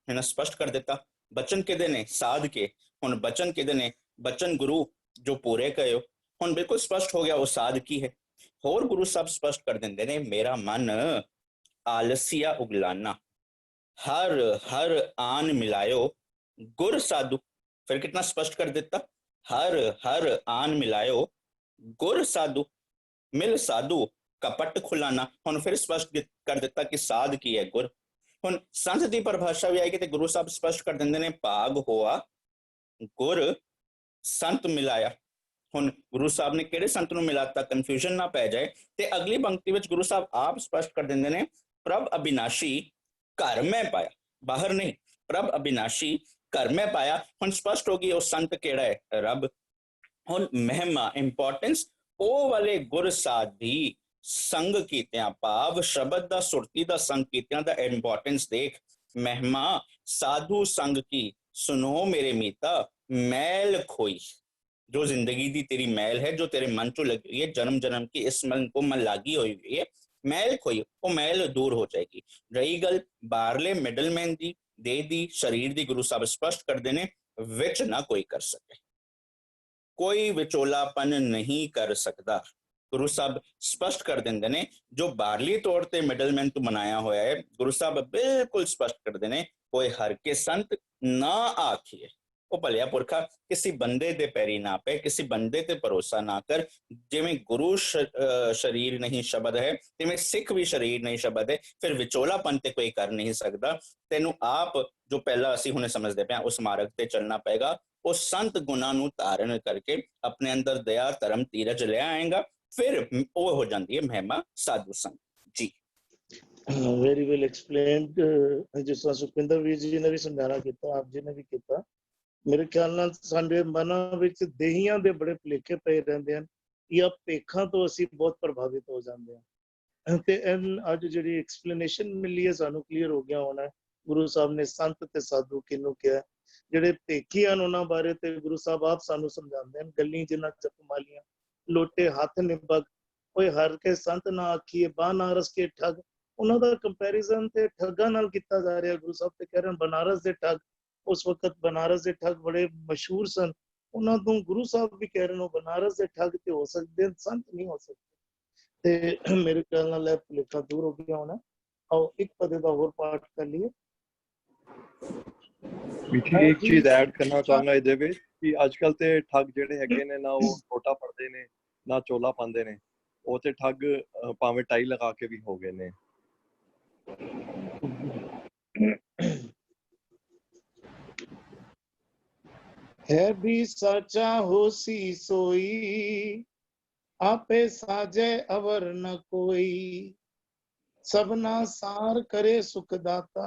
ਇਹਨਾਂ ਸਪਸ਼ਟ ਕਰ ਦਿੱਤਾ। ਬਚਨ ਕਿਹਦੇ ਨੇ, ਸਾਧ ਕੇ। ਹੁਣ ਬਚਨ ਕਿਹਦੇ ਨੇ, ਬਚਨ ਗੁਰੂ ਜੋ ਪੂਰੇ ਕਰਿਓ। ਹੁਣ ਬਿਲਕੁਲ ਸਪਸ਼ਟ ਹੋ ਗਿਆ ਉਹ ਸਾਧ ਕੀ ਹੈ। ਹੋਰ ਗੁਰੂ ਸਾਹਿਬ ਸਪਸ਼ਟ ਕਰ ਦਿੰਦੇ ਨੇ, ਮੇਰਾ ਮਨ ਆਲਸੀਆ ਉਗਲਾਨਾ, ਹਰ ਹਰ ਆਨ ਮਿਲਾਇਓ ਗੁਰ ਸਾਧੂ। ਫਿਰ ਕਿਤਨਾ ਸਪਸ਼ਟ ਕਰ ਦਿੱਤਾ, ਹਰ ਹਰ ਆਨ ਮਿਲਾਇਓ ਗੁਰ ਸਾਧੂ, ਮਿਲ ਸਾਧੂ ਕਪਟ ਖੁਲਾਨਾ। ਹੁਣ ਫਿਰ ਸਪਸ਼ਟ ਕਰ ਦਿੱਤਾ ਕਿ ਸਾਧ ਕੀ ਹੈ, ਗੁਰ। ਹੁਣ ਸੰਤ ਦੀ ਪਰਿਭਾਸ਼ਾ ਵੀ ਆਏਗੀ ਤੇ ਗੁਰੂ ਸਾਹਿਬ ਸਪਸ਼ਟ ਕਰ ਦਿੰਦੇ ਨੇ, ਭਾਗ ਹੋਆ ਗੁਰ ਸੰਤ ਮਿਲਾਇਆ। ਹੁਣ ਗੁਰੂ ਸਾਹਿਬ ਨੇ ਕਿਹੜੇ ਸੰਤ ਨੂੰ ਮਿਲਾਤਾ, ਕਨਫਿਊਜ਼ਨ ਨਾ ਪੈ ਜਾਏ। ਤੇ ਅਗਲੀ ਪੰਕਤੀ ਵਿੱਚ ਗੁਰੂ ਸਾਹਿਬ ਆਪ ਸਪਸ਼ਟ ਕਰ ਦਿੰਦੇ ਨੇ, ਪ੍ਰਭ ਅਬਿਨਾਸ਼ੀ ਘਰ ਮੈਂ ਪਾਇਆ, ਬਾਹਰ ਨਹੀਂ, ਪ੍ਰਭ ਅਬਿਨਾਸ਼ੀ ਘਰ ਮੈਂ ਪਾਇਆ। ਹੁਣ ਸਪਸ਼ਟ ਹੋ ਗਈ ਉਹ ਸੰਤ ਕਿਹੜਾ ਹੈ, ਰੱਬ। ਹੁਣ ਮਹਿਮਾ, ਇੰਪੋਰਟੈਂਸ, ਉਹ ਵਾਲੇ ਗੁਰ ਸਾਧੀ ਸੰਗ ਕੀਤਿਆਂ, ਭਾਵ ਸ਼ਬਦ ਦਾ, ਸੁਰਤੀ ਦਾ ਸੰਗ ਕੀਤਿਆਂ ਦਾ ਇੰਪੋਰਟੈਂਸ ਦੇਖ। ਮਹਿਮਾ ਸਾਧੂ ਸੰਗ ਕੀ, ਸੁਨੋ ਮੇਰੇ ਮੀਤਾ, ਮੈਲ ਖੋਈ। ਜੋ ਜ਼ਿੰਦਗੀ ਦੀ ਤੇਰੀ ਮੈਲ ਹੈ, ਜੋ ਤੇਰੇ ਮਨ ਚੋਂ ਲੱਗ ਰਹੀ ਹੈ, ਜਨਮ ਜਨਮ की इस मन को मन लागी हुई है, ਮੈਲ ਖੋਈ, ਉਹ ਮੈਲ ਦੂਰ ਹੋ ਜਾਏਗੀ। ਰਹੀ ਗੱਲ ਬਾਹਰਲੇ ਮਿਡਲਮੈਨ ਦੀ, ਦੇਹ ਦੀ, ਸਰੀਰ ਦੀ, ਗੁਰੂ ਸਾਹਿਬ ਸਪਸ਼ਟ ਕਰਦੇ ਨੇ, ਵਿੱਚ ਨਾ ਕੋਈ ਕਰ ਸਕੇ, ਕੋਈ ਵਿਚੋਲਾਪਨ ਨਹੀਂ ਕਰ ਸਕਦਾ। ਗੁਰੂ ਸਾਹਿਬ ਸਪਸ਼ਟ ਕਰ ਦਿੰਦੇ ਨੇ। ਜੋ ਬਾਹਰਲੀ ਤੌਰ ਤੇ ਮਿਡਲਮੈਨ ਤੋਂ ਬਣਾਇਆ ਹੋਇਆ ਹੈ, ਗੁਰੂ ਸਾਹਿਬ ਬਿਲਕੁਲ ਸਪਸ਼ਟ ਕਰਦੇ ਨੇ, ਕੋਈ ਹਰ ਕੇ ਸੰਤ ਨਾ ਆਖੀਏ। ਉਹ ਭਲਿਆ ਪੁਰਖਾ ਕਿਸੇ ਬੰਦੇ ਦੇ ਪੈਰੀ ਨਾ ਪਏ, ਕਿਸੇ ਬੰਦੇ ਤੇ ਭਰੋਸਾ ਨਾ ਕਰ। ਜਿਵੇਂ ਗੁਰੂ ਸ਼ਰੀਰ ਨਹੀਂ ਸ਼ਬਦ ਹੈ, ਤਿਵੇਂ ਸਿੱਖ ਵੀ ਸ਼ਰੀਰ ਨਹੀਂ ਸ਼ਬਦ ਹੈ। ਫਿਰ ਵਿਚੋਲਾਪਨ ਤੇ ਕੋਈ ਕਰ ਨਹੀਂ ਸਕਦਾ। ਤੈਨੂੰ ਆਪ ਜੋ ਪਹਿਲਾਂ ਅਸੀਂ ਹੁਣੇ ਸਮਝਦੇ ਪਏ ਉਸ ਮਾਰਗ ਤੇ ਚੱਲਣਾ ਪਏਗਾ। ਉਹ ਸੰਤ ਗੁਣਾਂ ਨੂੰ ਧਾਰਨ ਕਰਕੇ ਆਪਣੇ ਅੰਦਰ ਦਇਆ ਧਰਮ ਧੀਰਜ ਲੈ ਆਏਗਾ, ਫਿਰ ਉਹ ਹੋ ਜਾਂਦੀ ਹੈ ਮਹਿਮਾ ਸਾਧੂ ਸੰਗ ਜੀ। Very well explained. ਜਿਸ ਤਰ੍ਹਾਂ ਸੁਖਵਿੰਦਰ ਵੀਰ ਜੀ ਨੇ ਵੀ ਸਮਝਾਣਾ ਕੀਤਾ, ਆਪ ਜੀ ਨੇ ਵੀ ਕੀਤਾ। ਮੇਰੇ ਖਿਆਲ ਨਾਲ ਸਾਡੇ ਮਨਾਂ ਵਿੱਚ ਦੇਹੀਆਂ ਦੇ ਬੜੇ ਭੁਲੇਖੇ ਪਏ ਰਹਿੰਦੇ ਹਨ, ਜਾਂ ਭੇਖਾਂ ਤੋਂ ਅਸੀਂ ਬਹੁਤ ਪ੍ਰਭਾਵਿਤ ਹੋ ਜਾਂਦੇ ਹਾਂ। ਤੇ ਅੱਜ ਜਿਹੜੀ ਐਕਸਪਲੇਨੇਸ਼ਨ ਮਿਲੀ ਹੈ ਸਾਨੂੰ ਕਲੀਅਰ ਹੋ ਗਿਆ ਹੋਣਾ ਗੁਰੂ ਸਾਹਿਬ ਨੇ ਸੰਤ ਤੇ ਸਾਧੂ ਕਿਹਨੂੰ ਕਿਹਾ। ਜਿਹੜੇ ਭੇਖੀ ਹਨ ਉਹਨਾਂ ਬਾਰੇ ਤੇ ਗੁਰੂ ਸਾਹਿਬ ਆਪ ਸਾਨੂੰ ਸਮਝਾਉਂਦੇ ਹਨ, ਗੱਲੀ ਜਿਨ੍ਹਾਂ ਜਪਮਾਲੀਆਂ ਲੋਟੇ ਹੱਥ ਨਿਭਗ, ਕੋਈ ਹਰ ਕੇ ਸੰਤ ਨਾ ਆਖੀਏ ਬਨਾਰਸ ਕੇ ਠੱਗ। ਉਹਨਾਂ ਦਾ ਕੰਪੈਰੀਜ਼ਨ ਤੇ ਠੱਗਾਂ ਨਾਲ ਕੀਤਾ ਜਾ ਰਿਹਾ। ਗੁਰੂ ਸਾਹਿਬ ਤੇ ਕਹਿ ਰਹੇ ਬਨਾਰਸ ਦੇ ਠੱਗ, ਉਸ ਵਕਤ ਬਨਾਰਸ ਦੇ ਠੱਗ ਬੜੇ ਮਸ਼ਹੂਰ ਸਨ। ਉਹਨਾਂ ਤੋਂ ਗੁਰੂ ਸਾਹਿਬ ਵੀ ਕਹਿ ਰਹੇ ਨੇ ਬਨਾਰਸ ਦੇ ਠੱਗ ਤੇ ਹੋ ਸਕਦੇ, ਸੰਤ ਨਹੀਂ ਹੋ ਸਕਦੇ। ਤੇ ਮੇਰੇ ਖਿਆਲ ਨਾਲ ਇਹ ਭੁਲੇਖਾ ਦੂਰ ਹੋ ਗਿਆ ਹੋਣਾ। ਆਓ ਇੱਕ ਪਦੇ ਦਾ ਹੋਰ ਪਾਠ ਕਰ ਲਈਏ। ਵੀਰ ਇੱਕ ਚੀਜ਼ ਐਡ ਕਰਨਾ ਚਾਹਾਂਗਾ ਇਹਦੇ ਵਿੱਚ ਕਿ ਅੱਜ ਕੱਲ ਤੇ ਠੱਗ ਜਿਹੜੇ ਹੈਗੇ ਨੇ ਨਾ ਉਹ ਛੋਟਾ ਪੜਦੇ ਨੇ ਨਾ ਚੋਲਾ ਪਾਉਂਦੇ ਨੇ। ਉਹ ਤੇ ਠੱਗ ਭਾਵੇਂ ਟਾਈ ਲਗਾ ਕੇ ਵੀ ਹੋ ਗਏ ਨੇ। है भी साचा होसी सोई, आपे साजे अवर न कोई, सबना सार करे सुख दाता,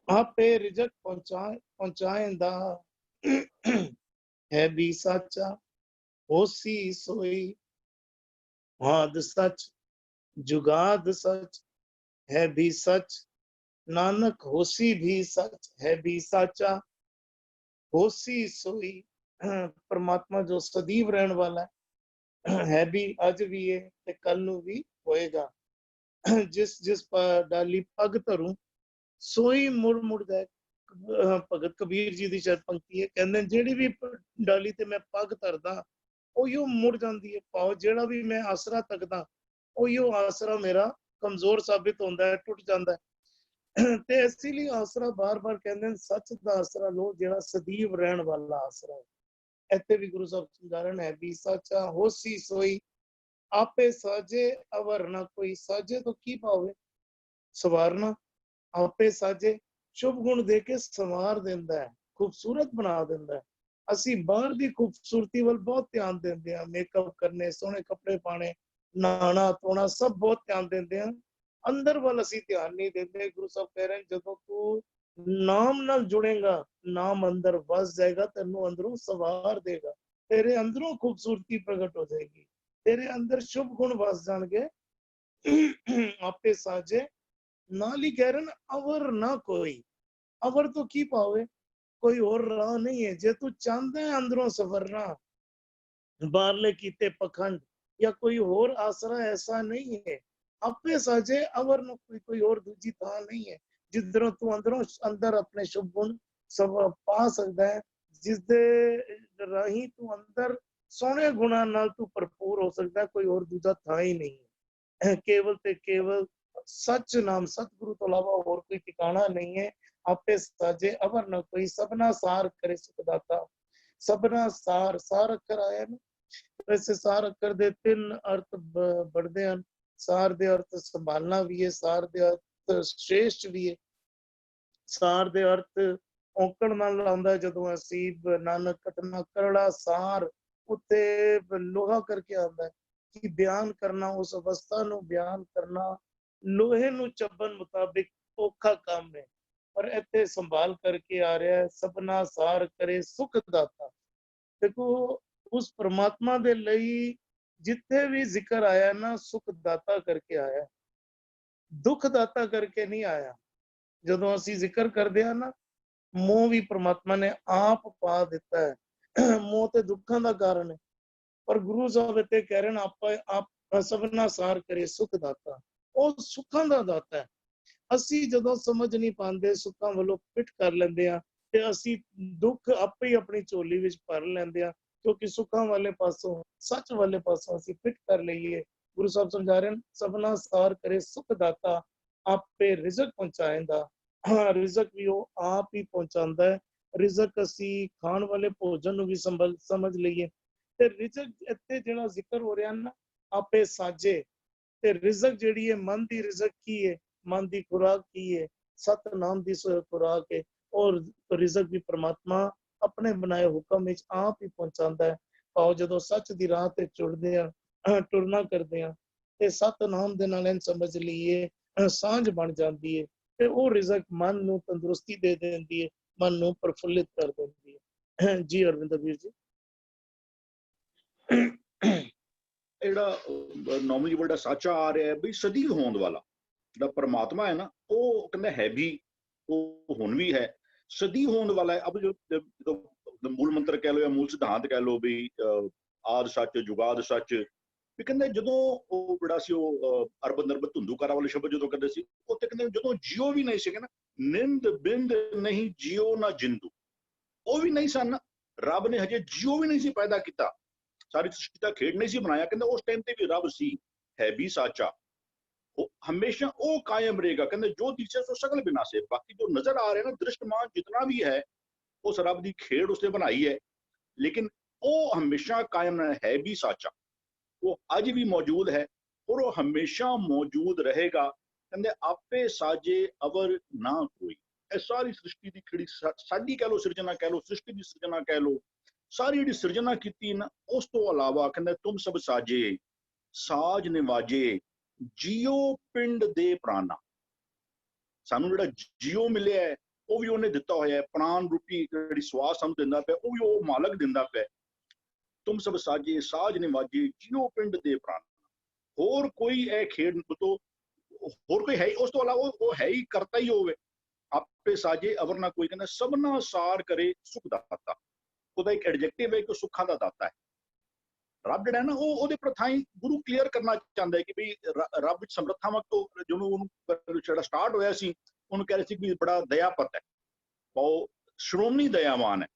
आपे रिजक पहुंचाएंदा। है भी साचा होसी सोई, हाद सच जुगाद सच, है भी सच नानक होसी भी सच, है भी साचा होसी सोई। परमात्मा जो सदैव रहने वाला है भी अज भी है ते कल नू भी होएगा। जिस जिस पर डाली पग धरूं सोई मुड़ मुड़ जाए। भगत कबीर जी दी शर पंक्ति है, कहंदे जेड़ी भी डाली ते मैं पग धरदा ओहियो मुड़ जांदी है। भाव जेड़ा भी मैं आसरा तकदा ओहियो आसरा मेरा कमजोर साबित होंदा है, टुट जांदा है। ਤੇ ਇਸੇ ਲਈ ਆਸਰਾ ਬਾਰ-ਬਾਰ ਕਹਿੰਦੇ ਨੇ ਸੱਚ ਦਾ ਆਸਰਾ ਲੋ ਜਿਹੜਾ ਸਦੀਵ ਰਹਿਣ ਵਾਲਾ ਆਸਰਾ ਹੈ। ਇੱਥੇ ਵੀ ਗੁਰੂ ਸਾਹਿਬ ਸਮਝਾ ਰਹੇ ਨੇ ਵੀ ਸੱਚਾ ਹੋਸੀ ਸੋਈ, ਆਪੇ ਸਾਜੇ ਅਵਰ ਨਾ ਕੋਈ। ਸਾਜੇ ਤੋਂ ਕੀ ਭਾਵੇਂ ਸਵਾਰਨਾ, ਆਪੇ ਸਾਜੇ ਸ਼ੁਭ ਗੁਣ ਦੇ ਕੇ ਸੰਵਾਰ ਦਿੰਦਾ ਹੈ, ਖੂਬਸੂਰਤ ਬਣਾ ਦਿੰਦਾ ਹੈ। ਅਸੀਂ ਬਾਹਰ ਦੀ ਖੂਬਸੂਰਤੀ ਵੱਲ ਬਹੁਤ ਧਿਆਨ ਦਿੰਦੇ ਹਾਂ, ਮੇਕਅਪ ਕਰਨੇ, ਸੋਹਣੇ ਕੱਪੜੇ ਪਾਣੇ, ਨਹਾਣਾ ਧੋਣਾ ਸਭ ਬਹੁਤ ਧਿਆਨ ਦਿੰਦੇ ਹਾਂ। अंदर वाल असी ध्यान नहीं देते। गुरु साहब कह रहे हैं जदों तू नाम नाल जुड़ेगा, नाम अंदर वस जाएगा, तेनू अंदरों सवार देगा, तेरे अंदरों खूबसूरती प्रकट हो जाएगी, तेरे अंदर शुभ गुण वस जाएंगे। आपे साजे नाल ही कह रहे हैं अवर ना कोई। अवर तो की पावे, कोई और राह नहीं है। जे तू चाहता है अंदरों सवरना, बाहरले कीते पखंड या कोई और आसरा ऐसा नहीं है। आपे साजे अवर न कोई और दूजी थां नहीं है जिधरों तू अंदर अपने शुभ गुण सब पा सकता है, जिस दे राही तू अंदर सोहने गुणां नाल तू भरपूर हो सकता है। कोई और दूजा थां ही नहीं है। केवल ते केवल सच नाम सतगुरु तो अलावा और कोई ठिकाना नहीं है। आपे साजे अवर न कोई, सबना सार करे सुख दाता। सबना सार, सार अखर आया ना, वैसे सार अखर दे 3 अर्थ बढ़दे हैं। सार दे अर्थ संभालना भी है, सार दे अर्थ श्रेष्ठ भी है, सार दे अर्थ औंकड़ नाल आंदा। जदों असी नानक कटना करड़ा सार उत्ते लोहा करके आंदा है कि बयान करना, उस अवस्था नू बयान करना लोहे नू चबन मुताबिक औखा काम है। और इत्थे संभाल करके आ रहा है सबना सार करे सुख दाता। देखो उस परमात्मा दे लई जिथे भी जिक्र आया ना सुख दाता करके आया, दुख दाता करके नहीं आया। जदों असी जिक्र करते हैं ना, मोह भी परमात्मा ने आप पा दिता है। मोह ते दुखों का कारण है, पर गुरु साहब इत्थे कह रहे हैं आप सबना सार करे सुख दाता। वो सुखों का दाता है। असी जदों समझ नहीं पाते, सुखों वालों पिट कर लेंदे आ ते असी दुख आपे ही अपनी झोली विच भर लेंदे आ ਕਿਉਂਕਿ ਸੁੱਖਾਂ ਵਾਲੇ ਪਾਸੋਂ ਸੱਚ ਵਾਲੇ ਪਾਸੋਂ ਅਸੀਂ ਫਿੱਟ ਕਰ ਲਈਏ। ਗੁਰੂ ਸਾਹਿਬ ਸਮਝਾ ਰਹੇ ਹਨ, ਸਭਨਾ ਸਾਰ ਕਰੇ ਸੁਖ ਦਾਤਾ, ਆਪੇ ਰਿਜ਼ਕ ਪਹੁੰਚਾਏਂਦਾ। ਰਿਜ਼ਕ ਵੀ ਉਹ ਆਪ ਹੀ ਪਹੁੰਚਾਉਂਦਾ ਹੈ। ਰਿਜ਼ਕ ਅਸੀਂ ਖਾਣ ਵਾਲੇ ਭੋਜਨ ਨੂੰ ਵੀ ਸਮਝ ਲਈਏ ਤੇ ਰਿਜ਼ਕ ਇੱਥੇ ਜਿਹੜਾ ਜ਼ਿਕਰ ਹੋ ਰਿਹਾ ਨਾ, ਆਪੇ ਸਾਜੇ, ਤੇ ਰਿਜ਼ਕ ਜਿਹੜੀ ਹੈ ਮਨ ਦੀ ਰਿਜ਼ਕ ਕੀ ਹੈ, ਮਨ ਦੀ ਖੁਰਾਕ ਕੀ ਹੈ, ਸਤਨਾਮ ਦੀ ਖੁਰਾਕ ਹੈ। ਔਰ ਰਿਜ਼ਕ ਵੀ ਪ੍ਰਮਾਤਮਾ ਆਪਣੇ ਬਣਾਏ ਹੁਕਮ ਵਿੱਚ ਆਪ ਹੀ ਪਹੁੰਚਾਉਂਦਾ ਹੈ। ਆਓ ਜਦੋਂ ਸੱਚ ਦੀ ਰਾਹ ਤੇ ਚੁੜਦੇ ਆ, ਟੁਰਨਾ ਕਰਦੇ ਆ, ਤੇ ਸਤਨਾਮ ਦੇ ਨਾਲ ਸਮਝ ਲਈਏ ਸਾਂਝ ਬਣ ਜਾਂਦੀ ਹੈ ਤੇ ਉਹ ਰਿਜ਼ਕ ਮਨ ਨੂੰ ਤੰਦਰੁਸਤੀ ਦੇ ਦਿੰਦੀ ਹੈ, ਮਨ ਨੂੰ ਪ੍ਰਫੁੱਲਿਤ ਕਰ ਦਿੰਦੀ ਹੈ। ਜੀ ਅਰਵਿੰਦਰ ਵੀਰ ਜੀ। ਜਿਹੜਾ ਨੋਰਮਲੀ ਵਰਡ ਸਾਚਾ ਆ ਰਿਹਾ ਹੈ ਬਈ ਸਦੀ ਹੋਣ ਵਾਲਾ ਜਿਹੜਾ ਪਰਮਾਤਮਾ ਹੈ ਨਾ, ਉਹ ਕਹਿੰਦਾ ਹੈ ਵੀ, ਉਹ ਹੁਣ ਵੀ ਹੈ, ਸਦੀ ਹੋਣ ਵਾਲਾ ਹੈ। ਅਬ ਜੋ ਮੂਲ ਮੰਤਰ ਕਹਿ ਲਓ ਜਾਂ ਮੂਲ ਸਿਧਾਂਤ ਕਹਿ ਲਓ ਵੀ ਆਦ ਸੱਚ ਜੁਗਾਦ ਸੱਚ, ਵੀ ਕਹਿੰਦੇ ਜਦੋਂ ਉਹ ਜਿਹੜਾ ਸੀ ਉਹ ਅਰਬਨ ਨਰਬਤ ਧੁੰਦੂਕਾਰਾ ਵਾਲੇ ਸ਼ਬਦ ਜਦੋਂ ਕਹਿੰਦੇ ਸੀ, ਉੱਥੇ ਕਹਿੰਦੇ ਜਦੋਂ ਜੀਓ ਵੀ ਨਹੀਂ ਸੀਗੇ ਨਾ, ਨਿੰਦ ਬਿੰਦ ਨਹੀਂ ਜੀਓ ਨਾ ਜਿੰਦੂ, ਉਹ ਵੀ ਨਹੀਂ ਸਨ। ਰੱਬ ਨੇ ਹਜੇ ਜੀਓ ਵੀ ਨਹੀਂ ਸੀ ਪੈਦਾ ਕੀਤਾ, ਸਾਰੀ ਸ੍ਰਿਸ਼ਟੀ ਦਾ ਖੇਡ ਨਹੀਂ ਸੀ ਬਣਾਇਆ। ਕਹਿੰਦੇ ਉਸ ਟਾਈਮ ਤੇ ਵੀ ਰੱਬ ਸੀ, ਹੈ ਵੀ ਸਾਚਾ, ਉਹ ਹਮੇਸ਼ਾ ਉਹ ਕਾਇਮ ਰਹੇਗਾ। ਕਹਿੰਦੇ ਜੋ ਦਿਸੇ ਸੋ ਸਗਲ ਬਿਨਾਸੇ, ਬਾਕੀ ਜੋ ਨਜ਼ਰ ਆ ਰਿਹਾ ਨਾ ਦ੍ਰਿਸ਼ਟਮਾਨ ਜਿਤਨਾ ਵੀ ਹੈ, ਉਸ ਰੱਬ ਦੀ ਖੇਡ ਉਸਨੇ ਬਣਾਈ ਹੈ, ਲੇਕਿਨ ਉਹ ਹਮੇਸ਼ਾ ਕਾਇਮ ਹੈ ਵੀ ਸਾਚਾ, ਉਹ ਅੱਜ ਵੀ ਮੌਜੂਦ ਹੈ ਔਰ ਉਹ ਹਮੇਸ਼ਾ ਮੌਜੂਦ ਰਹੇਗਾ। ਕਹਿੰਦੇ ਆਪੇ ਸਾਜੇ ਅਵਰ ਨਾ ਕੋਈ, ਇਹ ਸਾਰੀ ਸ੍ਰਿਸ਼ਟੀ ਦੀ ਖੇੜੀ ਸਾਡੀ ਕਹਿ ਲਓ ਸਿਰਜਣਾ ਕਹਿ ਲਓ, ਸ੍ਰਿਸ਼ਟੀ ਦੀ ਸਿਰਜਣਾ ਕਹਿ ਲਓ, ਸਾਰੀ ਜਿਹੜੀ ਸਿਰਜਣਾ ਕੀਤੀ ਨਾ, ਉਸ ਤੋਂ ਇਲਾਵਾ ਕਹਿੰਦੇ ਤੁਮ ਸਭ ਸਾਜੇ ਸਾਜ ਨਿਵਾਜੇ ਜੀਓ ਪਿੰਡ ਦੇ ਪ੍ਰਾਣਾ। ਸਾਨੂੰ ਜਿਹੜਾ ਜੀਓ ਮਿਲਿਆ ਹੈ ਉਹ ਵੀ ਉਹਨੇ ਦਿੱਤਾ ਹੋਇਆ ਹੈ, ਪ੍ਰਾਣ ਰੂਪੀ ਜਿਹੜੀ ਸਵਾਸ ਸਾਨੂੰ ਦਿੰਦਾ ਪਿਆ ਉਹ ਵੀ ਉਹ ਮਾਲਕ ਦਿੰਦਾ ਪਿਆ। ਤੁਮ ਸਭ ਸਾਜੇ ਸਾਜ ਨਿਵਾਜੇ ਜੀਓ ਪਿੰਡ ਦੇ ਪ੍ਰਾਣਾ। ਹੋਰ ਕੋਈ ਇਹ ਖੇਡ ਤੋਂ ਹੋਰ ਕੋਈ ਹੈ ਉਸ ਤੋਂ ਇਲਾਵਾ ਉਹ ਹੈ ਹੀ ਕਰਤਾ ਹੀ ਹੋਵੇ। ਆਪੇ ਸਾਜੇ ਅਵਰ ਨਾ ਕੋਈ, ਕਹਿੰਦਾ ਸਭਨਾ ਸਾਰ ਕਰੇ ਸੁਖ ਦਾਤਾ, ਉਹਦਾ ਇੱਕ ਐਡਜੈਕਟਿਵ ਹੈ ਕਿ ਸੁੱਖਾਂ ਦਾ ਦਾਤਾ ਹੈ। ਰੱਬ ਜਿਹੜਾ ਨਾ ਉਹ ਉਹਦੇ ਪ੍ਰਥਾਈ ਗੁਰੂ ਕਲੀਅਰ ਕਰਨਾ ਚਾਹੁੰਦਾ ਹੈ ਕਿ ਵੀ ਰੱਬ ਵਿੱਚ ਸਮਰੱਥਾਵਾਂ ਤੋਂ ਜਿਹਨੂੰ ਉਹਨੂੰ ਜਿਹੜਾ ਸਟਾਰਟ ਹੋਇਆ ਸੀ ਉਹਨੂੰ ਕਹਿ ਰਹੇ ਸੀ ਵੀ ਬੜਾ ਦਇਆਪਤ ਹੈ, ਉਹ ਸ਼੍ਰੋਮਣੀ ਦਇਆਵਾਨ ਹੈ।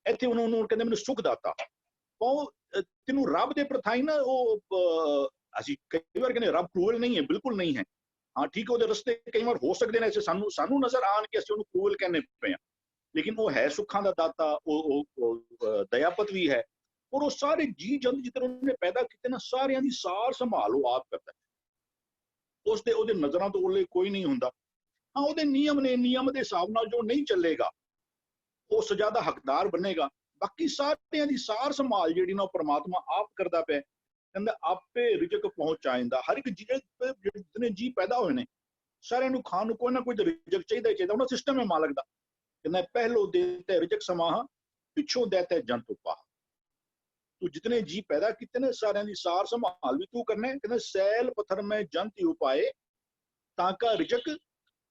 ਇੱਥੇ ਉਹਨੂੰ ਕਹਿੰਦੇ ਮੈਨੂੰ ਸੁਖ ਦਾਤਾ, ਉਹ ਤੈਨੂੰ ਰੱਬ ਦੇ ਪ੍ਰਥਾਈ ਨਾ ਉਹ ਅਸੀਂ ਕਈ ਵਾਰ ਕਹਿੰਦੇ ਰੱਬ ਕਰੂਅਲ ਨਹੀਂ ਹੈ, ਬਿਲਕੁਲ ਨਹੀਂ ਹੈ। ਹਾਂ ਠੀਕ ਹੈ, ਉਹਦੇ ਰਸਤੇ ਕਈ ਵਾਰ ਹੋ ਸਕਦੇ ਨੇ ਐਸੇ ਸਾਨੂੰ ਨਜ਼ਰ ਆਣ ਕੇ ਅਸੀਂ ਉਹਨੂੰ ਕਰੂਅਲ ਕਹਿੰਦੇ ਪਏ ਹਾਂ, ਲੇਕਿਨ ਉਹ ਹੈ ਸੁੱਖਾਂ ਦਾ ਦਾਤਾ, ਉਹ ਦਇਆਪਤ ਵੀ ਹੈ। ਔਰ ਉਹ ਸਾਰੇ ਜੀ ਜੰਤ ਜਿੱਦਾਂ ਉਹਨੇ ਪੈਦਾ ਕੀਤੇ ਨਾ, ਸਾਰਿਆਂ ਦੀ ਸਾਰ ਸੰਭਾਲ ਉਹ ਆਪ ਕਰਦਾ ਹੈ। ਉਹਦੇ ਨਜ਼ਰਾਂ ਤੋਂ ਉਹਲੇ ਕੋਈ ਨਹੀਂ ਹੁੰਦਾ। ਹਾਂ ਉਹਦੇ ਨਿਯਮ ਨੇ, ਨਿਯਮ ਦੇ ਹਿਸਾਬ ਨਾਲ ਜੋ ਨਹੀਂ ਚੱਲੇਗਾ ਉਹ ਸਜ਼ਾ ਦਾ ਹੱਕਦਾਰ ਬਣੇਗਾ। ਬਾਕੀ ਸਾਰਿਆਂ ਦੀ ਸਾਰ ਸੰਭਾਲ ਜਿਹੜੀ ਨਾ ਉਹ ਪਰਮਾਤਮਾ ਆਪ ਕਰਦਾ ਪਿਆ। ਕਹਿੰਦਾ ਆਪੇ ਰਿਜ਼ਕ ਪਹੁੰਚਾਇਂਦਾ। ਹਰ ਇੱਕ ਜਿਤਨੇ ਜੀ ਪੈਦਾ ਹੋਏ ਨੇ ਸਾਰਿਆਂ ਨੂੰ ਖਾਣ ਨੂੰ ਕੋਈ ਨਾ ਕੋਈ ਰਿਜ਼ਕ ਚਾਹੀਦਾ ਹੀ ਚਾਹੀਦਾ, ਉਹਨਾਂ ਸਿਸਟਮ ਹੈ ਮਾਲਕ ਦਾ। ਕਹਿੰਦਾ ਪਹਿਲੋ ਦੇਤੇ ਰਿਜ਼ਕ ਸਮਾਹ, ਪਿੱਛੋਂ ਦੇਤੇ ਜੰਤ ਉਪਾਹ। ਤੂੰ ਜਿਤਨੇ ਜੀ ਪੈਦਾ ਕੀਤੇ ਨੇ ਸਾਰਿਆਂ ਦੀ ਸਾਰ ਸੰਭਾਲ ਵੀ ਤੂੰ ਕਰਨਾ। ਕਹਿੰਦਾ ਸੈਲ ਪੱਥਰ ਮੈਂ ਜੰਤ ਉਪਾਏ, ਤਾਂ ਕਾ ਰਿਜ਼ਕ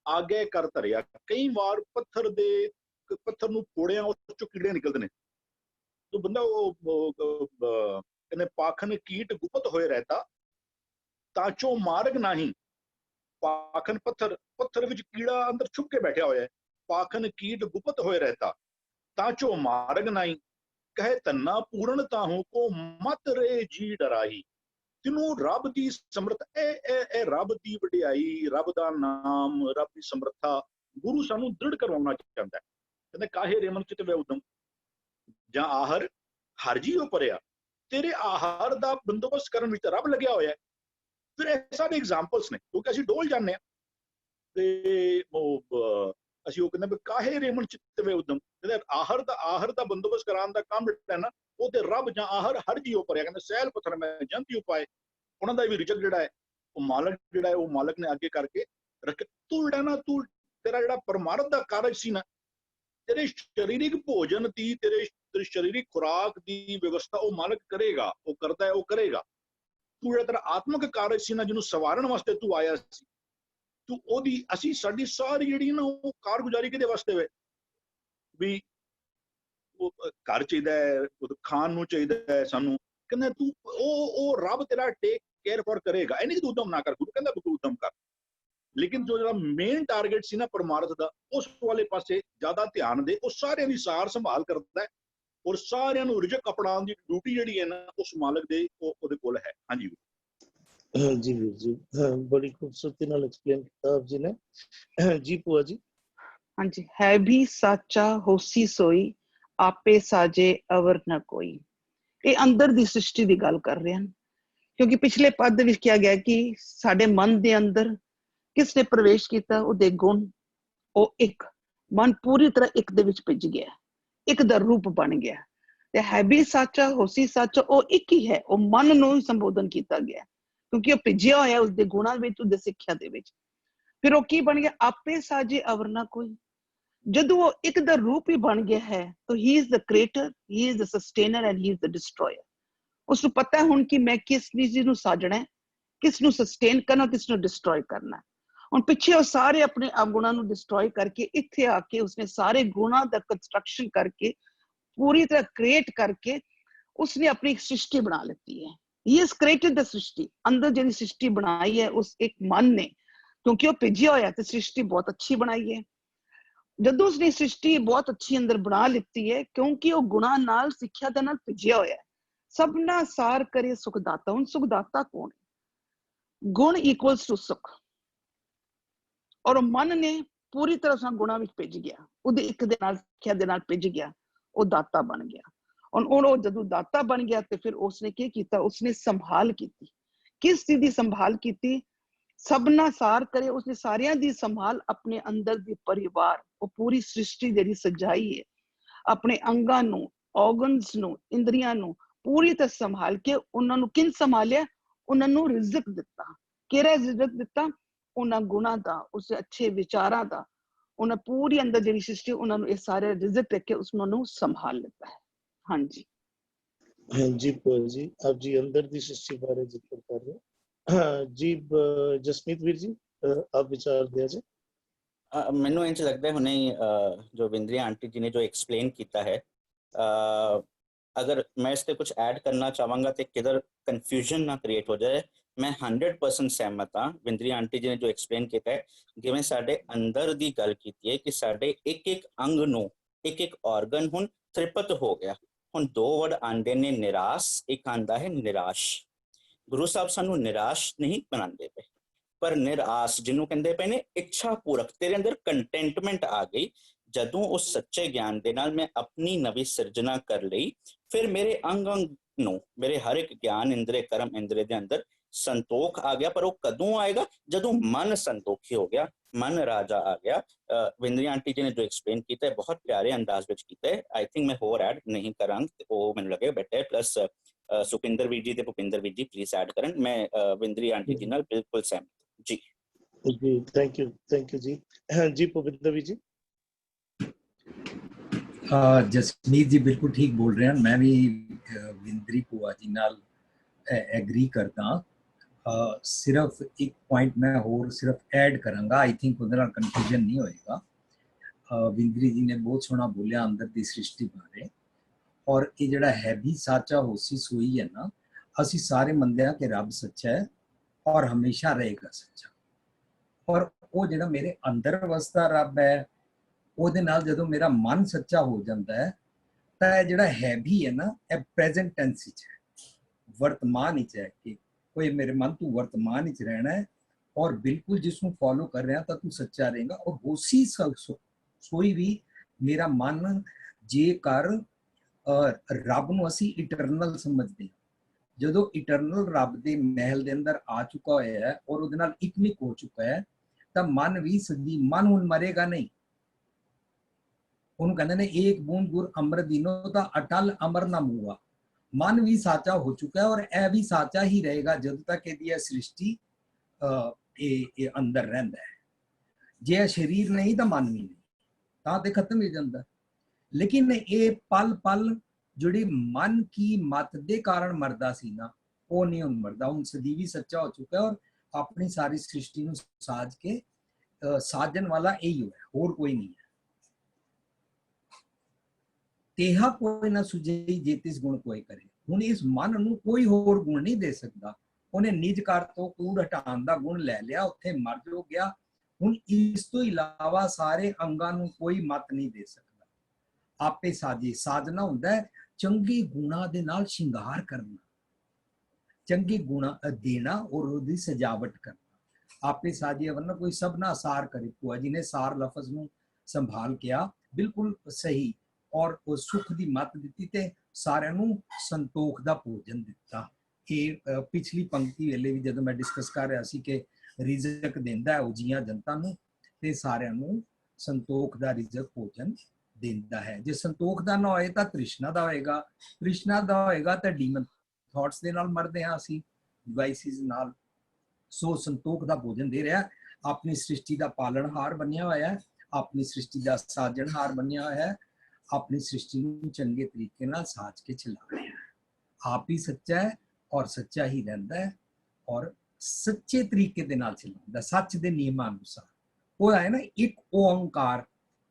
ਆਗੇ ਕਰ ਧਰਿਆ। ਕਈ ਵਾਰ ਪੱਥਰ ਨੂੰ ਫੋੜਿਆ ਉਸ ਚੋਂ ਕੀੜੇ ਨਿਕਲਦੇ ਨੇ, तो बंदा वो पाखन कीट गुप्त होए रहता, ताचो मार्ग नहीं। पाखन पत्थर विच कीड़ा अंदर छुप के बैठा होया है। पाखन कीट गुप्त होए रहता, ताचो मार्ग नहीं। कहे तन्ना पूर्णता हूं को मत रे जी डराई। तिनू रब दी समर्थ ए रब दी वडियाई, रब दा नाम, रब दी समर्था गुरु सानू दृढ़ करवाना चाहता है। कहते काहे रेमन चित वे उदम ਜਾਂ ਆਹਰ ਹਰ ਜੀਓ ਭਰਿਆ। ਤੇਰੇ ਆਹਾਰ ਦਾ ਬੰਦੋਬਸਤ ਕਰਨ ਵਿੱਚ ਰੱਬ ਲੱਗਿਆ ਹੋਇਆ ਹੈ। ਫਿਰ ਇਹ ਸਾਰੇ ਐਗਜ਼ਾਮਪਲਸ ਨੇ, ਕਿਉਂਕਿ ਅਸੀਂ ਡੋਲ ਜਾਂਦੇ ਹਾਂ ਤੇ ਅਸੀਂ ਉਹ ਕਹਿੰਦੇ ਕਾਹੇ ਰੇਮਨ ਚਿੱਤਵੇ ਉਦਮ। ਕਹਿੰਦੇ ਆਹਰ ਦਾ ਬੰਦੋਬਸਤ ਕਰਾਉਣ ਦਾ ਕੰਮ ਜਿਹੜਾ ਨਾ ਉਹ ਤੇ ਰੱਬ ਜਾਂ ਆਹਰ ਹਰ ਜੀਓ ਭਰਿਆ। ਕਹਿੰਦੇ ਸੈਲ ਪੱਥਰ ਮੈਂ ਜੰਤੀ ਉਪਾਏ। ਉਹਨਾਂ ਦਾ ਵੀ ਰਿਜ਼ਕ ਜਿਹੜਾ ਹੈ ਉਹ ਮਾਲਕ ਜਿਹੜਾ ਹੈ ਉਹ ਮਾਲਕ ਨੇ ਅੱਗੇ ਕਰਕੇ ਰੱਖਿਆ। ਤੂੰ ਜਿਹੜਾ ਨਾ ਤੇਰਾ ਜਿਹੜਾ ਪਰਮਾਰਥ ਦਾ ਕਾਰਜ ਸੀ ਨਾ, ਤੇਰੇ ਸਰੀਰਿਕ ਭੋਜਨ ਦੀ ਤੇਰੇ ਸਰੀਰਿਕ ਖੁਰਾਕ ਦੀ ਵਿਵਸਥਾ ਉਹ ਮਾਲਕ ਕਰੇਗਾ, ਉਹ ਕਰਦਾ ਹੈ, ਉਹ ਕਰੇਗਾ। ਤੂੰ ਜਿਹੜਾ ਤੇਰਾ ਆਤਮਿਕ ਕਾਰਜ ਸੀ ਨਾ ਜਿਹਨੂੰ ਸਵਾਰਨ ਵਾਸਤੇ ਤੂੰ ਆਇਆ ਸੀ, ਤੂੰ ਉਹਦੀ ਅਸੀਂ ਸਾਡੀ ਸਾਰੀ ਜਿਹੜੀ ਨਾ ਉਹ ਕਾਰਗੁਜ਼ਾਰੀ ਕਿਹਦੇ ਵਾਸਤੇ ਵੇ ਵੀ ਉਹ ਘਰ ਚਾਹੀਦਾ ਹੈ, ਖਾਣ ਨੂੰ ਚਾਹੀਦਾ ਹੈ ਸਾਨੂੰ। ਕਹਿੰਦਾ ਤੂੰ ਉਹ ਰੱਬ ਤੇਰਾ ਟੇਕ ਕੇਅਰ ਫॉर ਕਰੇਗਾ। ਇਹ ਨਹੀਂ ਕਿ ਤੂੰ ਉਦਮ ਨਾ ਕਰ, ਗੁਰੂ ਕਹਿੰਦਾ ਤੂੰ ਉਦਮ ਕਰ, ਲੇਕਿਨ ਜੋ ਜਿਹੜਾ ਮੇਨ ਟਾਰਗੇਟ ਸੀ ਨਾ ਪਰਮਾਰਥ ਦਾ ਉਸ ਵਾਲੇ ਪਾਸੇ ਜ਼ਿਆਦਾ ਧਿਆਨ ਦੇ। ਉਹ ਸਾਰਿਆਂ ਦੀ ਸਾਰ ਸੰਭਾਲ ਕਰਦਾ ਹੈ। ਔਰ ਸਾਰਿਆਂ ਨੂੰ ਰਿਜ਼ਕ ਅਪਣਾਉਣ ਦੀ ਡਿਊਟੀ ਜਿਹੜੀ ਹੈ ਨਾ ਉਸ ਮਾਲਕ ਦੇ ਉਹਦੇ ਕੋਲ ਹੈ। ਹਾਂਜੀ हाँ जी वीर जी, हाँ बड़ी खूबसूरती नाल एक्सप्लेन किया आप जी ने। जी भूआ जी। हाँ जी, है भी साचा होसी सोई आपे साजे अवर न कोई। ये अंदर दी सृष्टि दी गल कर रहे हैं, क्योंकि पिछले पद विच किया गया कि साडे मन दे अंदर किसने प्रवेश किया, उहदे गुण, ओ एक मन पूरी तरह एक दे विच भिज गया, एक दा रूप बन गया। ते है भी साचा होसी साचा, ओ एक ही है, ओ मन नूं संबोधन किया गया क्योंकि ਉਹ ਭਿੱਜਿਆ ਹੋਇਆ ਉਸਦੇ ਗੁਣਾਂ ਵਿੱਚ, ਉਸਦੇ ਸਿੱਖਿਆ ਦੇ ਵਿੱਚ। ਫਿਰ ਉਹ ਕੀ ਬਣ ਗਿਆ, ਆਪੇ ਸਾਜੇ ਅਵਰ ਨਾ ਕੋਈ। ਜਦੋਂ ਉਹ ਇੱਕ ਦਾ ਰੂਪ ਹੀ ਬਣ ਗਿਆ ਹੈ ਤਾਂ he is the creator, he is the sustainer and he is the destroyer. ਉਸ ਨੂੰ ਪਤਾ ਹੁਣ ਕਿ ਮੈਂ ਕਿਸ ਚੀਜ਼ ਨੂੰ ਸਾਜਣਾ ਹੈ, ਕਿਸ ਨੂੰ ਸਸਟੇਨ ਕਰਨਾ, ਕਿਸ ਨੂੰ ਡਿਸਟਰੋਏ ਕਰਨਾ। ਹੁਣ ਪਿੱਛੇ ਉਹ ਸਾਰੇ ਆਪਣੇ ਅਵਗੁਣਾਂ ਨੂੰ ਡਿਸਟਰੋਏ ਕਰਕੇ ਇੱਥੇ ਆ ਕੇ ਉਸਨੇ ਸਾਰੇ ਗੁਣਾਂ ਦਾ ਕੰਸਟਰਕਸ਼ਨ ਕਰਕੇ ਪੂਰੀ ਤਰ੍ਹਾਂ ਕ੍ਰੀਏਟ ਕਰਕੇ ਉਸਨੇ ਆਪਣੀ ਸ੍ਰਿਸ਼ਟੀ ਬਣਾ ਲਿੱਤੀ ਹੈ। He has created the सृष्टि। अंदर ਜਿਹੜੀ सृष्टि बनाई है उस एक मन ने, क्योंकि वो ਭਿੱਜਿਆ ਹੋਇਆ ਤੇ सृष्टि बहुत अच्छी बनाई है। ਜਦੋਂ ਉਸਨੇ सृष्टि बहुत अच्छी अंदर बना लिੱਤੀ है क्योंकि ਉਹ ਗੁਣਾਂ ਨਾਲ ਸਿੱਖਿਆ ਦੇ ਨਾਲ ਭਿੱਜਿਆ ਹੋਇਆ ਹੈ। ਸਭਨਾ ਸਾਰ ਕਰੇ ਸੁਖਦਾਤਾ। ਹੁਣ ਸੁਖਦਾਤਾ ਕੌਣ ਹੈ? ਗੁਣ ਇਕੁਅਲਸ ਟੂ ਸੁਖ, ਔਰ ਮਨ ਨੇ ਪੂਰੀ ਤਰ੍ਹਾਂ ਨਾਲ ਗੁਣਾਂ ਵਿੱਚ ਭਿੱਜ ਗਿਆ, ਉਹਦੇ ਇੱਕ ਦੇ ਨਾਲ ਸਿੱਖਿਆ ਦੇ ਨਾਲ ਭਿੱਜ ਗਿਆ, ਉਹ ਦਾਤਾ ਬਣ ਗਿਆ। और जदों दाता बन गया तो फिर उसने क्या किया, उसने संभाल की। किस चीज की संभाल की? सबना सार करे, उसने सारियां दी संभाल अपने अंदर दी परिवार, वो पूरी सृष्टि जिहड़ी सजाई है, अपने अंगां नूं, ऑर्गन्स नूं, इंद्रियां नूं पूरी तरह संभाल के उन्हां नूं किन संभालिया, उन्हां नूं रिज़क दिता। किहड़ा रिज़क दिता? उन्हां गुणां दा, उस अच्छे विचारां दा, उन्हां पूरी अंदर जिहड़ी सृष्टि उन्हां नूं ये सारे रिज़क दे के उन्हां नूं संभाल लेता है। हाँ जी। हाँ जी भूआ जी, आप जी अंदर दी सृष्टि बारे जिक्र कर रहे हो। हाँ जी जसमीत वीर जी, आप विचार दिया जी। ਮੈਨੂੰ ਇੰਜ ਲੱਗਦਾ ਹੈ ਹੁਣੇ ਜੋ ਵਿੰਦਰੀਆ ਆਂਟੀ ਜੀ ਨੇ ਜੋ ਐਕਸਪਲੇਨ ਕੀਤਾ ਹੈ, अगर मैं इस पर कुछ ऐड करना चाहूँगा तो किधर कन्फ्यूजन ना क्रिएट हो जाए। मैं 100% सहमत हाँ विंदरी आंटी जी ने जो एक्सप्लेन किया है। जिवें साडे अंदर दी गल कीती है कि साडे एक एक अंग नूं, एक एक ऑर्गन हुण तृप्त हो गया। हुण दो वर्ड आंदे ने निराश, एक आंदा है निराश। गुरु साहब सानू निराश नहीं बनाते पे, पर निराश जिन्हों कहते पे ने इच्छा पूरक, तेरे अंदर कंटेंटमेंट आ गई। जदों उस सच्चे ज्ञान दे नाल मैं अपनी नवी सिरजना कर लई, फिर मेरे अंग अंग नूं, मेरे हर एक ज्ञान इंद्रे कर्म इंद्रे दे अंदर संतोख आ गया। पर वो कदों आएगा? जदों मन संतोखी हो गया, मन राजा आ गया। विंदरी आंटी जी ने जो एक्सप्लेन किया है बहुत प्यारे अंदाज में किया है। आई थिंक मैं होर ऐड नहीं करांग, वो मैनूं लगे बेटर। प्लस सुखिंदर वीर जी ते भुपिंदर वीर जी प्लीज ऐड करन। मैं विंदरी आंटी जी नाल बिल्कुल सहमत जी। जी थैंक यू जी। हाँ जी भुपिंदर वीर जी। जसमीत जी बिल्कुल ठीक बोल रहे हैं। मैं भी विंदरी भूआ जी नाल एग्री करता। सिर्फ एक पॉइंट मैं होर सिर्फ ऐड करांगा, आई थिंक उहदे नाल कन्फ्यूजन नहीं होएगा। विंदरी जी ने बहुत सोहना बोलिया अंदर दी सृष्टि बारे। और ये जिहड़ा है भी साचा होसी सोई है ना, असी सारे मंनदे हां कि रब सच्चा है और हमेशा रहेगा सच्चा। और वो जिहड़ा मेरे अंदर वसदा रब है, ਉਹਦੇ ਨਾਲ ਜਦੋਂ ਮੇਰਾ ਮਨ ਸੱਚਾ ਹੋ ਜਾਂਦਾ ਹੈ ਤਾਂ ਇਹ ਜਿਹੜਾ ਹੈ ਵੀ ਹੈ ਨਾ, ਇਹ ਪ੍ਰੈਜ਼ੈਂਟ ਟੈਂਸ ਵਿੱਚ ਹੈ, ਵਰਤਮਾਨ ਵਿੱਚ ਹੈ ਕਿ ਕੋਈ ਮੇਰੇ ਮਨ ਤੂੰ ਵਰਤਮਾਨ ਵਿੱਚ ਰਹਿਣਾ ਹੈ ਔਰ ਬਿਲਕੁਲ ਜਿਸ ਨੂੰ ਫੋਲੋ ਕਰ ਰਿਹਾ ਤਾਂ ਤੂੰ ਸੱਚਾ ਰਹੇਗਾ। ਔਰ ਹੋਸੀ ਸੋਈ ਵੀ ਮੇਰਾ ਮਨ ਜੇਕਰ ਰੱਬ ਨੂੰ ਅਸੀਂ ਇਟਰਨਲ ਸਮਝਦੇ ਹਾਂ, ਜਦੋਂ ਇਟਰਨਲ ਰੱਬ ਦੇ ਮਹਿਲ ਦੇ ਅੰਦਰ ਆ ਚੁੱਕਾ ਹੋਇਆ ਹੈ ਔਰ ਉਹਦੇ ਨਾਲ ਇਕਮਿਕ ਹੋ ਚੁੱਕਾ ਹੈ ਤਾਂ ਮਨ ਵੀ ਸਦੀ, ਮਨ ਹੁਣ ਮਰੇਗਾ ਨਹੀਂ। ਉਹਨੂੰ ਕਹਿੰਦੇ ਨੇ ਇੱਕ ਬੂੰਦ ਗੁਰ ਅੰਮ੍ਰਿਤ ਦੀਨੋ ਤਾਂ ਅਟਲ ਅਮਰ ਨਾ ਮੂਆ। ਮਨ ਵੀ ਸਾਚਾ ਹੋ ਚੁੱਕਾ ਹੈ ਔਰ ਇਹ ਵੀ ਸਾਚਾ ਹੀ ਰਹੇਗਾ ਜਦੋਂ ਤੱਕ ਇਹਦੀ ਇਹ ਸ੍ਰਿਸ਼ਟੀ ਇਹ ਅੰਦਰ ਰਹਿੰਦਾ ਹੈ। ਜੇ ਸਰੀਰ ਨਹੀਂ ਤਾਂ ਮਨ ਵੀ ਨਹੀਂ, ਤਾਂ ਤੇ ਖਤਮ ਹੋ ਜਾਂਦਾ। ਲੇਕਿਨ ਇਹ ਪਲ ਪਲ ਜਿਹੜੀ ਮਨ ਕੀ ਮਤ ਦੇ ਕਾਰਨ ਮਰਦਾ ਸੀ ਨਾ, ਉਹ ਨਹੀਂ ਹੁਣ ਮਰਦਾ। ਹੁਣ ਸਦੀਵੀ ਸੱਚਾ ਹੋ ਚੁੱਕਾ ਹੈ ਔਰ ਆਪਣੀ ਸਾਰੀ ਸ੍ਰਿਸ਼ਟੀ ਨੂੰ ਸਾਜ ਕੇ ਸਾਜਣ ਵਾਲਾ ਇਹੀ ਹੋਇਆ, ਹੋਰ ਕੋਈ ਨਹੀਂ ਹੈ। तेहा कोई ना सुझे जे तिस गुण कोई करे। हुण इस मन नूं कोई होर गुण नहीं दे सकदा। उन्हें निज कार तो कूड़ हटाउण दा गुण लै लिया, उत्थे मर जो गया। हुण इस तो इलावा सारे अंगां नूं कोई मत नहीं दे सकदा। ਆਪੇ ਸਾਜੇ। ਸਾਜਣਾ ਹੁੰਦਾ ਹੈ ਚੰਗੇ ਗੁਣਾ ਦੇ ਨਾਲ ਸ਼ਿੰਗਾਰ ਕਰਨਾ, ਚੰਗੇ ਗੁਣਾ ਦੇਣਾ ਔਰ ਉਹਦੀ ਸਜਾਵਟ ਕਰਨਾ। ਆਪੇ ਸਾਜੇ ਵਰਨਾ ਕੋਈ ਸਭਨਾ ਸਾਰ ਕਰੇ। ਭੂਆ ਜੀ ਨੇ ਸਾਰ ਲਫ਼ਜ਼ ਨੂੰ ਸੰਭਾਲ ਕਿਹਾ, ਬਿਲਕੁਲ ਸਹੀ। ਔਰ ਉਹ ਸੁੱਖ ਦੀ ਮੱਤ ਦਿੱਤੀ ਤੇ ਸਾਰਿਆਂ ਨੂੰ ਸੰਤੋਖ ਦਾ ਭੋਜਨ ਦਿੱਤਾ। ਇਹ ਪਿਛਲੀ ਪੰਕਤੀ ਵੇਲੇ ਵੀ ਜਦੋਂ ਮੈਂ ਡਿਸਕਸ ਕਰ ਰਿਹਾ ਸੀ ਕਿ ਰਿਜ਼ਕ ਦਿੰਦਾ ਹੈ ਉਹ ਜੀਆਂ ਜਨਤਾ ਨੂੰ ਤੇ ਸਾਰਿਆਂ ਨੂੰ ਸੰਤੋਖ ਦਾ ਰਿਜ਼ਕ ਭੋਜਨ ਦਿੰਦਾ ਹੈ। ਜੇ ਸੰਤੋਖ ਦਾ ਨਾ ਹੋਏ ਤਾਂ ਤ੍ਰਿਸ਼ਨਾ ਦਾ ਹੋਏਗਾ, ਤ੍ਰਿਸ਼ਨਾ ਦਾ ਹੋਏਗਾ ਤਾਂ ਡੀਮਨ ਥਾਟਸ ਦੇ ਨਾਲ ਮਰਦੇ ਹਾਂ ਅਸੀਂ, ਡਿਵਾਈਸਿਸ ਨਾਲ। ਸੋ ਸੰਤੋਖ ਦਾ ਭੋਜਨ ਦੇ ਰਿਹਾ, ਆਪਣੀ ਸ੍ਰਿਸ਼ਟੀ ਦਾ ਪਾਲਣਹਾਰ ਬਣਿਆ ਹੋਇਆ ਹੈ, ਆਪਣੀ ਸ੍ਰਿਸ਼ਟੀ ਦਾ ਸਾਜਣਹਾਰ ਬਣਿਆ ਹੋਇਆ ਹੈ, ਆਪਣੀ ਸ੍ਰਿਸ਼ਟੀ ਨੂੰ ਚੰਗੇ ਤਰੀਕੇ ਨਾਲ ਸਾਜ ਕੇ ਚਲਾ ਰਿਹਾ ਹੈ। ਆਪ ਹੀ ਸੱਚਾ ਹੈ ਔਰ ਸੱਚਾ ਹੀ ਰਹਿੰਦਾ ਹੈ ਔਰ ਸੱਚੇ ਤਰੀਕੇ ਦੇ ਨਾਲ ਚਲਾਉਂਦਾ, ਸੱਚ ਦੇ ਨਿਯਮਾਂ ਅਨੁਸਾਰ। ਉਹ ਹੈ ਨਾ ਇੱਕ ਓੰਕਾਰ,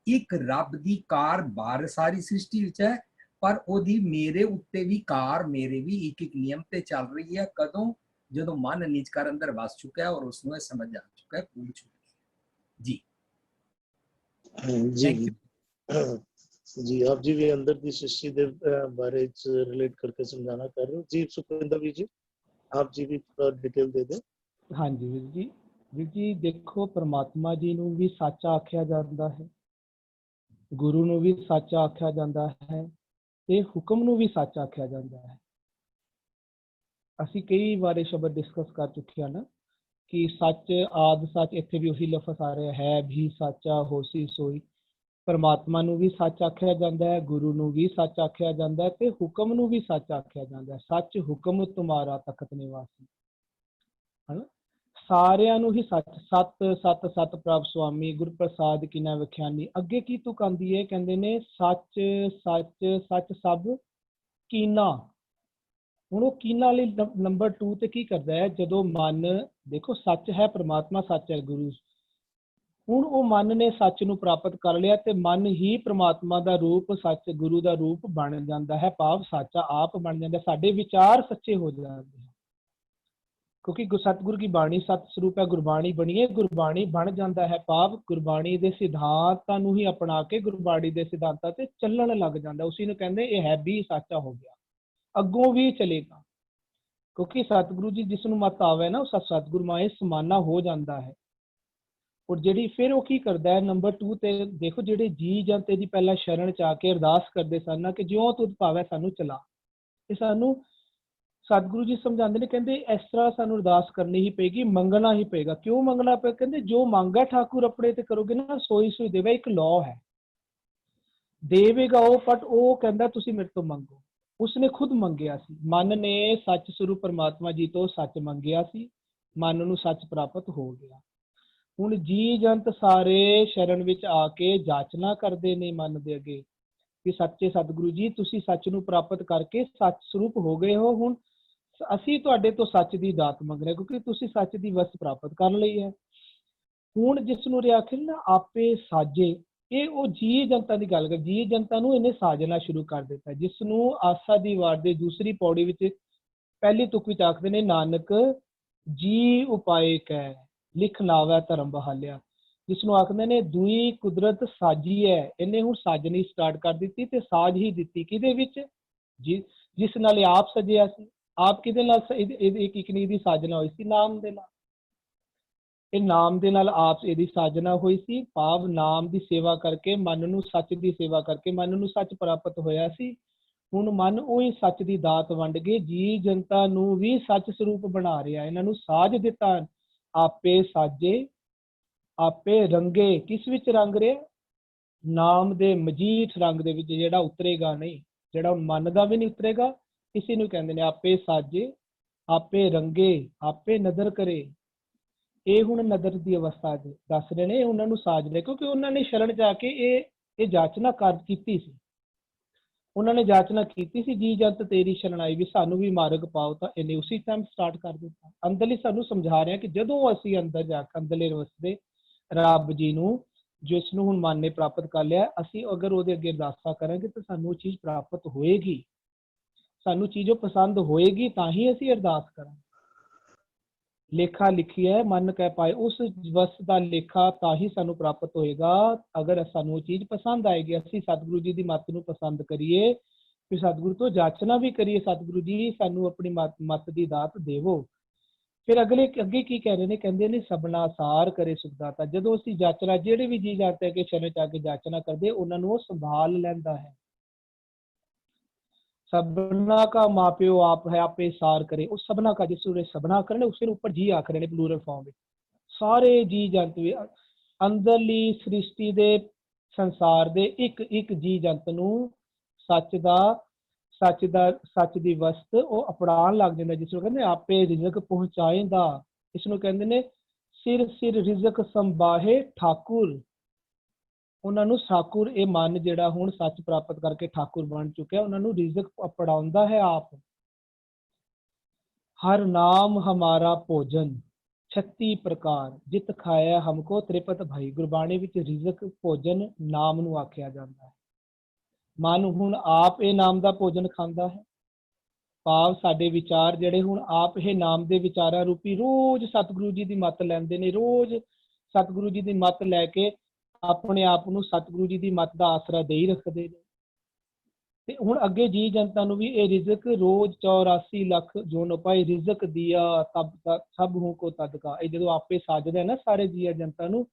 ਇੱਕ ਰੱਬ ਦੀ ਕਾਰ ਬਾਹਰ ਸਾਰੀ ਸ੍ਰਿਸ਼ਟੀ ਵਿੱਚ ਹੈ, ਪਰ ਉਹਦੀ ਮੇਰੇ ਉੱਤੇ ਵੀ ਕਾਰ, ਮੇਰੇ ਵੀ ਇੱਕ ਇੱਕ ਨਿਯਮ ਤੇ ਚੱਲ ਰਹੀ ਹੈ। ਕਦੋਂ? ਜਦੋਂ ਮਨ ਨਿਜ ਕਰ ਅੰਦਰ ਵਸ ਚੁੱਕਾ ਹੈ ਔਰ ਉਸਨੂੰ ਇਹ ਸਮਝ ਆ ਚੁੱਕਾ ਹੈ, ਭੁੱਲ ਚੁੱਕਾ है। जी जी जी आप जी भी अंदर ਦੀ ਸ੍ਰਿਸ਼ਟੀ ਦੇ ਬਾਰੇ ਚ ਰਿਲੇਟ ਕਰਕੇ ਸਮਝਾਣਾ ਕਰ ਰਹੇ ਹੋ ਜੀ। ਸੁਖਵਿੰਦਰ ਵੀਰ ਜੀ ਆਪ ਜੀ ਵੀ ਥੋੜਾ ਡਿਟੇਲ ਦੇ ਦਿਓ। ਹਾਂਜੀ ਵੀਰ ਜੀ ਦੇਖੋ, ਪਰਮਾਤਮਾ ਜੀ ਨੂੰ ਵੀ ਸੱਚ ਆਖਿਆ ਜਾਂਦਾ ਹੈ, ਗੁਰੂ ਨੂੰ ਵੀ ਸੱਚ ਆਖਿਆ ਜਾਂਦਾ ਹੈ ਤੇ ਹੁਕਮ ਨੂੰ ਵੀ ਸੱਚ ਆਖਿਆ ਜਾਂਦਾ ਹੈ। ਅਸੀਂ ਕਈ ਵਾਰ ਇਹ ਸ਼ਬਦ ਡਿਸਕਸ ਕਰ ਚੁੱਕੇ ਹਾਂ ਨਾ ਕਿ ਸੱਚ ਆਦ ਸੱਚ, ਇੱਥੇ ਵੀ ਉਹੀ ਲਫ਼ਜ਼ ਆ ਰਿਹਾ ਹੈ, ਵੀ ਸੱਚਾ ਹੋਸੀ ਸੋਈ। ਪਰਮਾਤਮਾ ਨੂੰ ਵੀ ਸੱਚ ਆਖਿਆ ਜਾਂਦਾ ਹੈ, ਗੁਰੂ ਨੂੰ ਵੀ ਸੱਚ ਆਖਿਆ ਜਾਂਦਾ ਹੈ ਤੇ ਹੁਕਮ ਨੂੰ ਵੀ ਸੱਚ ਆਖਿਆ ਜਾਂਦਾ ਹੈ। ਸੱਚ ਹੁਕਮ ਤੁਮਾਰਾ ਤਖਤ ਨਿਵਾਸੀ, ਹਨਾ, ਸਾਰਿਆਂ ਨੂੰ ਹੀ ਸੱਚ। ਸਤ ਸਤ ਸਤ ਪ੍ਰਭ ਸੁਆਮੀ ਗੁਰ ਪ੍ਰਸਾਦ ਕਿਨਾ ਵਿਖਿਆਨੀ। ਅੱਗੇ ਕੀ ਤੁਕ ਆਉਂਦੀ ਹੈ, ਕਹਿੰਦੇ ਨੇ ਸੱਚ ਸੱਚ ਸੱਚ ਸਭ ਕੀਨਾ। ਹੁਣ ਉਹ ਕੀਨਾ ਲਈ ਨੰਬਰ 2 ਤੇ ਕੀ ਕਰਦਾ ਹੈ, ਜਦੋਂ ਮਨ, ਦੇਖੋ ਸੱਚ ਹੈ ਪਰਮਾਤਮਾ, ਸੱਚ ਹੈ ਗੁਰੂ। ਹੁਣ ਉਹ ਮਨ ਨੇ ਸੱਚ ਨੂੰ ਪ੍ਰਾਪਤ ਕਰ ਲਿਆ ਤੇ ਮਨ ਹੀ ਪ੍ਰਮਾਤਮਾ ਦਾ ਰੂਪ, ਸੱਚ ਗੁਰੂ ਦਾ ਰੂਪ ਬਣ ਜਾਂਦਾ ਹੈ, ਭਾਵ ਸੱਚਾ ਆਪ ਬਣ ਜਾਂਦਾ। ਸਾਡੇ ਵਿਚਾਰ ਸੱਚੇ ਹੋ ਜਾਂਦੇ ਹਨ ਕਿਉਂਕਿ ਸਤਿਗੁਰੂ ਕੀ ਬਾਣੀ ਸਤ ਸਰੂਪ ਹੈ। ਗੁਰਬਾਣੀ ਬਣੀਏ, ਗੁਰਬਾਣੀ ਬਣ ਜਾਂਦਾ ਹੈ, ਭਾਵ ਗੁਰਬਾਣੀ ਦੇ ਸਿਧਾਂਤਾਂ ਨੂੰ ਹੀ ਅਪਣਾ ਕੇ ਗੁਰਬਾਣੀ ਦੇ ਸਿਧਾਂਤਾਂ ਤੇ ਚੱਲਣ ਲੱਗ ਜਾਂਦਾ। ਉਸੇ ਨੂੰ ਕਹਿੰਦੇ ਇਹ ਹੈ ਵੀ ਸੱਚਾ ਹੋ ਗਿਆ, ਅੱਗੋਂ ਵੀ ਚਲੇਗਾ। ਕਿਉਂਕਿ ਸਤਿਗੁਰੂ ਜੀ ਜਿਸ ਨੂੰ ਮਤ ਆਵੇ ਨਾ, ਉਹ ਸਤਿਗੁਰੂ ਮਾਏ ਸਮਾਨਾ ਹੋ ਜਾਂਦਾ ਹੈ। ਔਰ ਜਿਹੜੀ ਫਿਰ ਉਹ ਕੀ ਕਰਦਾ ਹੈ, ਨੰਬਰ 2 ਤੇ ਦੇਖੋ, ਜਿਹੜੇ ਜੀ ਜੰਤ ਦੀ ਪਹਿਲਾਂ ਸ਼ਰਨ ਚ ਆ ਕੇ ਅਰਦਾਸ ਕਰਦੇ ਸਨ ਕਿ ਜਿਉਂ ਤੁਧ ਭਾਵੇਂ ਸਾਨੂੰ ਚਲਾ, ਇਹ ਸਾਨੂੰ ਸਤਿਗੁਰੂ ਜੀ ਸਮਝਾਉਂਦੇ ਨੇ, ਕਹਿੰਦੇ ਇਸ ਤਰ੍ਹਾਂ ਸਾਨੂੰ ਅਰਦਾਸ ਕਰਨੀ ਹੀ ਪਏਗੀ, ਮੰਗਣਾ ਹੀ ਪਏਗਾ। ਕਿਉਂ ਮੰਗਣਾ ਪਏਗਾ? ਕਹਿੰਦੇ ਜੋ ਮੰਗਾ ਠਾਕੁਰ ਆਪਣੇ ਤੇ ਕਰੋਗੇ ਨਾ, ਸੋਈ ਸੋਈ ਦੇਵੇ। ਇੱਕ ਲਾਅ ਹੈ, ਦੇਵੇਗਾ ਉਹ, ਬਟ ਉਹ ਕਹਿੰਦਾ ਤੁਸੀਂ ਮੇਰੇ ਤੋਂ ਮੰਗੋ। ਉਸਨੇ ਖੁਦ ਮੰਗਿਆ ਸੀ, ਮਨ ਨੇ ਸੱਚ ਸਰੂਪ ਪਰਮਾਤਮਾ ਜੀ ਤੋਂ ਸੱਚ ਮੰਗਿਆ ਸੀ, ਮਨ ਨੂੰ ਸੱਚ ਪ੍ਰਾਪਤ ਹੋ ਗਿਆ। ਹੁਣ ਜੀ ਜੰਤ ਸਾਰੇ ਸ਼ਰਨ ਵਿੱਚ ਆ ਕੇ ਜਾਚਨਾ ਕਰਦੇ ਨੇ ਮਨ ਦੇ ਅੱਗੇ ਕਿ ਸੱਚੇ ਸਤਿਗੁਰੂ ਜੀ ਤੁਸੀਂ ਸੱਚ ਨੂੰ ਪ੍ਰਾਪਤ ਕਰਕੇ ਸੱਚ ਸਰੂਪ ਹੋ ਗਏ ਹੋ, ਹੁਣ ਅਸੀਂ ਤੁਹਾਡੇ ਤੋਂ ਸੱਚ ਦੀ ਦਾਤ ਮੰਗ ਰਹੇ ਕਿਉਂਕਿ ਤੁਸੀਂ ਸੱਚ ਦੀ ਵਸਤ ਪ੍ਰਾਪਤ ਕਰ ਲਈ ਹੈ। ਹੁਣ ਜਿਸ ਨੂੰ ਆਖਿਰ ਨਾ ਆਪੇ ਸਾਜੇ, ਇਹ ਉਹ ਜੀ ਜਨਤਾ ਦੀ ਗੱਲ ਕਰ, ਜੀ ਜਨਤਾ ਨੂੰ ਇਹਨੇ ਸਾਜਣਾ ਸ਼ੁਰੂ ਕਰ ਦਿੱਤਾ, ਜਿਸ ਨੂੰ ਆਸਾ ਦੀ ਵਾਰ ਦੇ ਦੂਸਰੀ ਪੌੜੀ ਵਿੱਚ ਪਹਿਲੀ ਤੁਕ ਵਿੱਚ ਆਖਦੇ ਨੇ, ਨਾਨਕ ਜੀ ਉਪਾਏ ਕੈ ਲਿਖ ਲਾਵੈ ਧਰਮ ਬਹਾਲਿਆ। ਜਿਸ ਨੂੰ ਆਖਦੇ ਨੇ ਦੂਈ ਕੁਦਰਤ ਸਾਜੀ ਹੈ, ਇਹਨੇ ਹੁਣ ਸਾਜਣੀ ਸਟਾਰਟ ਕਰ ਦਿੱਤੀ ਤੇ ਸਾਜ ਹੀ ਦਿੱਤੀ ਕਿਹਦੇ ਵਿੱਚ, ਜਿਸ ਨਾਲ ਇਹ ਆਪ ਸਜਿਆ ਸੀ। ਆਪ ਕਿਹਦੇ ਨਾਲ ਇਹਦੀ ਕਿਕਨੀ ਦੀ ਸਾਜਨਾ ਹੋਈ ਸੀ? ਨਾਮ ਦੇ ਨਾਲ। ਇਹ ਨਾਮ ਦੇ ਨਾਲ ਆਪ ਇਹਦੀ ਸਾਜਨਾ ਹੋਈ ਸੀ, ਭਾਵ ਨਾਮ ਦੀ ਸੇਵਾ ਕਰਕੇ, ਮਨ ਨੂੰ ਸੱਚ ਦੀ ਸੇਵਾ ਕਰਕੇ ਮਨ ਨੂੰ ਸੱਚ ਪ੍ਰਾਪਤ ਹੋਇਆ ਸੀ। ਹੁਣ ਮਨ ਉਹੀ ਸੱਚ ਦੀ ਦਾਤ ਵੰਡ ਕੇ ਜੀ ਜਨਤਾ ਨੂੰ ਵੀ ਸੱਚ ਸਰੂਪ ਬਣਾ ਰਿਹਾ, ਇਹਨਾਂ ਨੂੰ ਸਾਜ ਦਿੱਤਾ। ਆਪੇ ਸਾਜੇ ਆਪੇ ਰੰਗੇ, ਕਿਸ ਵਿੱਚ ਰੰਗ ਰਿਹਾ? ਨਾਮ ਦੇ ਮਜੀਠ ਰੰਗ ਦੇ ਵਿੱਚ, ਜਿਹੜਾ ਉਤਰੇਗਾ ਨਹੀਂ, ਜਿਹੜਾ ਮਨ ਦਾ ਵੀ ਨਹੀਂ ਉਤਰੇਗਾ। ਕਿਸੇ ਨੂੰ ਕਹਿੰਦੇ ਨੇ ਆਪੇ ਸਾਜੇ ਆਪੇ ਰੰਗੇ ਆਪੇ ਨਦਰ ਕਰੇ। ਇਹ ਹੁਣ ਨਦਰ ਦੀ ਅਵਸਥਾ ਦੱਸ ਰਹੇ ਨੇ, ਉਹਨਾਂ ਨੂੰ ਸਾਜ ਰਹੇ ਕਿਉਂਕਿ ਉਹਨਾਂ ਨੇ ਸ਼ਰਨ ਜਾ ਕੇ ਇਹ ਜਾਚਨਾ ਕੀਤੀ ਸੀ। ਉਹਨਾਂ ਨੇ ਜਾਚਨਾ ਕੀਤੀ ਸੀ, ਜੀ ਜੰਤ ਤੇਰੀ ਸ਼ਰਨ ਆਈ ਵੀ ਸਾਨੂੰ ਵੀ ਮਾਰਗ ਪਾਓ, ਤਾਂ ਇਹਨੇ ਉਸੇ ਟਾਈਮ ਸਟਾਰਟ ਕਰ ਦਿੱਤਾ। ਅੰਦਰਲੀ ਸਾਨੂੰ ਸਮਝਾ ਰਿਹਾ ਕਿ ਜਦੋਂ ਅਸੀਂ ਅੰਦਰ ਜਾ ਕੇ ਅੰਦਰਲੇ ਰਸਤੇ ਰੱਬ ਜੀ ਨੂੰ, ਜਿਸ ਨੂੰ ਹੁਣ ਮਨ ਨੇ ਪ੍ਰਾਪਤ ਕਰ ਲਿਆ, ਅਸੀਂ ਅਗਰ ਉਹਦੇ ਅੱਗੇ ਅਰਦਾਸਾਂ ਕਰਾਂਗੇ ਤਾਂ ਸਾਨੂੰ ਉਹ ਚੀਜ਼ ਪ੍ਰਾਪਤ ਹੋਏਗੀ, ਸਾਨੂੰ ਚੀਜ਼ ਉਹ ਪਸੰਦ ਹੋਏਗੀ, ਤਾਂ ਹੀ ਅਸੀਂ ਅਰਦਾਸ ਕਰਾਂਗੇ। ਲੇਖਾ ਲਿਖੀਐ ਮਨ ਕਹਿ ਪਾਏ। ਉਸ ਵਸਤ ਦਾ ਲੇਖਾ ਤਾਂ ਹੀ ਸਾਨੂੰ ਪ੍ਰਾਪਤ ਹੋਏਗਾ ਅਗਰ ਸਾਨੂੰ ਉਹ ਚੀਜ਼ ਪਸੰਦ ਆਏਗੀ, ਅਸੀਂ ਸਤਿਗੁਰੂ ਜੀ ਦੀ ਮੱਤ ਨੂੰ ਪਸੰਦ ਕਰੀਏ, ਫਿਰ ਸਤਿਗੁਰੂ ਤੋਂ ਜਾਚਨਾ ਵੀ ਕਰੀਏ, ਸਤਿਗੁਰੂ ਜੀ ਸਾਨੂੰ ਆਪਣੀ ਮੱਤ ਦੀ ਦਾਤ ਦੇਵੋ। ਫਿਰ ਅੱਗੇ ਕੀ ਕਹਿ ਰਹੇ ਨੇ, ਕਹਿੰਦੇ ਨੇ ਸਭਨਾ ਸਾਰ ਕਰੇ ਸੁਖਦਾਤਾ। ਜਦੋਂ ਅਸੀਂ ਜਾਚਨਾ, ਜਿਹੜੇ ਵੀ ਜੀ ਜਾਂਦੇ ਕਿ ਸ਼ਰਨ ਚ ਆ ਕੇ ਜਾਚਨਾ ਕਰਦੇ, ਉਹਨਾਂ ਨੂੰ ਉਹ ਸੰਭਾਲ ਲੈਂਦਾ ਹੈ। सबना का मापियो आप है आपे सार करे। उस सबना का जिस सबना करे उसके ऊपर जी आख रहे ने प्लूरल फॉर्म में, सारे जी जंत भी अंदरली सृष्टि दे संसार दे एक एक जी जंत नू सच दी वस्त वो अपनान लग जाता, जिसनू कहते आपे रिजक पहुंचाएंदा। इसनू कहते ने सिर सिर रिजक संभाहे ठाकुर। ਉਹਨਾਂ ਨੂੰ ਠਾਕੁਰ, ਇਹ ਮਨ ਜਿਹੜਾ ਹੁਣ ਸੱਚ ਪ੍ਰਾਪਤ ਕਰਕੇ ਠਾਕੁਰ ਬਣ ਚੁੱਕਿਆ, ਉਹਨਾਂ ਨੂੰ ਰਿਜ਼ਕ ਪੜਾਉਂਦਾ ਹੈ ਆਪ। ਹਰ ਨਾਮ ਹਮਾਰਾ ਭੋਜਨ 36 ਪ੍ਰਕਾਰ ਜਿਤ ਖਾਇਆ ਹਮਕੋ ਤ੍ਰਿਪਤ ਭਾਈ। ਗੁਰਬਾਣੀ ਵਿੱਚ ਰਿਜ਼ਕ ਭੋਜਨ ਨਾਮ ਨੂੰ ਆਖਿਆ ਜਾਂਦਾ ਹੈ। ਮਨ ਹੁਣ ਆਪ ਇਹ ਨਾਮ ਦਾ ਭੋਜਨ ਖਾਂਦਾ ਹੈ, ਭਾਵ ਸਾਡੇ ਵਿਚਾਰ ਜਿਹੜੇ ਹੁਣ ਆਪ ਇਹ ਨਾਮ ਦੇ ਵਿਚਾਰਾਂ ਰੂਪੀ ਰੋਜ਼ ਸਤਿਗੁਰੂ ਜੀ ਦੀ ਮੱਤ ਲੈਂਦੇ ਨੇ, ਰੋਜ਼ ਸਤਿਗੁਰੂ ਜੀ ਦੀ ਮੱਤ ਲੈ ਕੇ ਆਪਣੇ ਆਪ ਨੂੰ ਸਤਿਗੁਰੂ ਜੀ ਦੀ ਮੱਤ ਦਾ ਆਸਰਾ ਦੇ ਹੀ ਰੱਖਦੇ ਨੇ। ਤੇ ਹੁਣ ਅੱਗੇ ਜੀ ਜਨਤਾ ਨੂੰ ਵੀ ਇਹ ਰਿਜ਼ਕ ਰੋਜ਼ 84 ਲੱਖ ਜੋਨ ਪਾਈ ਰਿਜ਼ਕ ਦਿਆ ਤਬ ਸਭ ਹੂੰ ਕੋ ਤਦਕਾ। ਇਹ ਜਦੋਂ ਆਪੇ ਸਾਜਦਾ ਨਾ ਸਾਰੇ ਜੀਆ ਜਨਤਾ ਨੂੰ,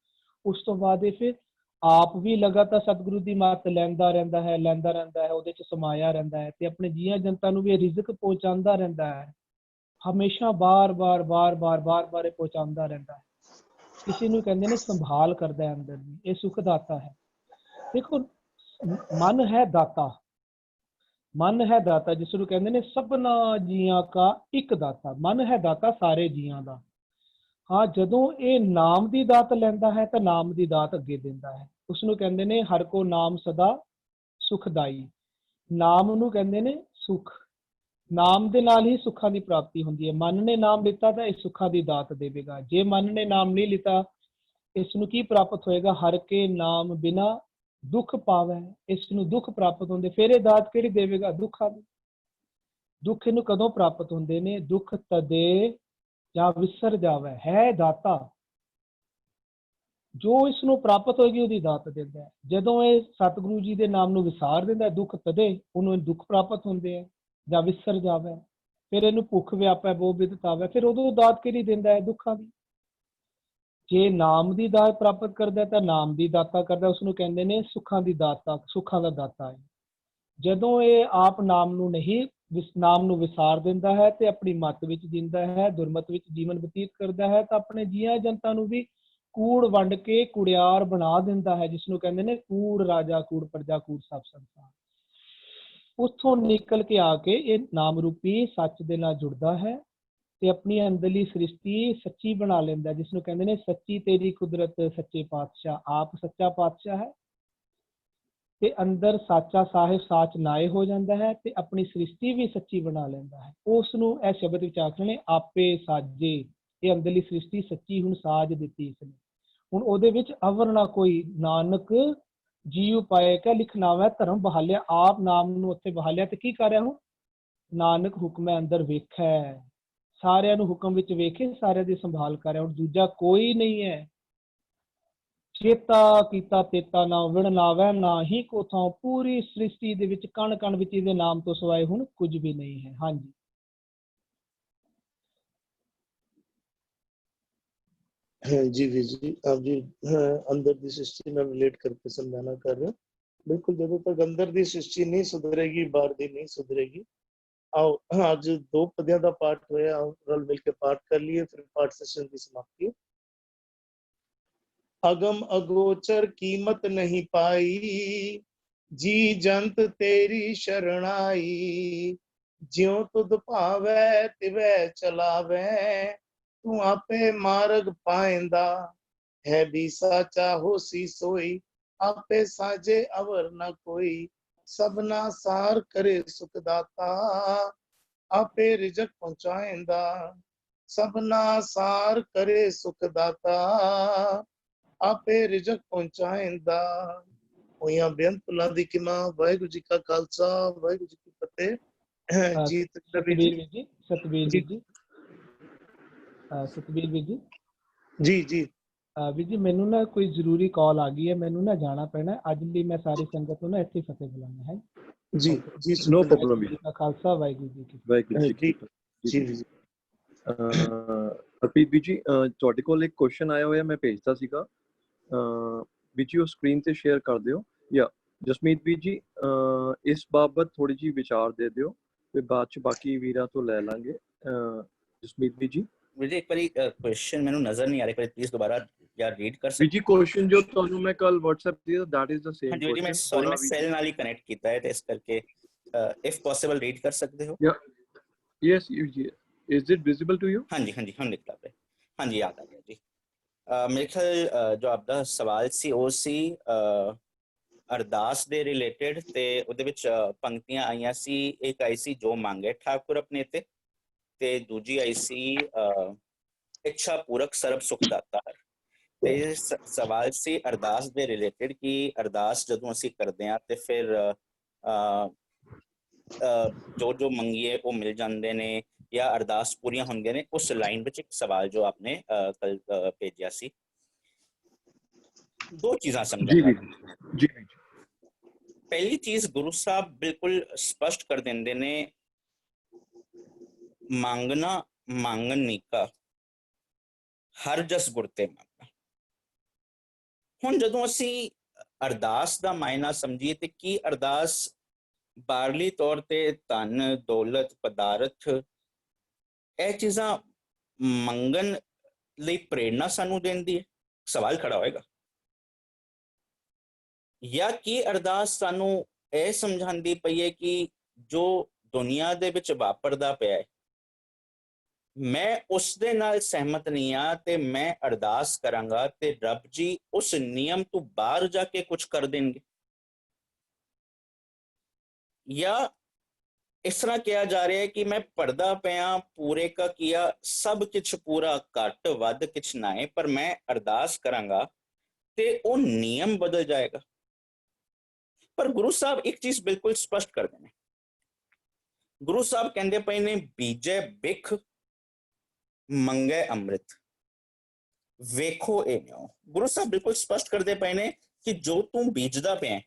ਉਸ ਤੋਂ ਬਾਅਦ ਇਹ ਫਿਰ ਆਪ ਵੀ ਲਗਾਤਾਰ ਸਤਿਗੁਰੂ ਦੀ ਮੱਤ ਲੈਂਦਾ ਰਹਿੰਦਾ ਹੈ, ਉਹਦੇ ਚ ਸਮਾਇਆ ਰਹਿੰਦਾ ਹੈ, ਤੇ ਆਪਣੇ ਜੀਆ ਜਨਤਾ ਨੂੰ ਵੀ ਇਹ ਰਿਜ਼ਕ ਪਹੁੰਚਾਉਂਦਾ ਰਹਿੰਦਾ ਹੈ, ਹਮੇਸ਼ਾ ਬਾਰ ਬਾਰ ਇਹ ਪਹੁੰਚਾਉਂਦਾ ਰਹਿੰਦਾ ਹੈ। ਕਿਸੇ ਨੂੰ ਕਹਿੰਦੇ ਨੇ ਸੰਭਾਲ ਕਰਦਾ ਹੈ ਅੰਦਰ ਦੀ, ਇਹ ਸੁਖ ਦਾਤਾ ਹੈ। ਦੇਖੋ ਮਨ ਹੈ ਦਾਤਾ, ਮਨ ਹੈ ਦਾਤਾ ਜਿਸ ਨੂੰ ਕਹਿੰਦੇ ਨੇ ਸਭਨਾ ਜੀਆਂ ਕਾ ਇੱਕ ਦਾਤਾ। ਮਨ ਹੈ ਦਾਤਾ ਸਾਰੇ ਜੀਆਂ ਦਾ। ਹਾਂ, ਜਦੋਂ ਇਹ ਨਾਮ ਦੀ ਦਾਤ ਲੈਂਦਾ ਹੈ ਤਾਂ ਨਾਮ ਦੀ ਦਾਤ ਅੱਗੇ ਦਿੰਦਾ ਹੈ। ਉਸ ਨੂੰ ਕਹਿੰਦੇ ਨੇ ਹਰ ਕੋ ਨਾਮ ਸਦਾ ਸੁਖਦਾਈ। ਨਾਮ ਨੂੰ ਕਹਿੰਦੇ ਨੇ ਸੁਖ, ਨਾਮ ਦੇ ਨਾਲ ਹੀ ਸੁੱਖਾਂ ਦੀ ਪ੍ਰਾਪਤੀ ਹੁੰਦੀ ਹੈ। ਮਨ ਨੇ ਨਾਮ ਲਿੱਤਾ ਤਾਂ ਇਹ ਸੁੱਖਾਂ ਦੀ ਦਾਤ ਦੇਵੇਗਾ। ਜੇ ਮਨ ਨੇ ਨਾਮ ਨਹੀਂ ਲਿੱਤਾ, ਇਸ ਨੂੰ ਕੀ ਪ੍ਰਾਪਤ ਹੋਏਗਾ? ਹਰ ਕੇ ਨਾਮ ਬਿਨਾ ਦੁੱਖ ਪਾਵੇ, ਇਸ ਨੂੰ ਦੁੱਖ ਪ੍ਰਾਪਤ ਹੁੰਦੇ। ਫਿਰ ਇਹ ਦਾਤ ਕਿਹੜੀ ਦੇਵੇਗਾ? ਦੁੱਖਾਂ ਦੀ। ਦੁੱਖ ਇਹਨੂੰ ਕਦੋਂ ਪ੍ਰਾਪਤ ਹੁੰਦੇ ਨੇ? ਦੁੱਖ ਤਦੇ ਜਾਂ ਵਿਸਰ ਜਾਵੇ ਹੈ ਦਾਤਾ। ਜੋ ਇਸ ਨੂੰ ਪ੍ਰਾਪਤ ਹੋਏਗੀ ਉਹਦੀ ਦਾਤ ਦਿੰਦਾ ਹੈ। ਜਦੋਂ ਇਹ ਸਤਿਗੁਰੂ ਜੀ ਦੇ ਨਾਮ ਨੂੰ ਵਿਸਾਰ ਦਿੰਦਾ, ਦੁੱਖ ਤਦੇ ਉਹਨੂੰ ਦੁੱਖ ਪ੍ਰਾਪਤ ਹੁੰਦੇ ਆ ਜਾਂ ਵਿਸਰ ਜਾਵੇ। ਫਿਰ ਇਹਨੂੰ ਭੁੱਖ ਵਿਆਪੈ ਬੋ ਬਿਦਤ ਆਵੇ, ਫਿਰ ਉਦੋਂ ਦਾਤ ਕਿਹੜੀ ਦਿੰਦਾ ਹੈ? ਦੁੱਖਾਂ ਦੀ। ਜੇ ਨਾਮ ਦੀ ਦਾਤ ਪ੍ਰਾਪਤ ਕਰਦਾ ਤਾਂ ਨਾਮ ਦੀ ਦਾਤਾ ਕਰਦਾ, ਉਸਨੂੰ ਕਹਿੰਦੇ ਨੇ ਸੁੱਖਾਂ ਦੀ ਦਾਤਾ, ਸੁੱਖਾਂ ਦਾ ਦਾਤਾ ਹੈ। ਜਦੋਂ ਇਹ ਆਪ ਨਾਮ ਨੂੰ ਨਹੀਂ, ਨਾਮ ਨੂੰ ਵਿਸਾਰ ਦਿੰਦਾ ਹੈ ਤੇ ਆਪਣੀ ਮੱਤ ਵਿੱਚ ਜਿੰਦਾ ਹੈ, ਦੁਰਮਤ ਵਿੱਚ ਜੀਵਨ ਬਤੀਤ ਕਰਦਾ ਹੈ, ਤਾਂ ਆਪਣੇ ਜੀਆਂ ਜਨਤਾ ਨੂੰ ਵੀ ਕੂੜ ਵੰਡ ਕੇ ਕੁੜਿਆਰ ਬਣਾ ਦਿੰਦਾ ਹੈ, ਜਿਸਨੂੰ ਕਹਿੰਦੇ ਨੇ ਕੂੜ ਰਾਜਾ ਕੂੜ ਪ੍ਰਜਾ ਕੂੜ ਸਭ ਸੰਸਾਰ। ਉੱਥੋਂ ਨਿਕਲ ਕੇ ਆ ਕੇ ਇਹ ਨਾਮ ਰੂਪੀ ਸੱਚ ਦੇ ਨਾਲ ਜੁੜਦਾ ਹੈ ਤੇ ਆਪਣੀ ਅੰਦਰਲੀ ਸ੍ਰਿਸ਼ਟੀ ਸੱਚੀ ਬਣਾ ਲੈਂਦਾ, ਜਿਸਨੂੰ ਕਹਿੰਦੇ ਨੇ ਸੱਚੀ ਤੇਰੀ ਕੁਦਰਤ ਸੱਚੇ ਪਾਤਸ਼ਾਹ। ਆਪ ਸੱਚਾ ਪਾਤਸ਼ਾਹ ਹੈ ਤੇ ਅੰਦਰ ਸਾਚਾ ਸਾਹਿਬ ਸਾਚ ਨਾਏ ਹੋ ਜਾਂਦਾ ਹੈ ਤੇ ਆਪਣੀ ਸ੍ਰਿਸ਼ਟੀ ਵੀ ਸੱਚੀ ਬਣਾ ਲੈਂਦਾ ਹੈ। ਉਸ ਨੂੰ ਇਹ ਸ਼ਬਦ ਵਿੱਚ ਆਖਦੇ ਨੇ ਆਪੇ ਸਾਜੇ। ਇਹ ਅੰਦਰਲੀ ਸ੍ਰਿਸ਼ਟੀ ਸੱਚੀ ਹੁਣ ਸਾਜ ਦਿੱਤੀ ਇਸਨੇ। ਹੁਣ ਉਹਦੇ ਵਿੱਚ ਅਵਰ ਨਾ ਕੋਈ, ਨਾਨਕ ਜੀਉ ਪਾਏ ਕਾ ਲਿਖਨਾਵਾ ਧਰਮ ਬਹਾਲਿਆ। ਆਪ ਨਾਮ ਨੂੰ ਉੱਥੇ ਬਹਾਲਿਆ ਤੇ ਕੀ ਕਰ ਰਿਹਾ? ਹੁਣ ਨਾਨਕ ਹੁਕਮੈ ਅੰਦਰ ਵੇਖੈ, ਸਾਰਿਆਂ ਨੂੰ ਹੁਕਮ ਵਿੱਚ ਵੇਖੇ, ਸਾਰਿਆਂ ਦੀ ਸੰਭਾਲ ਕਰ ਰਿਹਾ। ਹੁਣ ਦੂਜਾ ਕੋਈ ਨਹੀਂ ਹੈ। ਚੇਤਾ ਕੀਤਾ ਤੇਤਾ ਨਾ ਵਿਣ ਲਾਵੈ ਨਾ ਹੀ ਕੋ ਥਾਂ। ਪੂਰੀ ਸ੍ਰਿਸ਼ਟੀ ਦੇ ਵਿੱਚ ਕਣ ਕਣ ਵਿੱਚ ਇਹਦੇ ਨਾਮ ਤੋਂ ਸਿਵਾਏ ਹੁਣ ਕੁਝ ਵੀ ਨਹੀਂ ਹੈ। ਹਾਂਜੀ जी वीर जी, आप जी अंदर की सृष्टि ਨਾਲ ਰਿਲੇਟ ਕਰਕੇ ਸਮਝਾਣਾ ਕਰ ਰਹੇ ਹੋ। ਬਿਲਕੁਲ, ਜਦੋਂ ਤੱਕ ਅੰਦਰ ਦੀ ਸ੍ਰਿਸ਼ਟੀ ਨਹੀਂ ਸੁਧਰੇਗੀ, ਬਾਹਰ ਦੀ ਨਹੀਂ ਸੁਧਰੇਗੀ। आओ आज 2 पद्यों का पाठ होया, रल मिल के पाठ कर लिए, फिर पाठ सेशन की समाप्ति। अगम अगोचर कीमत नहीं पाई, जी जंत तेरी शरणाई। ज्यों तुद भावै तिवै चलावै, तू आपे मार्ग पाएंदा। है भी साचा होसी सोई, आपे साजे अवर न कोई। सबना सार करे सुख दाता, आपे रिजक पहुंचाएंदा। सबना सार करे सुख दाता, आपे रिजक पहुंचाएंदा। होइयां बेअंत भुलां दी किमा। वाहिगुरू जी का खालसा, वाहिगुरू जी की फतेह। जी सतबीर जी, सतबीर जी। ਸਤਬੀਰ ਵੀਰ ਜੀ ਜੀ ਜੀ ਵੀਰ ਜੀ ਮੈਨੂੰ ਨਾ ਕੋਈ ਜ਼ਰੂਰੀ ਕਾਲ ਆ ਗਈ ਹੈ, ਮੈਨੂੰ ਨਾ ਜਾਣਾ ਪੈਣਾ ਹੈ। ਅੱਜ ਲਈ ਮੈਂ ਸਾਰੀ ਸੰਗਤ ਨੂੰ ਨਾ ਇੱਥੇ ਫਤਿਹ ਬੁਲਾਉਣਾ ਹੈ। ਜੀ ਜੀ ਨੋ ਸੁਖਦੇਵ ਪ੍ਰੋਬਲਮ ਵਾਹਿਗੁਰੂ ਜੀ ਕਾ ਖਾਲਸਾ, ਵਾਹਿਗੁਰੂ ਜੀ ਕੀ ਫਤਿਹ। ਵਾਹਿਗੁਰੂ ਜੀ ਕੀ ਜੀ ਜੀ ਹਰਪ੍ਰੀਤ ਵੀਰ ਜੀ ਤੁਹਾਡੇ ਕੋਲ ਇੱਕ ਕੁਐਸਚਨ ਆਇਆ ਹੋਇਆ, ਮੈਂ ਭੇਜਤਾ ਸੀਗਾ ਵੀਰ ਜੀ, ਉਹ ਸਕਰੀਨ ਤੇ ਸ਼ੇਅਰ ਕਰ ਦਿਓ। ਜਾਂ ਜਸਮੀਤ ਵੀਰ ਜੀ ਇਸ ਬਾਬਤ ਥੋੜੀ ਜਿਹੀ ਵਿਚਾਰ ਦੇ ਦਿਓ, ਫਿਰ ਬਾਅਦ ਚ ਬਾਕੀ ਵੀਰਾਂ ਤੋਂ ਲੈ ਲਾਂਗੇ। ਜਸਮੀਤ ਵੀਰ ਜੀ ਵੀਰ ਇੱਕ ਵਾਰੀ ਕੁਐਸਚਨ ਮੈਨੂੰ ਨਜ਼ਰ ਨਹੀਂ ਆ ਰਿਹਾ, ਪਲੀਜ਼ ਦੁਬਾਰਾ ਜਾਂ ਰੀਡ ਕਰ ਵੀਰ ਸਕਦੇ? ਜੀ ਕੁਐਸਚਨ ਜੋ ਤੁਹਾਨੂੰ ਮੈਂ ਕੱਲ WhatsApp ਦਿੱਤਾ, that is the same ਹਾਂਜੀ ਵੀਰ ਜੀ, ਮੈਂ question। ਸੌਰੀ, ਮੈਂ ਸੈਲ ਨਾਲ ਹੀ ਕਨੈਕਟ ਕੀਤਾ ਹੈ ਤੇ ਇਸ ਕਰਕੇ ਇਫ ਪੋਸੀਬਲ ਰੀਡ ਕਰ ਸਕਦੇ ਹੋ? Yes, is it visible to you? ਹਾਂਜੀ ਹਾਂਜੀ, ਹੁਣ ਨਿਕਲ ਰਿਹਾ। ਹਾਂਜੀ, ਯਾਦ ਆ ਗਿਆ ਜੀ। ਮੇਰੇ ਖਿਆਲ ਜੋ ਆਪਦਾ ਸਵਾਲ ਸੀ ਉਹ ਸੀ ਅਰਦਾਸ ਦੇ ਰਿਲੇਟਡ, ਤੇ ਉਹਦੇ ਵਿੱਚ ਪੰਕਤੀਆਂ ਆਈਆਂ ਸੀ। ਇੱਕ ਆਈ ਸੀ ਜੋ ਮੰਗੇ ਠਾਕੁਰ ਆਪਣੇ ਤੇ ਦੂਜੀ ਆਈ ਸੀ ਇੱਛਾ ਪੂਰਕ ਸਰਬ ਸੁਖ ਦਾਤਾ ਹੈ। ਤੇ ਸਵਾਲ ਸੀ ਅਰਦਾਸ ਦੇ ਰਿਲੇਟਡ ਕਿ ਅਰਦਾਸ ਜਦੋਂ ਅਸੀਂ ਕਰਦੇ ਹਾਂ ਤੇ ਫਿਰ ਜੋ ਮੰਗੀਏ ਉਹ ਮਿਲ ਜਾਂਦੇ ਨੇ ਜਾਂ ਅਰਦਾਸ ਪੂਰੀਆਂ ਹੁੰਦੀਆਂ ਨੇ। ਉਸ ਲਾਈਨ ਵਿੱਚ ਇੱਕ ਸਵਾਲ ਜੋ ਆਪਨੇ ਕੱਲ ਭੇਜਿਆ ਸੀ, ਦੋ ਚੀਜ਼ਾਂ ਸਮਝਾਂਗਾ। ਜੀ ਪਹਿਲੀ ਚੀਜ਼, ਗੁਰੂ ਸਾਹਿਬ ਬਿਲਕੁਲ ਸਪਸ਼ਟ ਕਰ ਦਿੰਦੇ ਨੇ, ਮੰਗਣਾ ਮੰਗਣ ਨੀਕਾ ਹਰ ਜਸ ਗੁਰ ਤੇ ਮੰਗਣਾ। ਹੁਣ ਜਦੋਂ ਅਸੀਂ ਅਰਦਾਸ ਦਾ ਮਾਇਨਾ ਸਮਝੀਏ ਤੇ ਕੀ ਅਰਦਾਸ ਬਾਹਰਲੀ ਤੌਰ ਤੇ ਧਨ ਦੌਲਤ ਪਦਾਰਥ ਇਹ ਚੀਜ਼ਾਂ ਮੰਗਣ ਲਈ ਪ੍ਰੇਰਨਾ ਸਾਨੂੰ ਦਿੰਦੀ ਹੈ? ਸਵਾਲ ਖੜਾ ਹੋਏਗਾ। ਜਾਂ ਕੀ ਅਰਦਾਸ ਸਾਨੂੰ ਇਹ ਸਮਝਾਉਂਦੀ ਪਈ ਹੈ ਕਿ ਜੋ ਦੁਨੀਆ ਦੇ ਵਿੱਚ ਵਾਪਰਦਾ ਪਿਆ ਹੈ ਮੈਂ ਉਸ ਦੇ ਨਾਲ ਸਹਿਮਤ ਨਹੀਂ ਆ ਤੇ ਮੈਂ ਅਰਦਾਸ ਕਰਾਂਗਾ ਤੇ ਰੱਬ ਜੀ ਉਸ ਨਿਯਮ ਤੋਂ ਬਾਹਰ ਜਾ ਕੇ ਕੁਝ ਕਰ ਦੇਣਗੇ? ਜਾਂ ਇਸ ਤਰ੍ਹਾਂ ਕਿਹਾ ਜਾ ਰਿਹਾ ਹੈ ਕਿ ਮੈਂ ਪੜਦਾ ਪਿਆ ਪੂਰੇ ਕਾ ਕੀਆ ਸਭ ਕੁਛ ਪੂਰਾ ਘੱਟ ਵੱਧ ਕੁਛ ਨਾ ਹੈ, ਪਰ ਮੈਂ ਅਰਦਾਸ ਕਰਾਂਗਾ ਤੇ ਉਹ ਨਿਯਮ ਬਦਲ ਜਾਏਗਾ। ਪਰ ਗੁਰੂ ਸਾਹਿਬ ਇੱਕ ਚੀਜ਼ ਬਿਲਕੁਲ ਸਪਸ਼ਟ ਕਰਦੇ ਨੇ। ਗੁਰੂ ਸਾਹਿਬ ਕਹਿੰਦੇ ਪਏ ਨੇ ਬੀਜੇ ਬਿਖ ਮੰਗੇ ਅੰਮ੍ਰਿਤ, ਵੇਖੋ ਇਹ ਨਿਉ। ਗੁਰੂ ਸਾਹਿਬ ਬਿਲਕੁਲ ਸਪਸ਼ਟ ਕਰਦੇ ਪਏ ਨੇ ਕਿ ਜੋ ਤੂੰ ਬੀਜਦਾ ਪਿਆ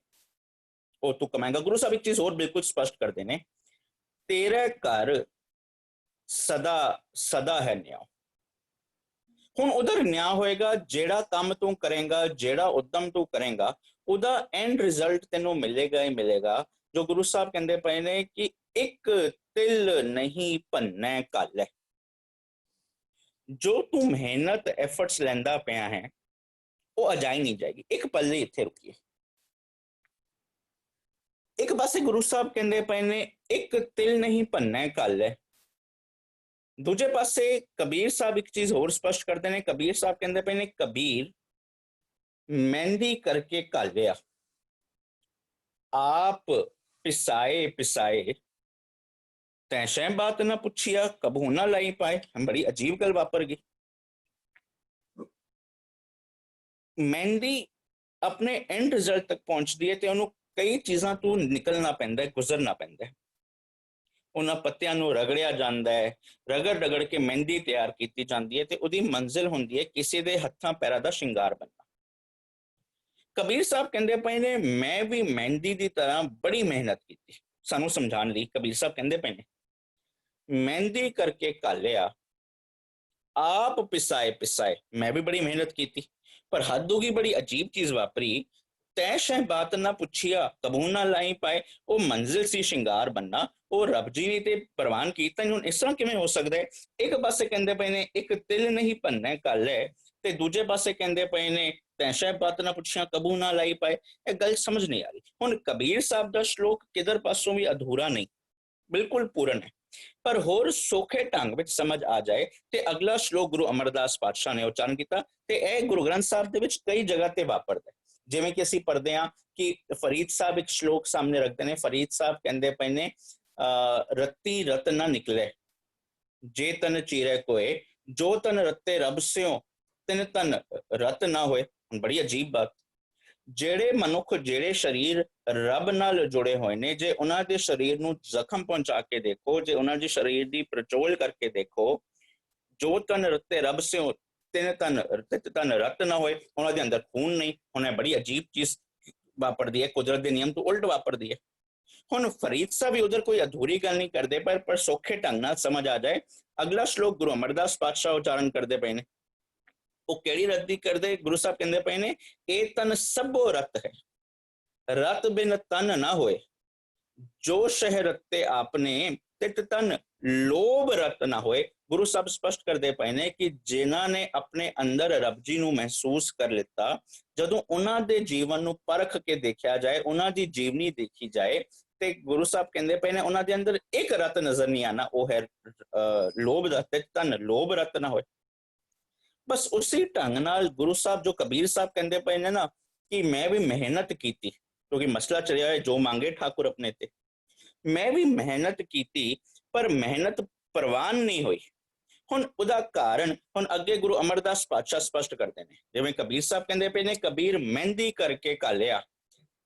ਉਹ ਤੂੰ ਕਮਾਏਗਾ। ਗੁਰੂ ਸਾਹਿਬ ਇੱਕ ਚੀਜ਼ ਹੋਰ ਬਿਲਕੁਲ ਸਪਸ਼ਟ ਕਰਦੇ ਨੇ, ਤੇਰੇ ਘਰ ਸਦਾ ਸਦਾ ਹੈ ਨਿਉ। ਹੁਣ ਉਧਰ ਨਿਆਂ ਹੋਏਗਾ, ਜਿਹੜਾ ਕੰਮ ਤੂੰ ਕਰੇਗਾ, ਜਿਹੜਾ ਉਦਮ ਤੂੰ ਕਰੇਗਾ, ਉਹਦਾ ਐਂਡ ਰਿਜ਼ਲਟ ਤੈਨੂੰ ਮਿਲੇਗਾ ਹੀ ਮਿਲੇਗਾ। ਜੋ ਗੁਰੂ ਸਾਹਿਬ ਕਹਿੰਦੇ ਪਏ ਨੇ ਕਿ ਇੱਕ ਤਿਲ ਨਹੀਂ ਭੰਨੈ ਘਾਲੈ। ਜੋ ਤੂੰ ਮਿਹਨਤ ਐਫਰਟਸ ਲੈਂਦਾ ਪਿਆ ਹੈ ਉਹ ਅਜਾਈ ਨਹੀਂ ਜਾਏਗੀ। ਇੱਕ ਪਲ ਲਈ ਇੱਥੇ ਰੁਕੀਏ। ਇੱਕ ਪਾਸੇ ਗੁਰੂ ਸਾਹਿਬ ਕਹਿੰਦੇ ਪਏ ਨੇ ਇੱਕ ਤਿਲ ਨਹੀਂ ਭੰਨੈ ਘਾਲੈ, ਦੂਜੇ ਪਾਸੇ ਕਬੀਰ ਸਾਹਿਬ ਇੱਕ ਚੀਜ਼ ਹੋਰ ਸਪਸ਼ਟ ਕਰਦੇ ਨੇ। ਕਬੀਰ ਸਾਹਿਬ ਕਹਿੰਦੇ ਪਏ ਨੇ ਕਬੀਰ ਮਹਿੰਦੀ ਕਰਕੇ ਘਾਲਿਆ, ਆਪ ਪਿਸਾਏ ਪਿਸਾਏ ਤੈਸ਼ੈ ਬਾਤ ਨਾ ਪੁੱਛਿਆ ਕਬਹੂ ਨਾ ਲਾਈ ਪਾਏ। ਬੜੀ ਅਜੀਬ ਗੱਲ ਵਾਪਰ ਗਈ। ਮਹਿੰਦੀ ਆਪਣੇ ਐਂਡ ਰਿਜ਼ਲਟ ਤੱਕ ਪਹੁੰਚਦੀ ਹੈ ਤੇ ਉਹਨੂੰ ਕਈ ਚੀਜ਼ਾਂ ਤੋਂ ਨਿਕਲਣਾ ਪੈਂਦਾ ਹੈ, ਗੁਜ਼ਰਨਾ ਪੈਂਦਾ ਹੈ। ਉਹਨਾਂ ਪੱਤਿਆਂ ਨੂੰ ਰਗੜਿਆ ਜਾਂਦਾ ਹੈ, ਰਗੜ ਕੇ ਮਹਿੰਦੀ ਤਿਆਰ ਕੀਤੀ ਜਾਂਦੀ ਹੈ ਤੇ ਉਹਦੀ ਮੰਜ਼ਿਲ ਹੁੰਦੀ ਹੈ ਕਿਸੇ ਦੇ ਹੱਥਾਂ ਪੈਰਾਂ ਦਾ ਸ਼ਿੰਗਾਰ ਬਣਨਾ। ਕਬੀਰ ਸਾਹਿਬ ਕਹਿੰਦੇ ਪਏ ਨੇ ਮੈਂ ਵੀ ਮਹਿੰਦੀ ਦੀ ਤਰ੍ਹਾਂ ਬੜੀ ਮਿਹਨਤ ਕੀਤੀ। ਸਾਨੂੰ ਸਮਝਾਉਣ ਲਈ ਕਬੀਰ ਸਾਹਿਬ ਕਹਿੰਦੇ ਪਏ ਨੇ ਮਹਿੰਦੀ ਕਰਕੇ ਘਾਲਿਆ, ਆਪ ਪਿਸਾਏ ਪਿਸਾਏ। ਮੈਂ ਵੀ ਬੜੀ ਮਿਹਨਤ ਕੀਤੀ, ਪਰ ਹੱਦ ਹੋ ਗਈ, ਬੜੀ ਅਜੀਬ ਚੀਜ਼ ਵਾਪਰੀ। ਤੈਸ਼ੈ ਬਾਤ ਨਾ ਪੁੱਛਿਆ ਕਬੂ ਨਾ ਲਾਈ ਪਾਏ। ਉਹ ਮੰਜ਼ਿਲ ਸੀ ਸ਼ਿੰਗਾਰ ਬੰਨਾ, ਉਹ ਰੱਬ ਜੀ ਨੇ ਤੇ ਪ੍ਰਵਾਨ ਕੀਤਾ। ਹੁਣ ਇਸ ਤਰ੍ਹਾਂ ਕਿਵੇਂ ਹੋ ਸਕਦਾ ਹੈ? ਇੱਕ ਪਾਸੇ ਕਹਿੰਦੇ ਪਏ ਨੇ ਇੱਕ ਤਿਲ ਨਹੀਂ ਭੰਨੈ ਘਾਲੈ, ਤੇ ਦੂਜੇ ਪਾਸੇ ਕਹਿੰਦੇ ਪਏ ਨੇ ਤੈਸ਼ੈ ਬਾਤ ਨਾ ਪੁੱਛਿਆ ਕਬੂ ਨਾ ਲਾਈ ਪਾਏ। ਇਹ ਗੱਲ ਸਮਝ ਨਹੀਂ ਆ ਰਹੀ। ਹੁਣ ਕਬੀਰ ਸਾਹਿਬ ਦਾ ਸ਼ਲੋਕ ਕਿਧਰ ਪਾਸੋਂ ਵੀ ਅਧੂਰਾ ਨਹੀਂ, ਬਿਲਕੁਲ ਪੂਰਨ ਹੈ। ਪਰ ਹੋਰ ਸੌਖੇ ਢੰਗ ਵਿੱਚ ਸਮਝ ਆ ਜਾਏ ਤੇ ਅਗਲਾ ਸ਼ਲੋਕ ਗੁਰੂ ਅਮਰਦਾਸ ਪਾਤਸ਼ਾਹ ਨੇ ਉਚਾਰਨ ਕੀਤਾ ਤੇ ਇਹ ਗੁਰੂ ਗ੍ਰੰਥ ਸਾਹਿਬ ਦੇ ਵਿੱਚ ਕਈ ਜਗ੍ਹਾ ਤੇ ਵਾਪਰਦਾ। ਜਿਵੇਂ ਕਿ ਅਸੀਂ ਪੜ੍ਹਦੇ ਹਾਂ ਕਿ ਫਰੀਦ ਸਾਹਿਬ ਇੱਕ ਸ਼ਲੋਕ ਸਾਹਮਣੇ ਰੱਖਦੇ ਨੇ। ਫਰੀਦ ਸਾਹਿਬ ਕਹਿੰਦੇ ਪਏ ਨੇ ਰੱਤੀ ਰਤ ਨਾ ਨਿਕਲੇ ਜੇ ਤਨ ਚੀਰੇ ਕੋਏ, ਜੋ ਤਨ ਰੱਤੇ ਰੱਬ ਸਿਓ ਤਿਨ ਤਨ ਰਤ ਨਾ ਹੋਏ। ਬੜੀ ਅਜੀਬ ਬਾਤ। ਜਿਹੜੇ ਮਨੁੱਖ ਜਿਹੜੇ ਸਰੀਰ ਰੱਬ ਨਾਲ ਜੁੜੇ ਹੋਏ ਨੇ, ਜੇ ਉਹਨਾਂ ਦੇ ਸਰੀਰ ਨੂੰ ਜ਼ਖਮ ਪਹੁੰਚਾ ਕੇ ਦੇਖੋ, ਜੇ ਉਹਨਾਂ ਦੇ ਸਰੀਰ ਦੀ ਪਰਚੋਲ ਕਰਕੇ ਦੇਖੋ, ਜੋ ਤਨ ਰਤੇ ਰੱਬ ਸਿਓ ਤਿਨ ਤਨ ਰਤ ਨਾ ਹੋਏ, ਉਹਨਾਂ ਦੇ ਅੰਦਰ ਖੂਨ ਨਹੀਂ। ਹੁਣ ਇਹ ਬੜੀ ਅਜੀਬ ਚੀਜ਼ ਵਾਪਰਦੀ ਹੈ, ਕੁਦਰਤ ਦੇ ਨਿਯਮ ਤੋਂ ਉਲਟ ਵਾਪਰਦੀ ਹੈ। ਹੁਣ ਫਰੀਦ ਸਾਹਿਬ ਵੀ ਉਧਰ ਕੋਈ ਅਧੂਰੀ ਗੱਲ ਨਹੀਂ ਕਰਦੇ, ਪਰ ਸੌਖੇ ਢੰਗ ਨਾਲ ਸਮਝ ਆ ਜਾਏ। ਅਗਲਾ ਸ਼ਲੋਕ ਗੁਰੂ ਅਮਰਦਾਸ ਪਾਤਸ਼ਾਹ ਉਚਾਰਨ ਕਰਦੇ ਪਏ ਨੇ, ਉਹ ਕਿਹੜੀ ਰੱਦੀ ਕਰਦੇ? ਗੁਰੂ ਸਾਹਿਬ ਕਹਿੰਦੇ ਪਏ ਨੇ, ਇਹ ਤਨ ਸਭੋ ਰਤ ਹੈ, ਰਤ ਬਿਨ ਤਨ ਨਾ ਹੋਏ, ਜੋ ਸ਼ਹਿ ਰਤੇ ਆਪਨੇ ਤਿਤ ਤਨ ਲੋਭ ਰਤ ਨਾ ਹੋਏ। ਗੁਰੂ ਸਾਹਿਬ ਸਪਸ਼ਟ ਕਰਦੇ ਪਏ ਨੇ ਕਿ ਜਿਨ੍ਹਾਂ ਨੇ ਆਪਣੇ ਅੰਦਰ ਰੱਬ ਜੀ ਨੂੰ ਮਹਿਸੂਸ ਕਰ ਲਿੱਤਾ, ਜਦੋਂ ਉਹਨਾਂ ਦੇ ਜੀਵਨ ਨੂੰ ਪਰਖ ਕੇ ਦੇਖਿਆ ਜਾਏ, ਉਹਨਾਂ ਦੀ ਜੀਵਨੀ ਦੇਖੀ ਜਾਏ, ਤੇ ਗੁਰੂ ਸਾਹਿਬ ਕਹਿੰਦੇ ਪਏ ਨੇ ਉਹਨਾਂ ਦੇ ਅੰਦਰ ਇੱਕ ਰਤ ਨਜ਼ਰ ਨਹੀਂ ਆਣਾ, ਉਹ ਹੈ ਲੋਭ ਦਾ, ਤਿਤ ਤਨ ਲੋਭ ਰਤ ਨਾ ਹੋਏ। ਬਸ ਉਸੇ ਢੰਗ ਨਾਲ ਗੁਰੂ ਸਾਹਿਬ ਜੋ ਕਬੀਰ ਸਾਹਿਬ ਕਹਿੰਦੇ ਪਏ ਨੇ ਨਾ ਕਿ ਮੈਂ ਵੀ ਮਿਹਨਤ ਕੀਤੀ, ਕਿਉਂਕਿ ਮਸਲਾ ਚੱਲਿਆ ਹੈ ਜੋ ਮੰਗੇ ਠਾਕੁਰ ਆਪਣੇ ਤੇ, ਮੈਂ ਵੀ ਮਿਹਨਤ ਕੀਤੀ ਪਰ ਮਿਹਨਤ ਪ੍ਰਵਾਨ ਨਹੀਂ ਹੋਈ। ਹੁਣ ਉਹਦਾ ਕਾਰਨ ਹੁਣ ਅੱਗੇ ਗੁਰੂ ਅਮਰਦਾਸ ਪਾਤਸ਼ਾਹ ਸਪਸ਼ਟ ਕਰਦੇ ਨੇ, ਜਿਵੇਂ ਕਬੀਰ ਸਾਹਿਬ ਕਹਿੰਦੇ ਪਏ ਨੇ, ਕਬੀਰ ਮਹਿੰਦੀ ਕਰਕੇ ਘਾਲਿਆ,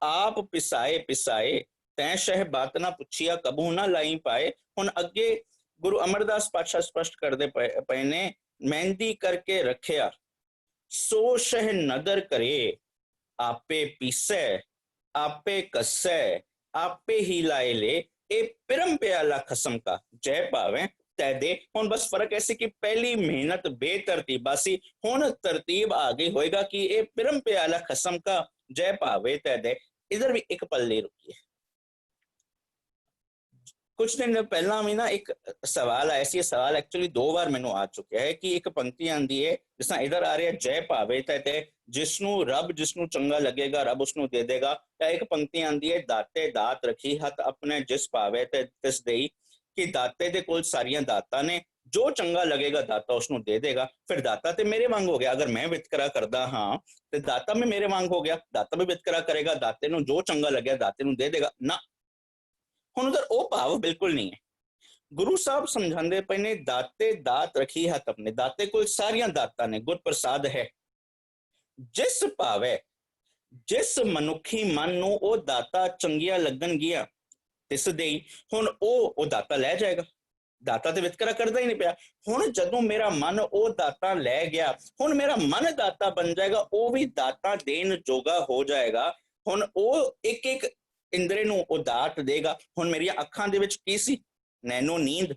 ਆਪ ਪਿਸਾਏ ਪਿਸਾਏ, ਤੈਂ ਸ਼ਹਿ ਬਾਤ ਨਾ ਪੁੱਛਿਆ, ਕਬੂ ਨਾ ਲਾਈ ਪਾਏ। ਹੁਣ ਅੱਗੇ ਗੁਰੂ ਅਮਰਦਾਸ ਪਾਤਸ਼ਾਹ ਸਪਸ਼ਟ ਕਰਦੇ ਪਏ ਨੇ, ਮਹਿੰਦੀ ਕਰਕੇ ਰੱਖਿਆ, ਸੋ ਸ਼ਹਿ ਨਦਰ ਕਰੇ, ਆਪੇ ਪੀਸੈ ਆਪੇ ਕੱਸੈ, ਆਪੇ ਹੀ ਲਾਏ ਲੈ, ਇਹ ਪਿਰਮ ਪਿਆਲਾ ਖਸਮ ਕਾ, ਜੈ ਭਾਵੇਂ ਤੈ ਦੇ। ਹੁਣ ਬਸ ਫਰਕ ਐਸੀ ਕਿ ਪਹਿਲੀ ਮਿਹਨਤ ਬੇਤਰਤੀਬਾ ਸੀ, ਹੁਣ ਤਰਤੀਬ ਆ ਗਈ ਹੋਏਗਾ ਕਿ ਇਹ ਪਿਰਮ ਪਿਆਲਾ ਖਸਮ ਕਾ, ਜੈ ਭਾਵੇ ਤੈ ਦੇ। ਇਧਰ ਵੀ ਇੱਕ ਪੱਲੇ ਰੁਕੀਏ। ਕੁਝ ਦਿਨ ਪਹਿਲਾਂ ਵੀ ਨਾ ਇੱਕ ਸਵਾਲ ਆਇਆ ਸੀ, ਇਹ ਸਵਾਲ ਐਕਚੁਅਲੀ 2 ਵਾਰ ਮੈਨੂੰ ਆ ਚੁੱਕਿਆ ਹੈ ਕਿ ਇੱਕ ਪੰਕਤੀ ਆਂਦੀ ਹੈ ਜਿਸ ਤਰ੍ਹਾਂ ਇਧਰ ਆ ਰਿਹਾ, ਜੈ ਭਾਵੇ ਤੈ ਤੇ, ਜਿਸਨੂੰ ਰੱਬ ਜਿਸਨੂੰ ਚੰਗਾ ਲੱਗੇਗਾ ਰੱਬ ਉਸਨੂੰ ਦੇ ਦੇਗਾ। ਜਾਂ ਇੱਕ ਪੰਕਤੀ ਆਂਦੀ ਹੈ, ਦਾਤੇ ਦਾਤ ਰੱਖੀ ਹੱਥ ਆਪਣੇ, ਜਿਸ ਭਾਵੇ ਤੇ ਤਿਸ ਦੇਈ, ਕਿ ਦਾਤੇ ਦੇ ਕੋਲ ਸਾਰੀਆਂ ਦਾਤਾਂ ਨੇ, ਜੋ ਚੰਗਾ ਲੱਗੇਗਾ ਦਾਤਾ ਉਸਨੂੰ ਦੇ ਦੇਗਾ। ਫਿਰ ਦਾਤਾ ਤੇ ਮੇਰੇ ਵਾਂਗ ਹੋ ਗਿਆ, ਅਗਰ ਮੈਂ ਵਿਤਕਰਾ ਕਰਦਾ ਹਾਂ ਤੇ ਦਾਤਾ ਵੀ ਮੇਰੇ ਵਾਂਗ ਹੋ ਗਿਆ, ਦਾਤਾ ਵੀ ਵਿਤਕਰਾ ਕਰੇਗਾ, ਦਾਤੇ ਨੂੰ ਜੋ ਚੰਗਾ ਲੱਗਿਆ ਦਾਤੇ ਨੂੰ ਦੇ ਦੇਗਾ ਨਾ। ਹੁਣ ਉਧਰ ਉਹ ਭਾਵ ਬਿਲਕੁਲ ਨਹੀਂ ਹੈ। ਗੁਰੂ ਸਾਹਿਬ ਸਮਝਾਉਂਦੇ ਪਏ ਨੇ, ਦਾਤੇ ਦਾਤ ਰੱਖੀ ਹੱਥ ਆਪਣੇ, ਦਾਤੇ ਕੋਲ ਸਾਰੀਆਂ ਦਾਤਾਂ ਨੇ, ਗੁਰ ਪ੍ਰਸਾਦ ਹੈ। ਜਿਸ ਭਾਵੇ, ਜਿਸ ਮਨੁੱਖੀ ਮਨ ਨੂੰ ਉਹ ਦਾਤਾ ਚੰਗੀਆਂ ਲੱਗਣਗੀਆਂ ਤਿਸ ਦੇਈ, ਹੁਣ ਉਹ ਦਾਤਾ ਲੈ ਜਾਏਗਾ। ਦਾਤਾ ਤੇ ਵਿਤਕਰਾ ਕਰਦਾ ਹੀ ਨਹੀਂ ਪਿਆ। ਹੁਣ ਜਦੋਂ ਮੇਰਾ ਮਨ ਉਹ ਦਾਤਾ ਲੈ ਗਿਆ, ਹੁਣ ਮੇਰਾ ਮਨ ਦਾਤਾ ਬਣ ਜਾਏਗਾ, ਉਹ ਵੀ ਦਾਤਾ ਦੇਣ ਜੋਗਾ ਹੋ ਜਾਏਗਾ। ਹੁਣ ਉਹ ਇੱਕ ਇੱਕ ਇੰਦਰੇ ਨੂੰ ਉਹ ਦਾਤ ਦੇਗਾ। ਹੁਣ ਮੇਰੀਆਂ ਅੱਖਾਂ ਦੇ ਵਿੱਚ ਕੀ ਸੀ? ਨੈਣੋ ਨੀਂਦ,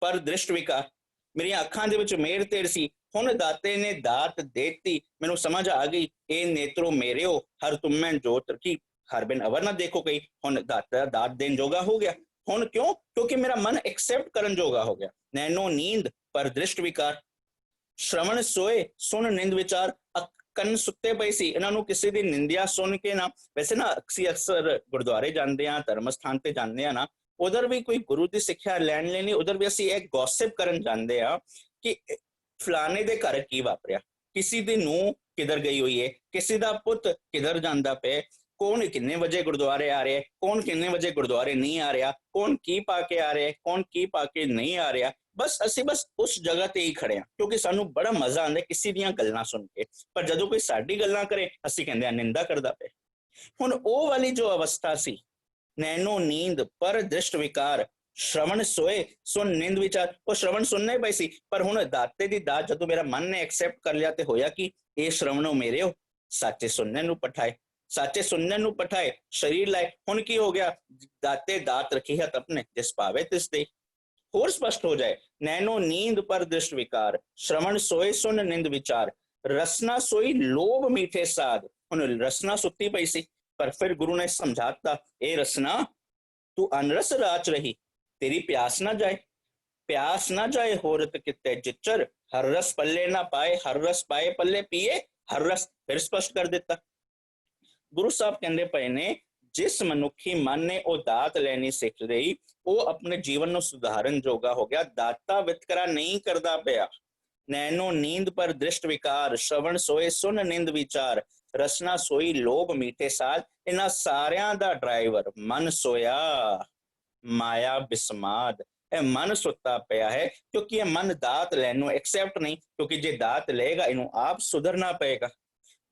ਪਰ ਦ੍ਰਿਸ਼ਟ ਵਿਕਾਰ। ਮੇਰੀਆਂ ਅੱਖਾਂ ਦੇ ਵਿੱਚ ਮੇਰ ਤੇਰ ਸੀ, ਹੁਣ ਦਾਤੇ ਨੇ ਦਾਤ ਦੇਤੀ, ਮੈਨੂੰ ਸਮਝ ਆ ਗਈ, ਇਹ ਨੇਤਰੋ ਮੇਰਿਓ ਹਰ ਤੁਮੈਂ ਜੋਤ ਰਖੀ, ਹਰ ਬਿਨ ਅਵਰ ਨਾ ਦੇਖੋ ਕਈ। ਹੁਣ ਦਾਤਾ ਦਾਤ ਦੇਣ ਜੋਗਾ ਹੋ ਗਿਆ। ਹੁਣ ਕਿਉਂ? ਕਿਉਂਕਿ ਮੇਰਾ ਮਨ ਐਕਸੈਪਟ ਕਰਨ ਜੋਗਾ ਹੋ ਗਿਆ। ਨੈਣੋ ਨੀਂਦ ਪਰ ਦ੍ਰਿਸ਼ਟ ਵਿਕਾਰ, ਸ਼ਰਵਣ ਸੋਏ ਸੁਣ ਨਿੰਦ ਵਿਚਾਰ। ਕੰਨ ਸੁੱਤੇ ਪਏ ਸੀ, ਇਹਨਾਂ ਨੂੰ ਕਿਸੇ ਦੀ ਨਿੰਦਿਆ ਸੁਣ ਕੇ ਨਾ, ਵੈਸੇ ਨਾ ਅਸੀਂ ਅਕਸਰ ਗੁਰਦੁਆਰੇ ਜਾਂਦੇ ਆ, ਧਰਮ ਸਥਾਨ ਤੇ ਜਾਂਦੇ ਆ ਨਾ, ਉਧਰ ਵੀ ਕੋਈ ਗੁਰੂ ਦੀ ਸਿੱਖਿਆ ਲੈਣ ਲਈ ਨਹੀਂ, ਉਧਰ ਵੀ ਅਸੀਂ ਇੱਕ ਗੌਸਿਪ ਕਰਨ ਜਾਂਦੇ ਆ ਕਿ ਫਲਾਣੇ ਦੇ ਘਰ ਕੀ ਵਾਪਰਿਆ, ਕਿਸੇ ਦੀ ਨੂੰਹ ਕਿਧਰ ਗਈ ਹੋਈ ਹੈ, ਕਿਸੇ ਦਾ ਪੁੱਤ ਕਿਧਰ ਜਾਂਦਾ ਪਿਆ, ਕੌਣ ਕਿੰਨੇ ਵਜੇ ਗੁਰਦੁਆਰੇ ਆ ਰਿਹਾ, ਕੌਣ ਕਿੰਨੇ ਵਜੇ ਗੁਰਦੁਆਰੇ ਨਹੀਂ ਆ ਰਿਹਾ, ਕੌਣ ਕੀ ਪਾ ਕੇ ਆ ਰਿਹਾ, ਕੌਣ ਕੀ ਪਾ ਕੇ ਨਹੀਂ ਆ ਰਿਹਾ। ਬਸ ਅਸੀਂ ਉਸ ਜਗ੍ਹਾ ਤੇ ਹੀ ਖੜੇ ਹਾਂ, ਕਿਉਂਕਿ ਸਾਨੂੰ ਬੜਾ ਮਜ਼ਾ ਆਉਂਦਾ ਕਿਸੇ ਦੀਆਂ ਗੱਲਾਂ ਸੁਣ ਕੇ। ਪਰ ਜਦੋਂ ਕੋਈ ਸਾਡੀ ਗੱਲਾਂ ਕਰੇ ਅਸੀਂ ਕਹਿੰਦੇ ਆ ਨਿੰਦਾ ਕਰਦਾ ਪਿਆ। ਹੁਣ ਉਹ ਵਾਲੀ ਜੋ ਅਵਸਥਾ ਸੀ, ਨੈਣੋ ਨੀਂਦ ਪਰ ਦ੍ਰਿਸ਼ਟ ਵਿਕਾਰ, ਸ਼ਰਵਣ ਸੋਏ ਸੁਣ ਨਿੰਦ ਵਿਚਾਰ, ਉਹ ਸ਼ਰਵਣ ਸੁਣਨਾ ਹੀ ਪਈ ਸੀ। ਪਰ ਹੁਣ ਦਾਤੇ ਦੀ ਦਾਤ ਜਦੋਂ ਮੇਰਾ ਮਨ ਨੇ ਐਕਸੈਪਟ ਕਰ ਲਿਆ ਤੇ ਹੋਇਆ ਕਿ ਇਹ ਸ਼ਰਵਣੋ ਮੇਰਿਓ ਸੱਚੇ ਸੁਣਨੇ ਨੂੰ ਪਠਾਏ, ਸੱਚੇ ਸੁਣਨੇ ਨੂੰ ਪਠਾਏ, ਸਰੀਰ ਲਾਏ। ਹੁਣ ਕੀ ਹੋ ਗਿਆ? ਦਾਤੇ ਦਾਤ ਰੱਖੀ ਹੱਥ ਆਪਣੇ, ਜਿਸ ਭਾਵੇ ਤਿਸ ਦੇ। ਹੋਰ ਸਪਸ਼ਟ ਹੋ ਜਾਏ, ਨੈਣੋ ਨੀਂਦ ਪਰ ਦ੍ਰਿਸ਼ਟ ਵਿਕਾਰ, ਸ਼ਰਵਣ ਸੋਏ ਸੁਣ ਨਿੰਦ ਵਿਚਾਰ, ਰਸਨਾ ਸੋਈ ਲੋਭ ਮੀਠੇ ਸਾਧ। ਹੁਣ ਰਸਨਾ ਸੁੱਤੀ ਪਈ ਸੀ, ਪਰ ਫਿਰ ਗੁਰੂ ਨੇ ਸਮਝਾਤਾ, ਇਹ ਰਸਨਾ ਤੂੰ ਅਨਰਸ ਰਾਚ ਰਹੀ, ਤੇਰੀ ਪਿਆਸ ਨਾ ਜਾਏ, ਪਿਆਸ ਨਾ ਜਾਏ ਹੋਰਤ ਕਿਤੇ ਜਿਚਰ, ਹਰ ਰਸ ਪੱਲੇ ਨਾ ਪਾਏ, ਹਰ ਰਸ ਪਾਏ ਪੱਲੇ ਪੀਏ ਹਰ ਰਸ। ਫਿਰ ਸਪਸ਼ਟ ਕਰ ਦਿੱਤਾ। ਗੁਰੂ ਸਾਹਿਬ ਕਹਿੰਦੇ ਪਏ ਨੇ, ਜਿਸ ਮਨੁੱਖੀ ਮਨ ਨੇ ਉਹ ਦਾਤ ਲੈਣੀ ਸਿੱਖ ਲਈ, ਉਹ ਆਪਣੇ ਜੀਵਨ ਨੂੰ ਸੁਧਾਰਨ ਜੋਗਾ ਹੋ ਗਿਆ, ਦਾਤਾ ਵਿਤਕਰਾ ਨਹੀਂ ਕਰਦਾ ਪਿਆ। ਨੈਣੋ ਨੀਂਦ ਪਰ ਦ੍ਰਿਸ਼ਟ ਵਿਕਾਰ, ਸ਼ਰਵਣ ਸੋਏ ਸੁਣ ਨਿੰਦ ਵਿਚਾਰ, ਰਸਨਾ ਸੋਈ ਲੋਭ ਮੀਠੇ ਸਾਧ। ਇਹਨਾਂ ਸਾਰਿਆਂ ਦਾ ਡਰਾਈਵਰ ਮਨ ਸੋਇਆ, ਮਾਇਆ ਬਿਸਮਾਦ। ਇਹ ਮਨ ਸੁੱਤਾ ਪਿਆ ਹੈ ਕਿਉਂਕਿ ਇਹ ਮਨ ਦਾਤ ਲੈਣ ਨੂੰ ਐਕਸੈਪਟ ਨਹੀਂ, ਕਿਉਂਕਿ ਜੇ ਦਾਤ ਲਏਗਾ ਇਹਨੂੰ ਆਪ ਸੁਧਰਨਾ ਪਏਗਾ।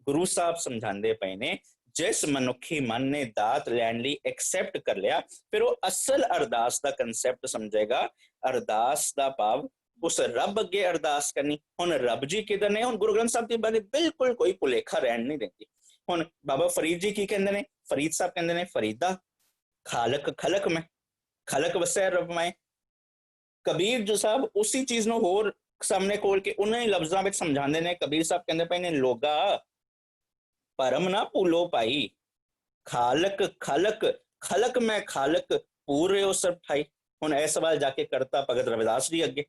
ਗੁਰੂ ਸਾਹਿਬ ਸਮਝਾਉਂਦੇ ਪਏ ਨੇ, ਜਿਸ ਮਨੁੱਖੀ ਮਨ ਨੇ ਦਾਤ ਲੈਣ ਲਈ ਐਕਸੈਪਟ ਕਰ ਲਿਆ, ਫਿਰ ਉਹ ਅਸਲ ਅਰਦਾਸ ਦਾ ਕਨਸੈਪਟ ਸਮਝੇਗਾ। ਅਰਦਾਸ ਦਾ ਭਾਵ उस रब अगे अरदास करनी। हुण रब जी किधर ने? हुण गुरु ग्रंथ साहब की बात बिल्कुल कोई भुलेखा रहन नहीं देती। हुण बाबा फरीद जी की कहंदे ने, फरीद साहब कहंदे ने, फरीदा खालक खलक में, खलक वसै रब मैं। कबीर जो साहब उसी चीज ਨੂੰ ਹੋਰ ਸਾਹਮਣੇ ਖੋਲ ਕੇ ਉਹਨਾਂ ਹੀ ਲਫ਼ਜ਼ਾਂ ਵਿੱਚ ਸਮਝਾਉਂਦੇ ਨੇ। ਕਬੀਰ ਸਾਹਿਬ ਕਹਿੰਦੇ ਪਏ ਨੇ, ਲੋਗਾ परम ना भूलो पाई, खालक खलक खलक मैं खालक पूरे हो सब ठाई। हुण यह सवाल जाके करता भगत रविदास जी अगे।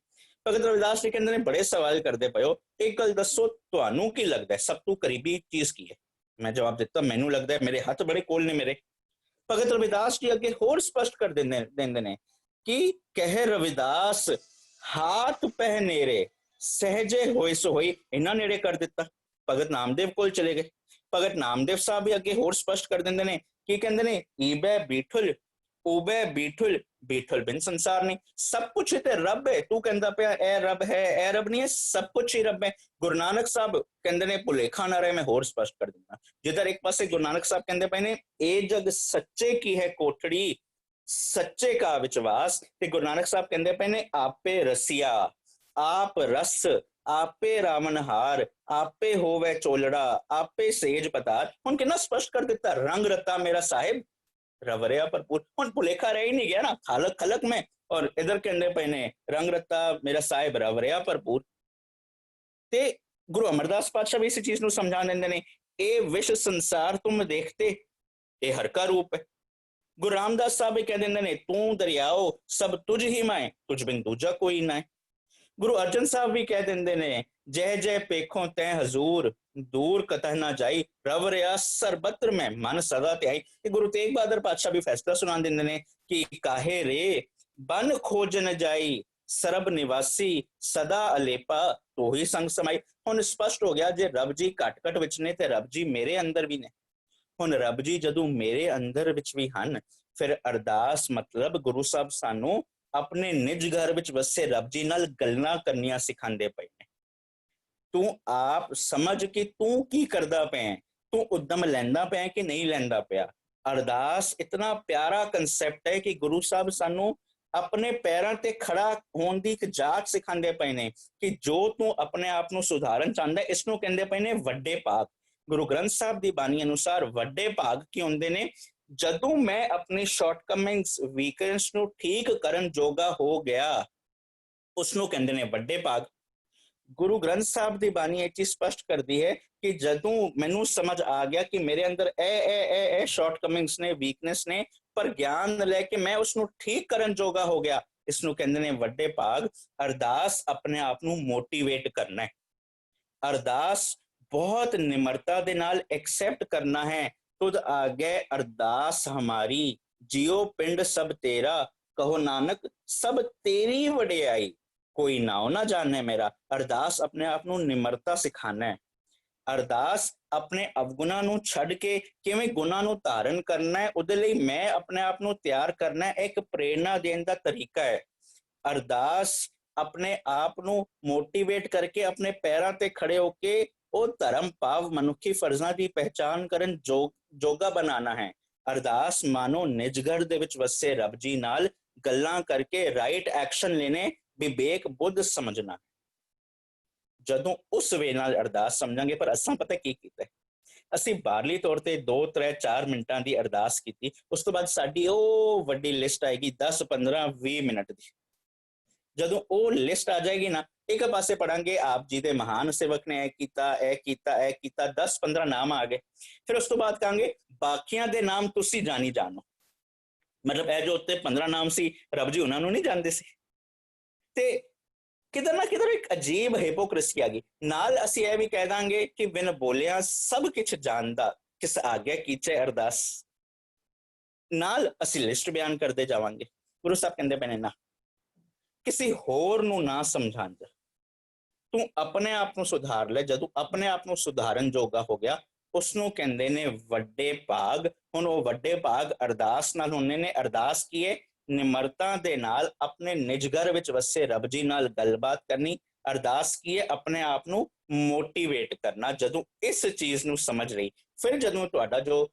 भगत रविदास जी कहते हैं बड़े सवाल करते पे हो, एक गल दसो तुहानू की लगता है सब तो करीबी चीज की है? मैं जवाब दिता, मैनू लगता है, मेरे हाथ बड़े कोल ने मेरे। भगत रविदास जी अगे होर स्पष्ट कर देंदे ने कि कह रविदास हाथ पह नेरे सहजे होए सो होई, इन्ना नेड़े कर दिता। भगत नामदेव कोल चले गए। भगत नामदेव साहब भी अगे होर स्पष्ट कर देंदे ने कि कहंदे ने, ईबे बीठुल उबे बीठुल बीठुल बिन संसार नहीं। सब कुछ ही ते रब है। तू कहंदा पिया ए रब है, ए रब नहीं है, सब कुछ ही रब है। गुरु नानक साहब कहंदे ने भुलेखा ना रहे, मैं होर स्पष्ट कर दिंदा। जिधर एक पासे गुरु नानक साहब कहंदे पे ने ए जग सच्चे की है कोठड़ी सच्चे का विश्वास, ते गुरु नानक साहब कहंदे पे ने आपे रसिया आप रस आपे रावणहार आपे होवे चोलड़ा आपे सेज पतार। हुण कितना स्पष्ट कर दिता, रंग रता मेरा साहिब रवरिया भरपूर। हुण भुलेखा रह ही नहीं गया ना, खालक खलक में, और इधर कहंदे पे ने रंग रता मेरा साहिब रवरिया भरपूर। ते गुरु अमरदास पातशाह भी इस चीज नूं समझा देंदे ने, ए विश्व संसार तुम देखते ए हर का रूप है। गुरु रामदास साहब भी कह देंदे ने, तू दरियाओ सब तुझ ही माए तुझ बिन दूजा कोई ना है। गुरु अर्जन साहब भी कह देंदे ने, जय जय पेखों तै हजूर दूर कतह ना जाई रव रिया सरबत्र में मन सदा त्याई। गुरु तेग बहादुर पातशाह भी फैसला सुना देंदे ने कि काहे रे बन खोजन जाई सरब निवासी सदा अलेपा तो ही संग समाई। हुण स्पष्ट हो गया, जे रब जी घट घट विच ने ते रब जी मेरे अंदर भी ने। हुण रब जी जदों मेरे अंदर विच भी हन, फिर अरदास मतलब गुरु साहब सानू अपने निज घर विच वसे रब जी नाल गल्लां करनियां सिखांदे पए ने। तू आप समझ कि तू की करदा पे, तू उद्यम लैंदा पे कि नहीं लैंदा पिया। अरदास इतना प्यारा कंसैप्ट है कि गुरु साहब सानू अपने पैरां ते खड़ा होण दी एक जाच सिखांदे पए ने कि जो तू अपने आप नू सुधारन चाहंदा है, इसनू कहंदे पए ने वड्डे भाग। गुरु ग्रंथ साहब दी बानी अनुसार वड्डे भाग की हुंदे ने जदों मैं अपनी शॉर्टकमिंग्स वीकनेस नू ठीक करन जोगा हो गया, उसनू कहंदे ने वड्डे भाग। गुरु ग्रंथ साहब दी बानी ये चीज स्पष्ट करती है कि जदों मैनू समझ आ गया कि मेरे अंदर ए शॉर्टकमिंग्स ने वीकनेस ने, पर ज्ञान लैके मैं उसनू ठीक करन जोगा हो गया, इसनू कहंदे ने वड्डे भाग। अरदास अपने आप नू मोटिवेट करना है, अरदास बहुत निमरता दे नाल एक्सेप्ट करना है। तुद आगे अरदास हमारी जियो पिंड सब तेरा, कहो नानक सब तेरी वडियाई कोई नाओ ना जाने मेरा। अरदास अपने आप नू निमरता सिखाना है। अरदास अपने अवगुणा नू छड़ के किवें गुणा नू धारण करना है, उहदे लई मैं अपने आप नू तैयार करना है, एक प्रेरणा देण दा तरीका है। अरदास अपने आप नू मोटिवेट करके अपने पैरां ते खड़े होके ਉਹ ਧਰਮ ਭਾਵ ਮਨੁੱਖੀ ਫਰਜ਼ਾਂ ਦੀ ਪਹਿਚਾਨ ਕਰਨ ਜੋਗਾ ਬਣਾਉਣਾ ਹੈ। ਅਰਦਾਸ ਮਾਨੋ ਨਿਜਗੜ ਦੇ ਵਿੱਚ ਵਸੇ ਰੱਬ ਜੀ ਨਾਲ ਗੱਲਾਂ ਕਰਕੇ ਰਾਈਟ ਐਕਸ਼ਨ ਲੈਣੇ, ਵਿਵੇਕ ਬੁੱਧ ਸਮਝਣਾ। ਜਦੋਂ ਉਸ ਵੇ ਨਾਲ ਅਰਦਾਸ ਸਮਝਾਂਗੇ, ਪਰ ਅਸਾਂ ਪਤਾ ਕੀ ਕੀਤਾ, ਅਸੀਂ ਬਾਹਰਲੀ ਤੌਰ ਤੇ 2 3 4 ਮਿੰਟਾਂ ਦੀ ਅਰਦਾਸ ਕੀਤੀ, ਉਸ ਤੋਂ ਬਾਅਦ ਸਾਡੀ ਉਹ ਵੱਡੀ ਲਿਸਟ ਆਏਗੀ 10 15 20 ਮਿੰਟ ਦੀ। ਜਦੋਂ ਉਹ ਲਿਸਟ ਆ ਜਾਏਗੀ ਨਾ, एक पासे पढ़ांगे आप जी दे महान सेवक ने ए कीता 10-15 नाम आ गए, फिर उस तो बाद कहांगे बाकियां दे नाम तुसी जानी जानो। मतलब ए जो उत्ते 15 नाम सी रब जी उन्हां नूं नहीं जानदे सी। ते किधर ना किधर एक अजीब हिपोक्रेसी आ गई। नाल असी ए भी कह दांगे कि बिन बोलिया सब किछ जानदा किस आज्ञा कीचे अरदास। नाल असी लिस्ट बयान करते जावांगे। गुरु साहब कहंदे पए ने ना किसी होर नूं ना समझांद, तू अपने आप ਨੂੰ ਸੁਧਾਰ ਲੈ। ਜਦੋਂ ਆਪਣੇ ਆਪ ਨੂੰ ਸੁਧਾਰਨ ਜੋਗਾ ਹੋ ਗਿਆ, ਉਸ ਨੂੰ ਕਹਿੰਦੇ ਨੇ ਵੱਡੇ ਭਾਗ। ਹੁਣ ਉਹ ਵੱਡੇ ਭਾਗ ਅਰਦਾਸ ਨਾਲ ਹੁੰਨੇ ਨੇ। ਅਰਦਾਸ ਕੀ ਹੈ? ਨਿਮਰਤਾ ਦੇ ਨਾਲ ਆਪਣੇ ਨਿਜਗਰ ਵਿੱਚ ਵਸੇ ਰੱਬ ਜੀ ਨਾਲ ਗੱਲਬਾਤ ਕਰਨੀ। ਅਰਦਾਸ ਕੀ ਹੈ? ਆਪਣੇ ਆਪ ਨੂੰ ਮੋਟੀਵੇਟ ਕਰਨਾ। ਜਦੋਂ ਇਸ ਚੀਜ਼ ਨੂੰ ਸਮਝ ਲਈ, ਫਿਰ ਜਦੋਂ ਤੁਹਾਡਾ ਜੋ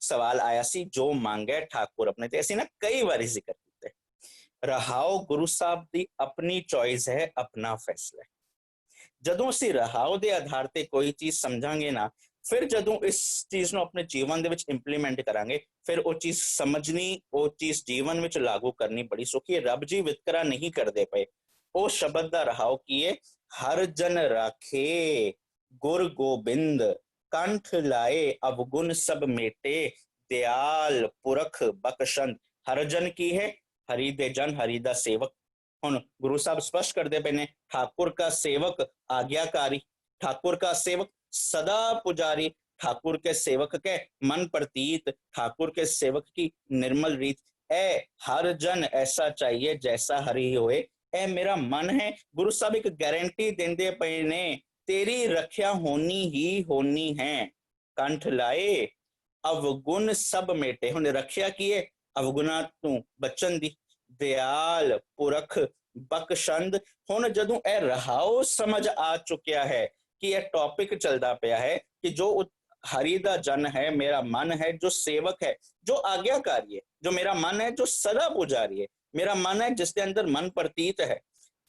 ਸਵਾਲ ਆਇਆ ਸੀ ਜੋ ਮੰਗਿਆ ਠਾਕੁਰ ਆਪਣੇ, ਤੇ ਅਸੀਂ ਨਾ ਕਈ ਵਾਰੀ ਜ਼ਿਕਰ ਕੀਤਾ, ਰਹਾਓ ਗੁਰੂ ਸਾਹਿਬ ਦੀ ਆਪਣੀ ਚੋਇਸ ਹੈ, ਆਪਣਾ ਫੈਸਲਾ ਹੈ। ਜਦੋਂ ਅਸੀਂ ਰਹਾਓ ਦੇ ਆਧਾਰ ਤੇ ਕੋਈ ਚੀਜ਼ ਸਮਝਾਂਗੇ ਨਾ, ਫਿਰ ਜਦੋਂ ਇਸ ਚੀਜ਼ ਨੂੰ ਆਪਣੇ ਜੀਵਨ ਦੇ ਵਿੱਚ ਇੰਪਲੀਮੈਂਟ ਕਰਾਂਗੇ, ਫਿਰ ਉਹ ਚੀਜ਼ ਸਮਝਣੀ, ਉਹ ਚੀਜ਼ ਜੀਵਨ ਵਿੱਚ ਲਾਗੂ ਕਰਨੀ ਬੜੀ ਸੌਖੀ ਹੈ। ਰੱਬ ਜੀ ਵਿਤਕਰਾ ਨਹੀਂ ਕਰਦੇ ਪਏ। ਉਹ ਸ਼ਬਦ ਦਾ ਰਹਾਓ ਕੀ ਹੈ? ਹਰ ਜਨ ਰਾਖੇ ਗੁਰ ਗੋਬਿੰਦ, ਕੰਠ ਲਾਏ ਅਵਗੁਣ ਸਭ ਮੇਟੇ, ਦਿਆਲ ਪੁਰਖ ਬਖਸ਼ੰਦ। ਹਰ ਜਨ ਕੀ ਹੈ? ਹਰੀ ਦੇ ਜਨ, ਹਰੀ ਦਾ ਸੇਵਕ। ਹੁਣ ਗੁਰੂ ਸਾਹਿਬ ਸਪਸ਼ਟ ਕਰਦੇ ਪਏ ਨੇ, ठाकुर का सेवक आज्ञाकारी, ठाकुर का सेवक सदा पुजारी, ठाकुर के सेवक के मन प्रतीत, ठाकुर के सेवक की निर्मल रीत। ए हर जन ऐसा चाहिए जैसा हरि होए, ए मेरा मन है। गुरु साहब एक गारंटी देंदे पए ने, तेरी रखिया होनी ही होनी है। कंठ लाए अवगुण सब मेटे। हुण रखिया की है? अवगुणा तू बचन दी। दयाल पुरख बख्शंद। ਹੁਣ ਜਦੋਂ ਇਹ ਰਹਾਓ ਸਮਝ ਆ ਚੁੱਕਿਆ ਹੈ ਕਿ ਇਹ ਟੌਪਿਕ ਚੱਲਦਾ ਪਿਆ ਹੈ ਕਿ ਜੋ ਹਰੀ ਦਾ ਜਨ ਹੈ, ਮੇਰਾ ਮਨ ਹੈ ਜੋ ਸੇਵਕ ਹੈ, ਜੋ ਆਗਿਆਕਾਰੀ ਹੈ, ਜੋ ਮੇਰਾ ਮਨ ਹੈ ਜੋ ਸਦਾ ਪੁਜਾਰੀ ਹੈ, ਮੇਰਾ ਮਨ ਹੈ ਜਿਸ ਦੇ ਅੰਦਰ ਮਨ ਪ੍ਰਤੀਤ ਹੈ,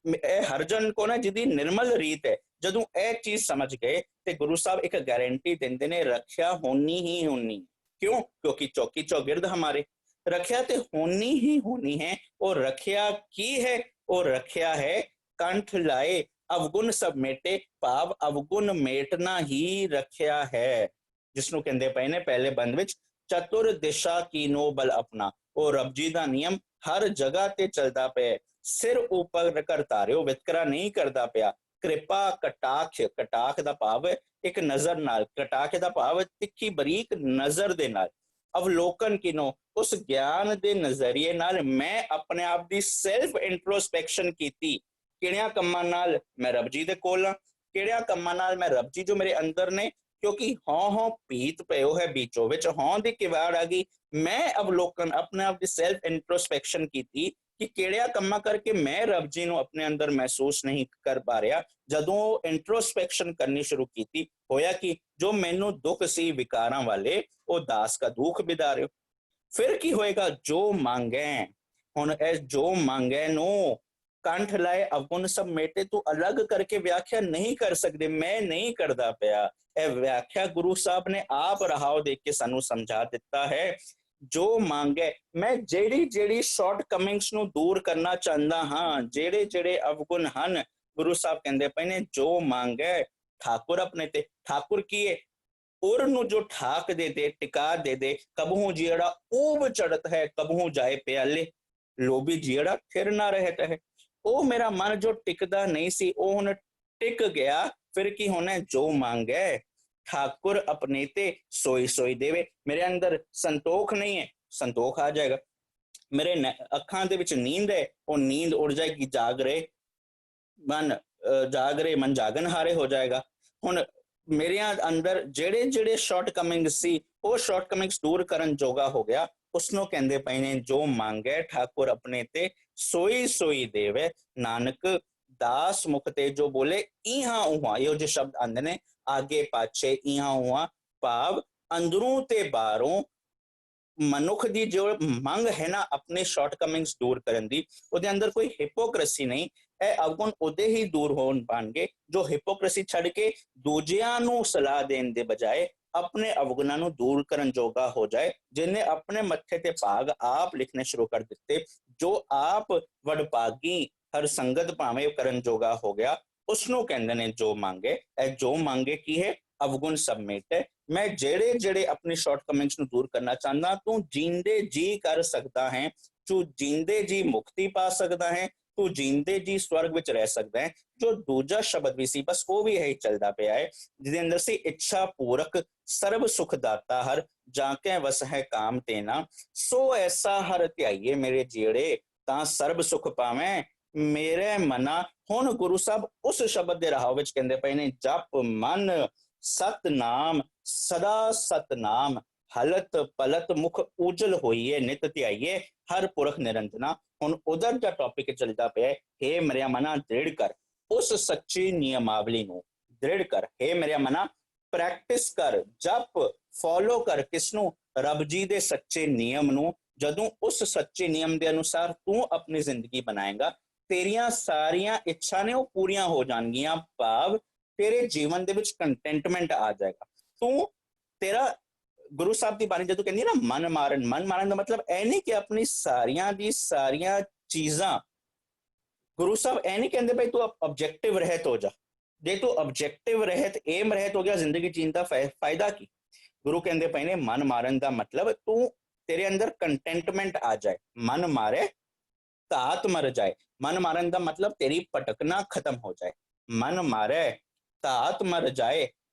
ਇਹ ਹਰ ਜਨ ਕੋ ਨਾ ਜਿਹਦੀ ਨਿਰਮਲ ਰੀਤ ਹੈ। ਜਦੋਂ ਇਹ ਚੀਜ਼ ਸਮਝ ਗਏ ਤੇ ਗੁਰੂ ਸਾਹਿਬ ਇੱਕ ਗਾਰੰਟੀ ਦਿੰਦੇ ਨੇ, ਰੱਖਿਆ ਹੋਣੀ ਹੀ ਹੋਣੀ। ਕਿਉਂ? ਕਿਉਂਕਿ ਚੌਕੀ ਚੌਗਿਰਦ ਹਮਾਰੇ, ਰੱਖਿਆ ਤੇ ਹੋਣੀ ਹੀ ਹੋਣੀ ਹੈ। ਉਹ ਰੱਖਿਆ ਕੀ ਹੈ? ਉਹ ਰੱਖਿਆ ਹੈ ਕੰਠ ਲਾਏ ਅਵਗੁਣ ਸਭ ਮੇਟੇ, ਭਾਵ ਅਵਗੁਣ ਮੇਟਣਾ ਹੀ ਰੱਖਿਆ ਹੈ, ਜਿਸਨੂੰ ਕਹਿੰਦੇ ਪਏ ਨੇ ਪਹਿਲੇ ਬੰਦ ਵਿੱਚ, ਚਤੁਰ ਦਿਸ਼ਾ ਕੀਨੋ ਬਲ ਆਪਣਾ। ਉਹ ਰੱਬ ਜੀ ਦਾ ਨਿਯਮ ਹਰ ਜਗ੍ਹਾ ਤੇ ਚੱਲਦਾ ਪਿਆ, ਸਿਰ ਉੱਪਰ ਕਰ ਧਾਰਿਓ, ਵਿਤਕਰਾ ਨਹੀਂ ਕਰਦਾ ਪਿਆ। ਕਿਰਪਾ ਕਟਾਖ, ਕਟਾਖ ਦਾ ਭਾਵ ਇੱਕ ਨਜ਼ਰ ਨਾਲ, ਕਟਾਖ ਦਾ ਭਾਵ ਤਿੱਖੀ ਬਰੀਕ ਨਜ਼ਰ ਦੇ ਨਾਲ। ਅਵਲੋਕਨ ਕਿਨੋ, ਉਸ ਗਿਆਨ ਦੇ ਨਜ਼ਰੀਏ ਨਾਲ ਮੈਂ ਆਪਣੇ ਆਪ ਦੀ ਸੈਲਫ ਇੰਟਰੋਸਪੈਕਸ਼ਨ ਕੀਤੀ। ਕਿਹੜਿਆਂ ਕੰਮਾਂ ਨਾਲ? ਮੈਂ ਰੱਬ ਜੀ ਦੇ ਕੋਲ ਹਾਂ। ਕਿਹੜਿਆਂ ਕੰਮਾਂ ਨਾਲ? ਮੈਂ ਰੱਬ ਜੀ ਜੋ ਮੇਰੇ ਅੰਦਰ ਨੇ, ਕਿਉਂਕਿ ਹਉ ਭੀਤ ਪਇਓ ਹੈ ਬੀਚੋ ਵਿੱਚ, ਹਉ ਦੀ ਕਿਵਾੜ ਆ ਗਈ। ਮੈਂ ਅਵਲੋਕਨ, ਆਪਣੇ ਆਪ ਦੀ ਸੈਲਫ ਇੰਟਰੋਸਪੈਕਸ਼ਨ ਕੀਤੀ ਕਿ ਕਿਹੜਿਆਂ ਕੰਮਾਂ ਕਰਕੇ ਮੈਂ ਰੱਬ ਜੀ ਨੂੰ ਆਪਣੇ ਅੰਦਰ ਮਹਿਸੂਸ ਨਹੀਂ ਕਰ ਪਾ ਰਿਹਾ। ਜਦੋਂ ਇੰਟਰੋਸਪੈਕਸ਼ਨ ਕਰਨੀ ਸ਼ੁਰੂ ਕੀਤੀ, ਹੋਇਆ ਕਿ ਜੋ ਮੈਨੂੰ ਦੁੱਖ ਸੀ ਵਿਕਾਰਾਂ ਵਾਲੇ, ਉਹ ਦਾਸ ਕਾ ਦੁੱਖ ਬਿਦਾਰਿਓ। ਫਿਰ ਕੀ ਹੋਏਗਾ? ਜੋ ਮੰਗੈ। ਹੁਣ ਇਹ ਜੋ ਮੰਗੈ ਨੂੰ ਕੰਠ ਲਾਏ ਅਵਗੁਣ ਸਭ ਮੇਟੇ ਤੋਂ ਅਲੱਗ ਕਰਕੇ ਵਿਆਖਿਆ ਨਹੀਂ ਕਰ ਸਕਦੇ, ਮੈਂ ਨਹੀਂ ਕਰਦਾ ਪਿਆ। ਇਹ ਵਿਆਖਿਆ ਗੁਰੂ ਸਾਹਿਬ ਨੇ ਆਪ ਰਹਾਓ ਦੇਖ ਕੇ ਸਾਨੂੰ ਸਮਝਾ ਦਿੱਤਾ ਹੈ। ਜੋ ਮੰਗੈ, ਮੈਂ ਜਿਹੜੀ ਸ਼ਾਰਟ ਕਮਿੰਗਸ ਨੂੰ ਦੂਰ ਕਰਨਾ ਚਾਹੁੰਦਾ ਹਾਂ, ਜਿਹੜੇ ਅਵਗੁਣ ਹਨ, ਗੁਰੂ ਸਾਹਿਬ ਕਹਿੰਦੇ ਪਏ ਨੇ ਜੋ ਮੰਗੈ ਠਾਕੁਰ ਆਪਣੇ ਤੇ। ਠਾਕੁਰ ਕੀ ਹੈ? ਉਰ ਨੂੰ ਜੋ ਠਾਕ ਦੇ ਦੇ, ਟਿਕਾ ਦੇ ਦੇ। ਕਬਹੂ ਜਿਹੜਾ ਊਬ ਚੜਤ ਹੈ, ਕਬਹੂ ਜਾਏ ਪਿਆਲੇ, ਲੋਭੀ ਜਿਹੜਾ ਫਿਰ ਨਾ ਰਹਿਤ ਹੈ। ਉਹ ਮੇਰਾ ਮਨ ਜੋ ਟਿਕਦਾ ਨਹੀਂ ਸੀ, ਉਹ ਹੁਣ ਟਿਕ ਗਿਆ। ਫਿਰ ਕੀ ਹੋਣਾ? ਜੋ ਮੰਗੈ ਠਾਕੁਰ ਆਪਣੇ ਤੇ ਸੋਈ ਸੋਈ ਦੇਵੇ। ਮੇਰੇ ਅੰਦਰ ਸੰਤੋਖ ਨਹੀਂ ਹੈ, ਸੰਤੋਖ ਆ ਜਾਏਗਾ। ਮੇਰੇ ਅੱਖਾਂ ਦੇ ਵਿੱਚ ਨੀਂਦ ਹੈ, ਉਹ ਨੀਂਦ ਉੜ ਜਾਏਗੀ। ਜਾਗ ਰਹੇ ਮਨ ਜਾਗਣ ਹਾਰੇ ਹੋ ਜਾਏਗਾ। ਹੁਣ ਮੇਰੇ ਅੰਦਰ ਜਿਹੜੇ ਸ਼ਾਰਟ ਕਮਿੰਗ ਸੀ, ਉਹ ਸ਼ਾਰਟ ਕਮਿੰਗਸ ਦੂਰ ਕਰਨ ਜੋਗਾ ਹੋ ਗਿਆ। ਉਸਨੂੰ ਕਹਿੰਦੇ ਪਏ ਨੇ ਜੋ ਮੰਗੈ ਠਾਕੁਰ ਆਪਣੇ ਤੇ ਸੋਈ ਸੋਈ ਦੇਵੇ। ਨਾਨਕ ਦਾਸ ਮੁਖ ਤੇ ਜੋ ਬੋਲੇ ਇਹਾਂ ਉਹਾਂ, ਇਹੋ ਜਿਹੇ ਸ਼ਬਦ ਆਉਂਦੇ ਨੇ ਆਗੇ ਪਾਛੇ, ਇਹਾਂ ਉਹਾਂ, ਭਾਵ ਅੰਦਰੋਂ ਤੇ ਬਾਹਰੋਂ ਮਨੁੱਖ ਦੀ ਜੋ ਮੰਗ ਹੈ ਨਾ ਆਪਣੇ ਸ਼ਾਰਟ ਕਮਿੰਗਸ ਦੂਰ ਕਰਨ ਦੀ, ਉਹਦੇ ਅੰਦਰ ਕੋਈ ਹਿਪੋਕ੍ਰੇਸੀ ਨਹੀਂ। ਇਹ ਅਵਗੁਣ ਉਹਦੇ ਹੀ ਦੂਰ ਹੋਣ ਪਾਣਗੇ ਜੋ ਹਿਪੋਕ੍ਰੇਸੀ ਛੱਡ ਕੇ ਦੂਜਿਆਂ ਨੂੰ ਸਲਾਹ ਦੇਣ ਦੇ ਬਜਾਏ ਆਪਣੇ ਅਵਗੁਣਾਂ ਨੂੰ ਦੂਰ ਕਰਨ ਜੋਗਾ ਹੋ ਜਾਏ, ਜਿਹਨੇ ਆਪਣੇ ਮੱਥੇ ਤੇ ਭਾਗ ਆਪ ਲਿਖਣੇ ਸ਼ੁਰੂ ਕਰ ਦਿੱਤੇ, ਜੋ ਆਪ ਵਡਭਾਗੀ ਹਰ ਸੰਗਤ ਭਾਵੇਂ ਕਰਨ ਜੋਗਾ ਹੋ ਗਿਆ, ਉਸਨੂੰ ਕਹਿੰਦੇ ਨੇ ਜੋ ਮੰਗੇ। ਇਹ ਜੋ ਮੰਗੇ ਕੀ ਹੈ? ਅਵਗੁਣ ਸਭ ਮੇਟੇ। ਮੈਂ ਜਿਹੜੇ ਆਪਣੀ ਸ਼ਾਰਟ ਕਮਿੰਗਸ ਨੂੰ ਦੂਰ ਕਰਨਾ ਚਾਹੁੰਦਾ, ਤੂੰ ਜੀਂਦੇ ਜੀ ਕਰ ਸਕਦਾ ਹੈ, ਤੂੰ ਜੀਂਦੇ ਜੀ ਮੁਕਤੀ ਪਾ ਸਕਦਾ ਹੈ, ਤੂੰ ਜੀਂਦੇ ਜੀ ਸਵਰਗ ਵਿੱਚ ਰਹਿ ਸਕਦਾ ਹੈ। ਜੋ ਦੂਜਾ ਸ਼ਬਦ ਵੀ ਸੀ, ਬਸ ਉਹ ਵੀ ਇਹੀ ਚੱਲਦਾ ਪਿਆ ਹੈ, ਜਿਹਦੇ ਅੰਦਰ ਸੀ ਇੱਛਾ ਪੂਰਕ ਸਰਬ ਸੁਖ ਦਾਤਾ ਹਰ, ਜਾਂ ਕੇ ਵਸ ਹੈ ਕਾਮ ਤੇਨਾ, ਸੋ ਐਸਾ ਹਰ ਧਿਆਈਏ ਮੇਰੇ ਜਿਹੜੇ, ਤਾਂ ਸਰਬ ਸੁਖ ਪਾਵੇਂ ਮੇਰੇ ਮਨਾ। ਹੁਣ ਗੁਰੂ ਸਾਹਿਬ ਉਸ ਸ਼ਬਦ ਦੇ ਰਾਹ ਵਿੱਚ ਕਹਿੰਦੇ ਪਏ ਨੇ, ਜਪ ਮਨ ਸਤਨਾਮ ਸਦਾ ਸਤਨਾਮ, ਹਲਤ ਪਲਤ ਮੁਖ ਉਜਲ ਹੋਈਏ, ਨਿਤ ਧਿਆਈਏ ਹਰ ਪੁਰਖ ਨਿਰੰਜਨਾ। ਹੁਣ ਉਧਰ ਦਾ ਟੌਪਿਕ ਚੱਲਦਾ ਪਿਆ ਹੈ, ਹੇ ਮੇਰਾ ਮਨਾ ਦ੍ਰਿੜ ਕਰ ਉਸ ਸੱਚੀ ਨਿਯਮਾਵਲੀ ਨੂੰ, ਦ੍ਰਿੜ ਕਰ। ਹੇ ਮੇਰਾ ਮਨਾ ਪ੍ਰੈਕਟਿਸ ਕਰ, ਜਪ ਫੋਲੋ ਕਰ, ਕਿਸ ਨੂੰ? ਰੱਬ ਜੀ ਦੇ ਸੱਚੇ ਨਿਯਮ ਨੂੰ, ਜਦੋਂ ਉਸ ਸੱਚੇ ਨਿਯਮ ਦੇ ਅਨੁਸਾਰ ਤੂੰ ਆਪਣੀ ਜ਼ਿੰਦਗੀ ਬਣਾਏਗਾ, ਤੇਰੀਆਂ ਸਾਰੀਆਂ ਇੱਛਾ ਨੇ ਉਹ ਪੂਰੀਆਂ ਹੋ ਜਾਣਗੀਆਂ, ਭਾਵ ਤੇਰੇ ਜੀਵਨ ਦੇ ਵਿੱਚ ਕੰਟੈਂਟਮੈਂਟ ਆ ਜਾਏਗਾ। ਤੂੰ ਤੇਰਾ ਗੁਰੂ ਸਾਹਿਬ ਦੀ ਬਾਣੀ ਜਦੋਂ ਕਹਿੰਦੀ ਹੈ ਨਾ ਮਨ ਮਾਰਨ ਦਾ ਮਤਲਬ ਇਹ ਨਹੀਂ ਕਿ ਆਪਣੀ ਸਾਰੀਆਂ ਦੀ ਸਾਰੀਆਂ ਚੀਜ਼ਾਂ, ਗੁਰੂ ਸਾਹਿਬ ਇਹ ਨਹੀਂ ਕਹਿੰਦੇ ਭਾਈ ਤੂੰ ਆਬਜੈਕਟਿਵ ਰਹਿਤ ਹੋ ਜਾ। ਜੇ ਤੂੰ ਆਬਜੈਕਟਿਵ ਰਹਿਤ, ਏਮ ਰਹਿਤ ਹੋ ਗਿਆ, ਜ਼ਿੰਦਗੀ ਜੀਣ ਦਾ ਫਾਇਦਾ ਕੀ? ਗੁਰੂ ਕਹਿੰਦੇ ਪਏ ਨੇ ਮਨ ਮਾਰਨ ਦਾ ਮਤਲਬ ਤੂੰ, ਤੇਰੇ ਅੰਦਰ ਕੰਟੈਂਟਮੈਂਟ ਆ ਜਾਏ। ਮਨ ਮਾਰੇ ਤਾਤ ਮਰ ਜਾਏ। ਮਨ ਮਾਰਨ ਦਾ ਮਤਲਬ ਤੇਰੀ ਭਟਕਣਾ ਖਤਮ ਹੋ ਜਾਏ। ਮਨ ਮਾਰੇ ਤਾਤ ਮਰ ਜਾਏ,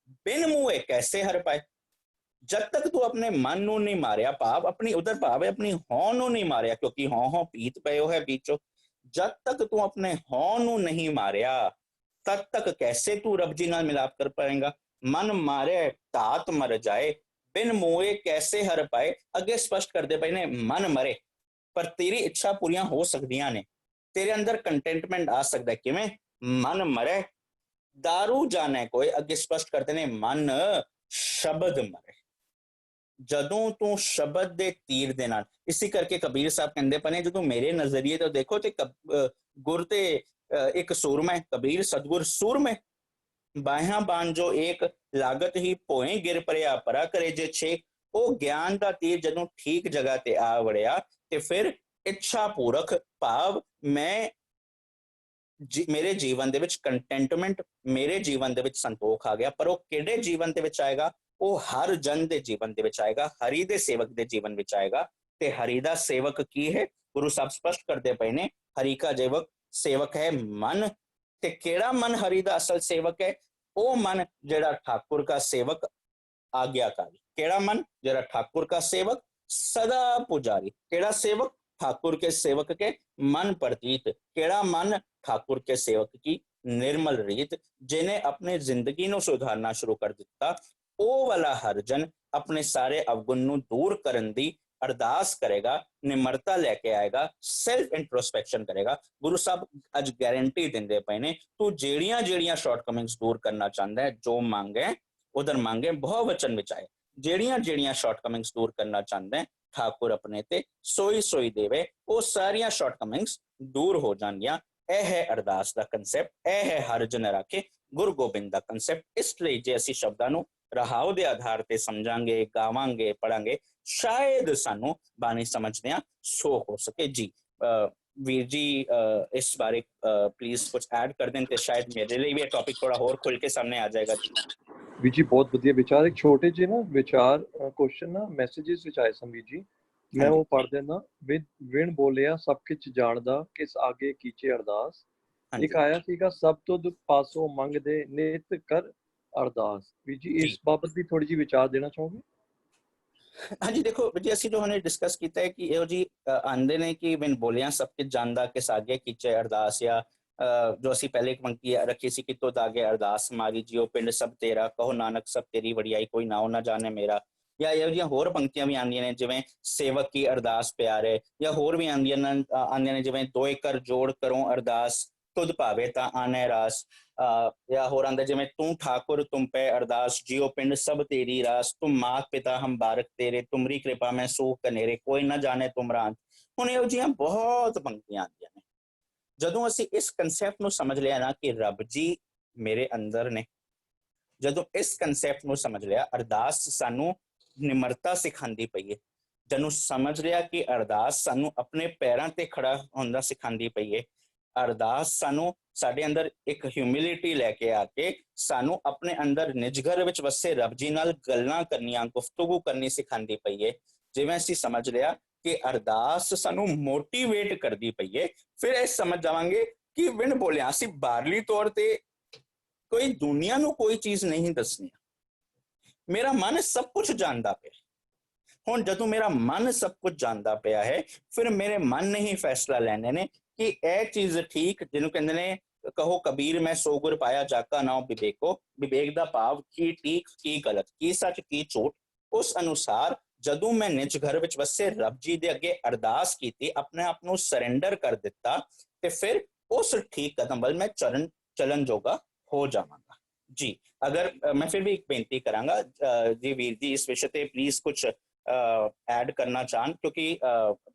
ਬਿਨ ਮੂਏ ਕੈਸੇ ਹਰ ਪਾਏ। ਜਦ ਤੱਕ ਤੂੰ ਆਪਣੇ ਮਨ ਨੂੰ ਨਹੀਂ ਮਾਰਿਆ, ਭਾਵ ਆਪਣੀ ਉਧਰ ਭਾਵ ਹੈ ਆਪਣੀ ਹੌਂ ਨੂੰ ਨਹੀਂ ਮਾਰਿਆ, ਕਿਉਂਕਿ ਹੌਂ ਪੀਤ ਪਇਓ ਹੈ ਵਿੱਚੋਂ। ਜਦ ਤੱਕ ਤੂੰ ਆਪਣੇ ਹੌਂ ਨੂੰ ਨਹੀਂ ਮਾਰਿਆ, ਤਦ ਤੱਕ ਕੈਸੇ ਤੂੰ ਰੱਬ ਜੀ ਨਾਲ ਮਿਲਾਪ ਕਰ ਪਾਏਗਾ। ਮਨ ਮਾਰੇ ਤਾਤ ਮਰ ਜਾਏ, ਬਿਨ ਮੋਏ ਕੈਸੇ ਹਰ ਪਾਏ। ਅੱਗੇ ਸਪਸ਼ਟ ਕਰਦੇ ਪਏ ਨੇ ਮਨ ਮਰੇ ਪਰ ਤੇਰੀ ਇੱਛਾ ਪੂਰੀਆਂ ਹੋ ਸਕਦੀਆਂ ਨੇ, ਤੇਰੇ ਅੰਦਰ ਕੰਟੈਂਟਮੈਂਟ ਆ ਸਕਦਾ। ਕਿਵੇਂ? ਮਨ ਮਰੇ ਦਾਰੂ ਜਾਣੇ ਕੋਈ। ਅੱਗੇ ਸਪਸ਼ਟ ਕਰਦੇ ਨੇ ਮਨ ਸ਼ਬਦ ਮਰੇ। ਜਦੋਂ ਤੂੰ ਸ਼ਬਦ ਦੇ ਤੀਰ ਦੇ ਨਾਲ, ਇਸੇ ਕਰਕੇ ਕਬੀਰ ਸਾਹਿਬ ਕਹਿੰਦੇ ਪਏ ਨੇ ਜਦੋਂ ਮੇਰੇ ਨਜ਼ਰੀਏ ਤੋਂ ਦੇਖੋ ਤੇ ਗੁਰ ਤੇ ਇੱਕ ਸੂਰਮਾ, ਕਬੀਰ ਸਤਗੁਰ ਸੂਰਮੇ ਬਾਹਾਂ ਬਾਂਝੋ ਏਕ, ਲਾਗਤ ਹੀ ਭੋਏ ਗਿਰ ਪਰਿਆ ਪਰਾ ਕਰੇ ਜੇ ਛੇ। ਉਹ ਗਿਆਨ ਦਾ ਤੀਰ ਜਦੋਂ ਠੀਕ ਜਗ੍ਹਾ ਤੇ ਆ ਵੜਿਆ ਤੇ ਫਿਰ ਇੱਛਾ ਪੂਰਕ, ਭਾਵ ਮੈਂ ਮੇਰੇ ਜੀਵਨ ਦੇ ਵਿੱਚ ਕੰਟੈਂਟਮੈਂਟ, ਮੇਰੇ ਜੀਵਨ ਦੇ ਵਿੱਚ ਸੰਤੋਖ ਆ ਗਿਆ। ਪਰ ਉਹ ਕਿਹੜੇ ਜੀਵਨ ਦੇ ਵਿੱਚ ਆਏਗਾ? ਉਹ ਹਰ ਜਨ ਦੇ ਜੀਵਨ ਦੇ ਵਿੱਚ ਆਏਗਾ, ਹਰੀ ਦੇ ਸੇਵਕ ਦੇ ਜੀਵਨ ਵਿੱਚ ਆਏਗਾ। ਤੇ ਹਰੀ ਦਾ ਸੇਵਕ ਕੀ ਹੈ? ਗੁਰੂ ਸਾਹਿਬ ਸਪਸ਼ਟ ਕਰਦੇ ਪਏ ਨੇ ਹਰੀ ਕਾ ਸੇਵਕ ਹੈ ਮਨ। ਤੇ ਕਿਹੜਾ ਮਨ ਹਰੀ ਦਾ ਅਸਲ ਸੇਵਕ ਹੈ? ਉਹ ਮਨ ਜਿਹੜਾ ਠਾਕੁਰ ਦਾ ਸੇਵਕ ਆਗਿਆਕਾਰੀ। ਕਿਹੜਾ ਮਨ? ਜਿਹੜਾ ਠਾकुर का सेवक सदा पुजारी। केड़ा सेवक? ठाकुर के सेवक के मन प्रतीत। केड़ा मन? ठाकुर के सेवक की निर्मल रीत। जिन्हें अपने जिंदगी ਨੂੰ ਸੁਧਾਰਨਾ ਸ਼ੁਰੂ ਕਰ ਦਿੱਤਾ, ਉਹ ਵਾਲਾ ਹਰ ਜਨ ਆਪਣੇ ਸਾਰੇ ਅਵਗੁਣ ਨੂੰ ਦੂਰ ਕਰਨ ਦੀ ਅਰਦਾਸ ਕਰੇਗਾ, ਨਿਮਰਤਾ ਲੈ ਕੇ ਆਏਗਾ, ਸੈਲਫ ਇੰਟਰੋਸਪੈਕਸ਼ਨ ਕਰੇਗਾ। ਗੁਰੂ ਸਾਹਿਬ ਅੱਜ ਗਾਰੰਟੀ ਦਿੰਦੇ ਪਏ ਨੇ ਤੂੰ ਜਿਹੜੀਆਂ ਸ਼ਾਰਟਕਮਿੰਗਸ ਦੂਰ ਕਰਨਾ ਚਾਹੁੰਦਾ ਹੈ, ਜੋ ਮੰਗੇ ਉਧਰ ਮੰਗੇ, ਬਹੁ ਵਚਨ ਵਿੱਚ ਆਏ। ਜਿਹੜੀਆਂ ਸ਼ਾਰਟਕਮਿੰਗਸ ਦੂਰ ਕਰਨਾ ਚਾਹੁੰਦਾ ਹੈ, ਠਾकुर ਆਪਣੇ ਤੇ ਸੋਈ ਦੇਵੇ, ਉਹ ਸਾਰੀਆਂ ਸ਼ਾਰਟਕਮਿੰਗਸ ਦੂਰ ਹੋ ਜਾਣਗੀਆਂ। ਇਹ ਹੈ ਅਰਦਾਸ ਦਾ ਕਨਸੈਪਟ, ਇਹ ਹੈ ਹਰ ਜਨ ਰਾਖੇ ਗੁਰੂ ਗੋਬਿੰਦ ਦਾ ਕਨਸੈਪਟ। ਇਸ ਲਈ ਜੇ ਅਸੀਂ ਸ਼ਬਦਾਂ ਨੂੰ ਰਹਾਉ ਦੇ ਆਧਾਰ ਤੇ ਸਮਝਾਂਗੇ, ਗਾਵਾਂਗੇ, ਪੜਾਂਗੇ, ਸ਼ਾਇਦ ਸਾਨੂੰ ਬਾਣੀ ਸਮਝਦਿਆਂ ਸੋ ਹੋ ਸਕੇ। ਜੀ ਵੀਰ ਜੀ ਇਸ ਬਾਰੇ ਪਲੀਜ਼ ਕੁਝ ਐਡ ਕਰ ਦੇਣ ਤੇ ਸ਼ਾਇਦ ਮੇਰੇ ਲਈ ਵੀ ਇਹ ਟੌਪਿਕ ਥੋੜਾ ਹੋਰ ਖੁੱਲ ਕੇ ਸਾਹਮਣੇ ਆ ਜਾਏਗਾ। ਵੀਰ ਜੀ ਬਹੁਤ ਵਧੀਆ ਵਿਚਾਰ। ਇੱਕ ਛੋਟੇ ਜਿਹੇ ਨਾ ਵਿਚਾਰ ਕੁਐਸਚਨ ਨਾ ਮੈਸੇजेस ਵਿੱਚ ਆਏ ਸਨ ਵੀਰ ਜੀ, ਮੈਂ ਉਹ ਪੜ੍ਹ ਦਿੰਦਾ। ਵਿਣ ਬੋਲਿਆ ਸਭ ਕੁਝ ਜਾਣਦਾ, ਕਿਸ ਆਗੇ ਕੀਚੇ ਅਰਦਾਸ। ਇੱਕ ਆਇਆ ਸੀਗਾ ਸਭ ਤੁਧ ਪਾਸੋਂ ਮੰਗਦੇ, ਨਿਤ ਕਰ ਅਰਦਾਸ। ਵੀਰ ਜੀ ਇਸ ਬਾਬਤ ਵੀ ਥੋੜੀ ਜਿਹੀ ਵਿਚਾਰ ਦੇਣਾ ਚਾਹੋਗੇ? ਹਾਂਜੀ ਦੇਖੋ ਜੀ, ਅਸੀਂ ਜੋ ਹੁਣੇ ਡਿਸਕਸ ਕੀਤਾ ਹੈ ਕਿ ਇਹੋ ਜੀ ਆਂਦੇ ਨੇ ਕਿ ਵਿਣ ਬੋਲਿਆ ਸਭ ਕੁਝ ਜਾਣਦਾ, ਕਿਸ ਆਗੇ ਕੀਚੇ ਅਰਦਾਸ। ਜਾਂ ਜੋ ਅਸੀਂ ਪਹਿਲੇ ਇੱਕ ਪੰਕਤੀ ਰੱਖੀ ਸੀ ਕਿ ਤੁਧ ਆਗੇ ਅਰਦਾਸ ਮਾਰੀ, ਜਿਉ ਪਿੰਡ ਸਭ ਤੇਰਾ, ਕਹੋ ਨਾਨਕ ਸਭ ਤੇਰੀ ਵਡਿਆਈ, ਕੋਈ ਨਾਉ ਨਾ ਜਾਣੇ ਮੇਰਾ। ਜਾਂ ਇਹੋ ਜਿਹੀਆਂ ਹੋਰ ਪੰਕਤੀਆਂ ਵੀ ਆਉਂਦੀਆਂ ਨੇ ਜਿਵੇਂ ਸੇਵਕ ਕੀ ਅਰਦਾਸ ਪਿਆਰੇ, ਜਾਂ ਹੋਰ ਵੀ ਆਉਂਦੀਆਂ ਨੇ ਜਿਵੇਂ ਦੋਏ ਕਰ ਜੋੜ ਕਰੋ ਅਰਦਾਸ, ਤੁਧ ਭਾਵੇ ਤਾਂ ਆਨੇ ਰਾਸ। ਜਾਂ ਹੋਰ ਆਂਦਾ ਜਿਵੇਂ ਤੂੰ ਠਾकुर ਤੁਮ ਪੈ ਅਰਦਾਸ, ਜਿਉ ਪਿੰਡ ਸਭ ਤੇਰੀ ਰਾਸ, ਤੁਮ ਮਾਤ ਪਿਤਾ ਹਮ ਬਾਰਕ ਤੇਰੇ, ਤੁਮਰੀ ਕਿਰਪਾ ਮੈਂ ਸੂਖ ਕਨੇਰੇ, ਕੋਈ ਨਾ ਜਾਣੇ ਤੁਮਰਾ। ਹੁਣ ਇਹੋ ਜਿਹੀਆਂ ਬਹੁਤ ਪੰਕਤੀਆਂ ਆਉਂਦੀਆਂ ਨੇ। ਜਦੋਂ ਅਸੀਂ ਇਸ ਕਨਸੈਪਟ ਨੂੰ ਸਮਝ ਲਿਆ ਨਾ ਕਿ ਰੱਬ ਜੀ ਮੇਰੇ ਅੰਦਰ ਨੇ, ਜਦੋਂ ਇਸ ਕਨਸੈਪਟ ਨੂੰ ਸਮਝ ਲਿਆ, ਅਰਦਾਸ ਸਾਨੂੰ ਨਿਮਰਤਾ ਸਿਖਾਉਂਦੀ ਪਈ ਹੈ। ਜਦੋਂ ਸਮਝ ਲਿਆ ਕਿ ਅਰਦਾਸ ਸਾਨੂੰ ਆਪਣੇ ਪੈਰਾਂ ਤੇ ਖੜਾ ਹੁੰਦਾ ਸਿਖਾਉਂਦੀ ਪਈ ਹੈ, ਅਰਦਾਸ ਸਾਨੂੰ ਸਾਡੇ ਅੰਦਰ ਇੱਕ ਹਿਊਮਿਲਿਟੀ ਲੈ ਕੇ ਆ ਕੇ ਸਾਨੂੰ ਆਪਣੇ ਅੰਦਰ ਨਿਜਗਰ ਵਿੱਚ ਵਸੇ ਰੱਬ ਜੀ ਨਾਲ ਗੱਲਾਂ ਕਰਨੀਆਂ, ਗੁਫ਼ਤਗੂ ਕਰਨੀ ਸਿਖਾਉਂਦੀ ਪਈ ਹੈ। ਜਿਵੇਂ ਅਸੀਂ ਸਮਝ ਲਿਆ ਕਿ ਅਰਦਾਸ ਸਾਨੂੰ ਮੋਟੀਵੇਟ ਕਰਦੀ ਪਈ ਹੈ, ਫਿਰ ਇਹ ਸਮਝ ਜਾਵਾਂਗੇ ਕਿ ਵਿਣ ਬੋਲਿਆ ਅਸੀਂ ਬਾਹਰਲੀ ਤੌਰ ਤੇ ਕੋਈ ਦੁਨੀਆ ਨੂੰ ਕੋਈ ਚੀਜ਼ ਨਹੀਂ ਦੱਸਣੀ। ਮੇਰਾ ਮਨ ਸਭ ਕੁਝ ਜਾਣਦਾ ਪਿਆ। ਹੁਣ ਜਦੋਂ ਮੇਰਾ ਮਨ ਸਭ ਕੁਝ ਜਾਣਦਾ ਪਿਆ ਹੈ, ਫਿਰ ਮੇਰੇ ਮਨ ਨੇ ਹੀ ਫੈਸਲਾ ਲੈਣੇ ਨੇ ਕਿ ਇਹ ਚੀਜ਼ ਠੀਕ, ਜਿਹਨੂੰ ਕਹਿੰਦੇ ਨੇ ਕਹੋ ਕਬੀਰ ਮੈਂ ਸੋ ਗੁਰ ਪਾਇਆ ਜਾਕਾ ਨਾਉ ਵਿਵੇਕੋ। ਵਿਵੇਕ ਦਾ ਭਾਵ ਕੀ ਠੀਕ ਕੀ ਗਲਤ, ਕੀ ਸੱਚ ਕੀ ਝੂਠ। ਉਸ ਅਨੁਸਾਰ ਜਦੋਂ ਮੈਂ ਨਿਜ ਘਰ ਵਿੱਚ ਵਸੇ ਰੱਬ ਜੀ ਦੇ ਅੱਗੇ ਅਰਦਾਸ ਕੀਤੀ, ਆਪਣੇ ਆਪ ਨੂੰ ਸਰੈਂਡਰ ਕਰ ਦਿੱਤਾ, ਤੇ ਫਿਰ ਉਸ ਠੀਕ ਕਦਮ ਵੱਲ ਮੈਂ ਚਲਣ ਜੋਗਾ ਹੋ ਜਾਵਾਂਗਾ। ਜੀ ਅਗਰ ਮੈਂ ਫਿਰ ਵੀ ਇੱਕ ਬੇਨਤੀ ਕਰਾਂਗਾ ਜੀ ਵੀਰ ਜੀ, ਇਸ ਵਿਸ਼ੇ ਤੇ ਪਲੀਜ਼ ਕੁਝ ਐਡ ਕਰਨਾ ਚਾਹਣ, ਕਿਉਂਕਿ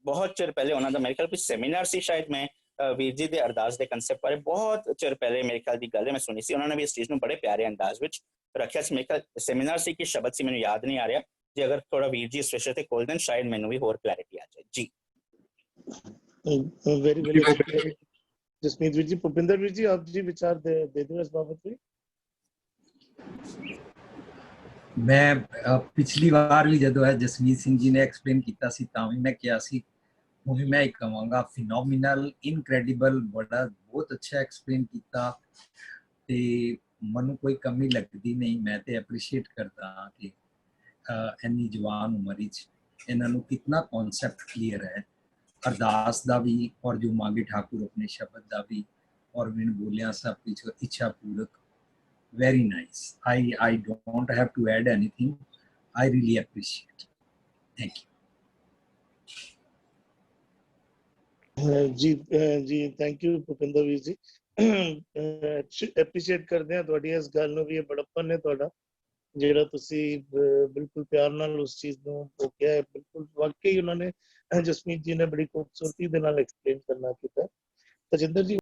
ਬਹੁਤ ਚਿਰ ਪਹਿਲੇ ਉਹਨਾਂ ਦਾ ਮੇਰੇ ਖਿਆਲ ਕੋਈ ਸੈਮੀਨਾਰ ਸੀ, ਸ਼ਾਇਦ ਮੈਂ ਵੀਰ ਜੀ ਦੇ ਅਰਦਾਸ ਦੇ ਕੰਸੈਪਟ ਬਾਰੇ ਬਹੁਤ ਚਿਰ ਪਹਿਲੇ ਮੇਰੇ ਖਿਆਲ ਦੀ ਗੱਲ ਹੈ, ਮੈਂ ਸੁਣੀ ਸੀ। ਉਹਨਾਂ ਨੇ ਵੀ ਇਸ ਚੀਜ਼ ਨੂੰ ਬੜੇ ਪਿਆਰੇ ਅੰਦਾਜ਼ ਵਿੱਚ ਰੱਖਿਆ ਸੀ। ਮੇਰੇ ਖਿਆਲ ਸੈਮੀਨਾਰ ਸੀ ਕਿ ਸ਼ਬਦ ਸੀ, ਮੈਨੂੰ ਯਾਦ ਨਹੀਂ ਆ ਰਿਹਾ। ਜੇ ਅਗਰ ਥੋੜਾ ਵੀਰ ਜੀ ਇਸ ਵਿਸ਼ੇ ਤੇ ਖੋਲ ਦੇਣ, ਸ਼ਾਇਦ ਮੈਨੂੰ ਵੀ ਹੋਰ ਕਲੈਰਿਟੀ ਆ ਜਾਏ ਜੀ। Very very Jasmeet Veer ji. भूपिंदर वीर जी, आप जी विचार दे दो इस बाबत में। मैं पिछली वार भी जदों है जसमीत सिंह जी ने एक्सप्लेन किया सी तां भी मैं किया सी, ਹੁਣ ਮੈਂ ਇਹ ਕਹਾਂਗਾ ਫਿਨੋਮੀਨਲ, ਇਨਕ੍ਰੈਡੀਬਲ, ਬੜਾ ਬਹੁਤ ਅੱਛਾ ਐਕਸਪਲੇਨ ਕੀਤਾ ਤੇ ਮੈਨੂੰ ਕੋਈ ਕਮੀ ਲੱਗਦੀ ਨਹੀਂ। ਮੈਂ ਤੇ ਐਪਰੀਸ਼ੀਏਟ ਕਰਦਾ ਹਾਂ ਕਿ ਇੰਨੀ ਜਵਾਨ ਉਮਰ ਵਿੱਚ ਇਹਨਾਂ ਨੂੰ ਕਿੰਨਾ ਕਨਸੈਪਟ ਕਲੀਅਰ ਹੈ ਅਰਦਾਸ ਦਾ ਵੀ ਔਰ ਜੋ ਮਾਂਗੇ ਠਾकुर अपने शब्द ਦਾ ਵੀ ਔਰ ਵਿਣ ਬੋਲਿਆ ਸਭ ਕੁਝ ਇੱਛਾ ਪੂਰਕ। very nice. I don't have to add anything. I really appreciate. Thank you. जी जी थैंक यू ਭੁਪਿੰਦਰ ਵੀਰ ਜੀ। ਐਪਰੀਸ਼ੀਏਟ ਕਰਦੇ ਹਾਂ ਤੁਹਾਡੀ ਇਸ ਗੱਲ ਨੂੰ ਵੀ। ਇਹ ਬੜਪਨ ਹੈ ਤੁਹਾਡਾ ਜਿਹੜਾ ਤੁਸੀਂ ਬਿਲਕੁਲ ਪਿਆਰ ਨਾਲ ਉਸ ਚੀਜ਼ ਨੂੰ ਰੋਕਿਆ ਹੈ। ਬਿਲਕੁਲ ਵਾਕਈ ਉਹਨਾਂ ਨੇ, ਜਸਮੀਤ ਜੀ ਨੇ ਬੜੀ ਖੂਬਸੂਰਤੀ ਦੇ ਨਾਲ ਐਕਸਪਲੇਨ ਕਰਨਾ ਕੀਤਾ। ਤਜਿੰਦਰ ਜੀ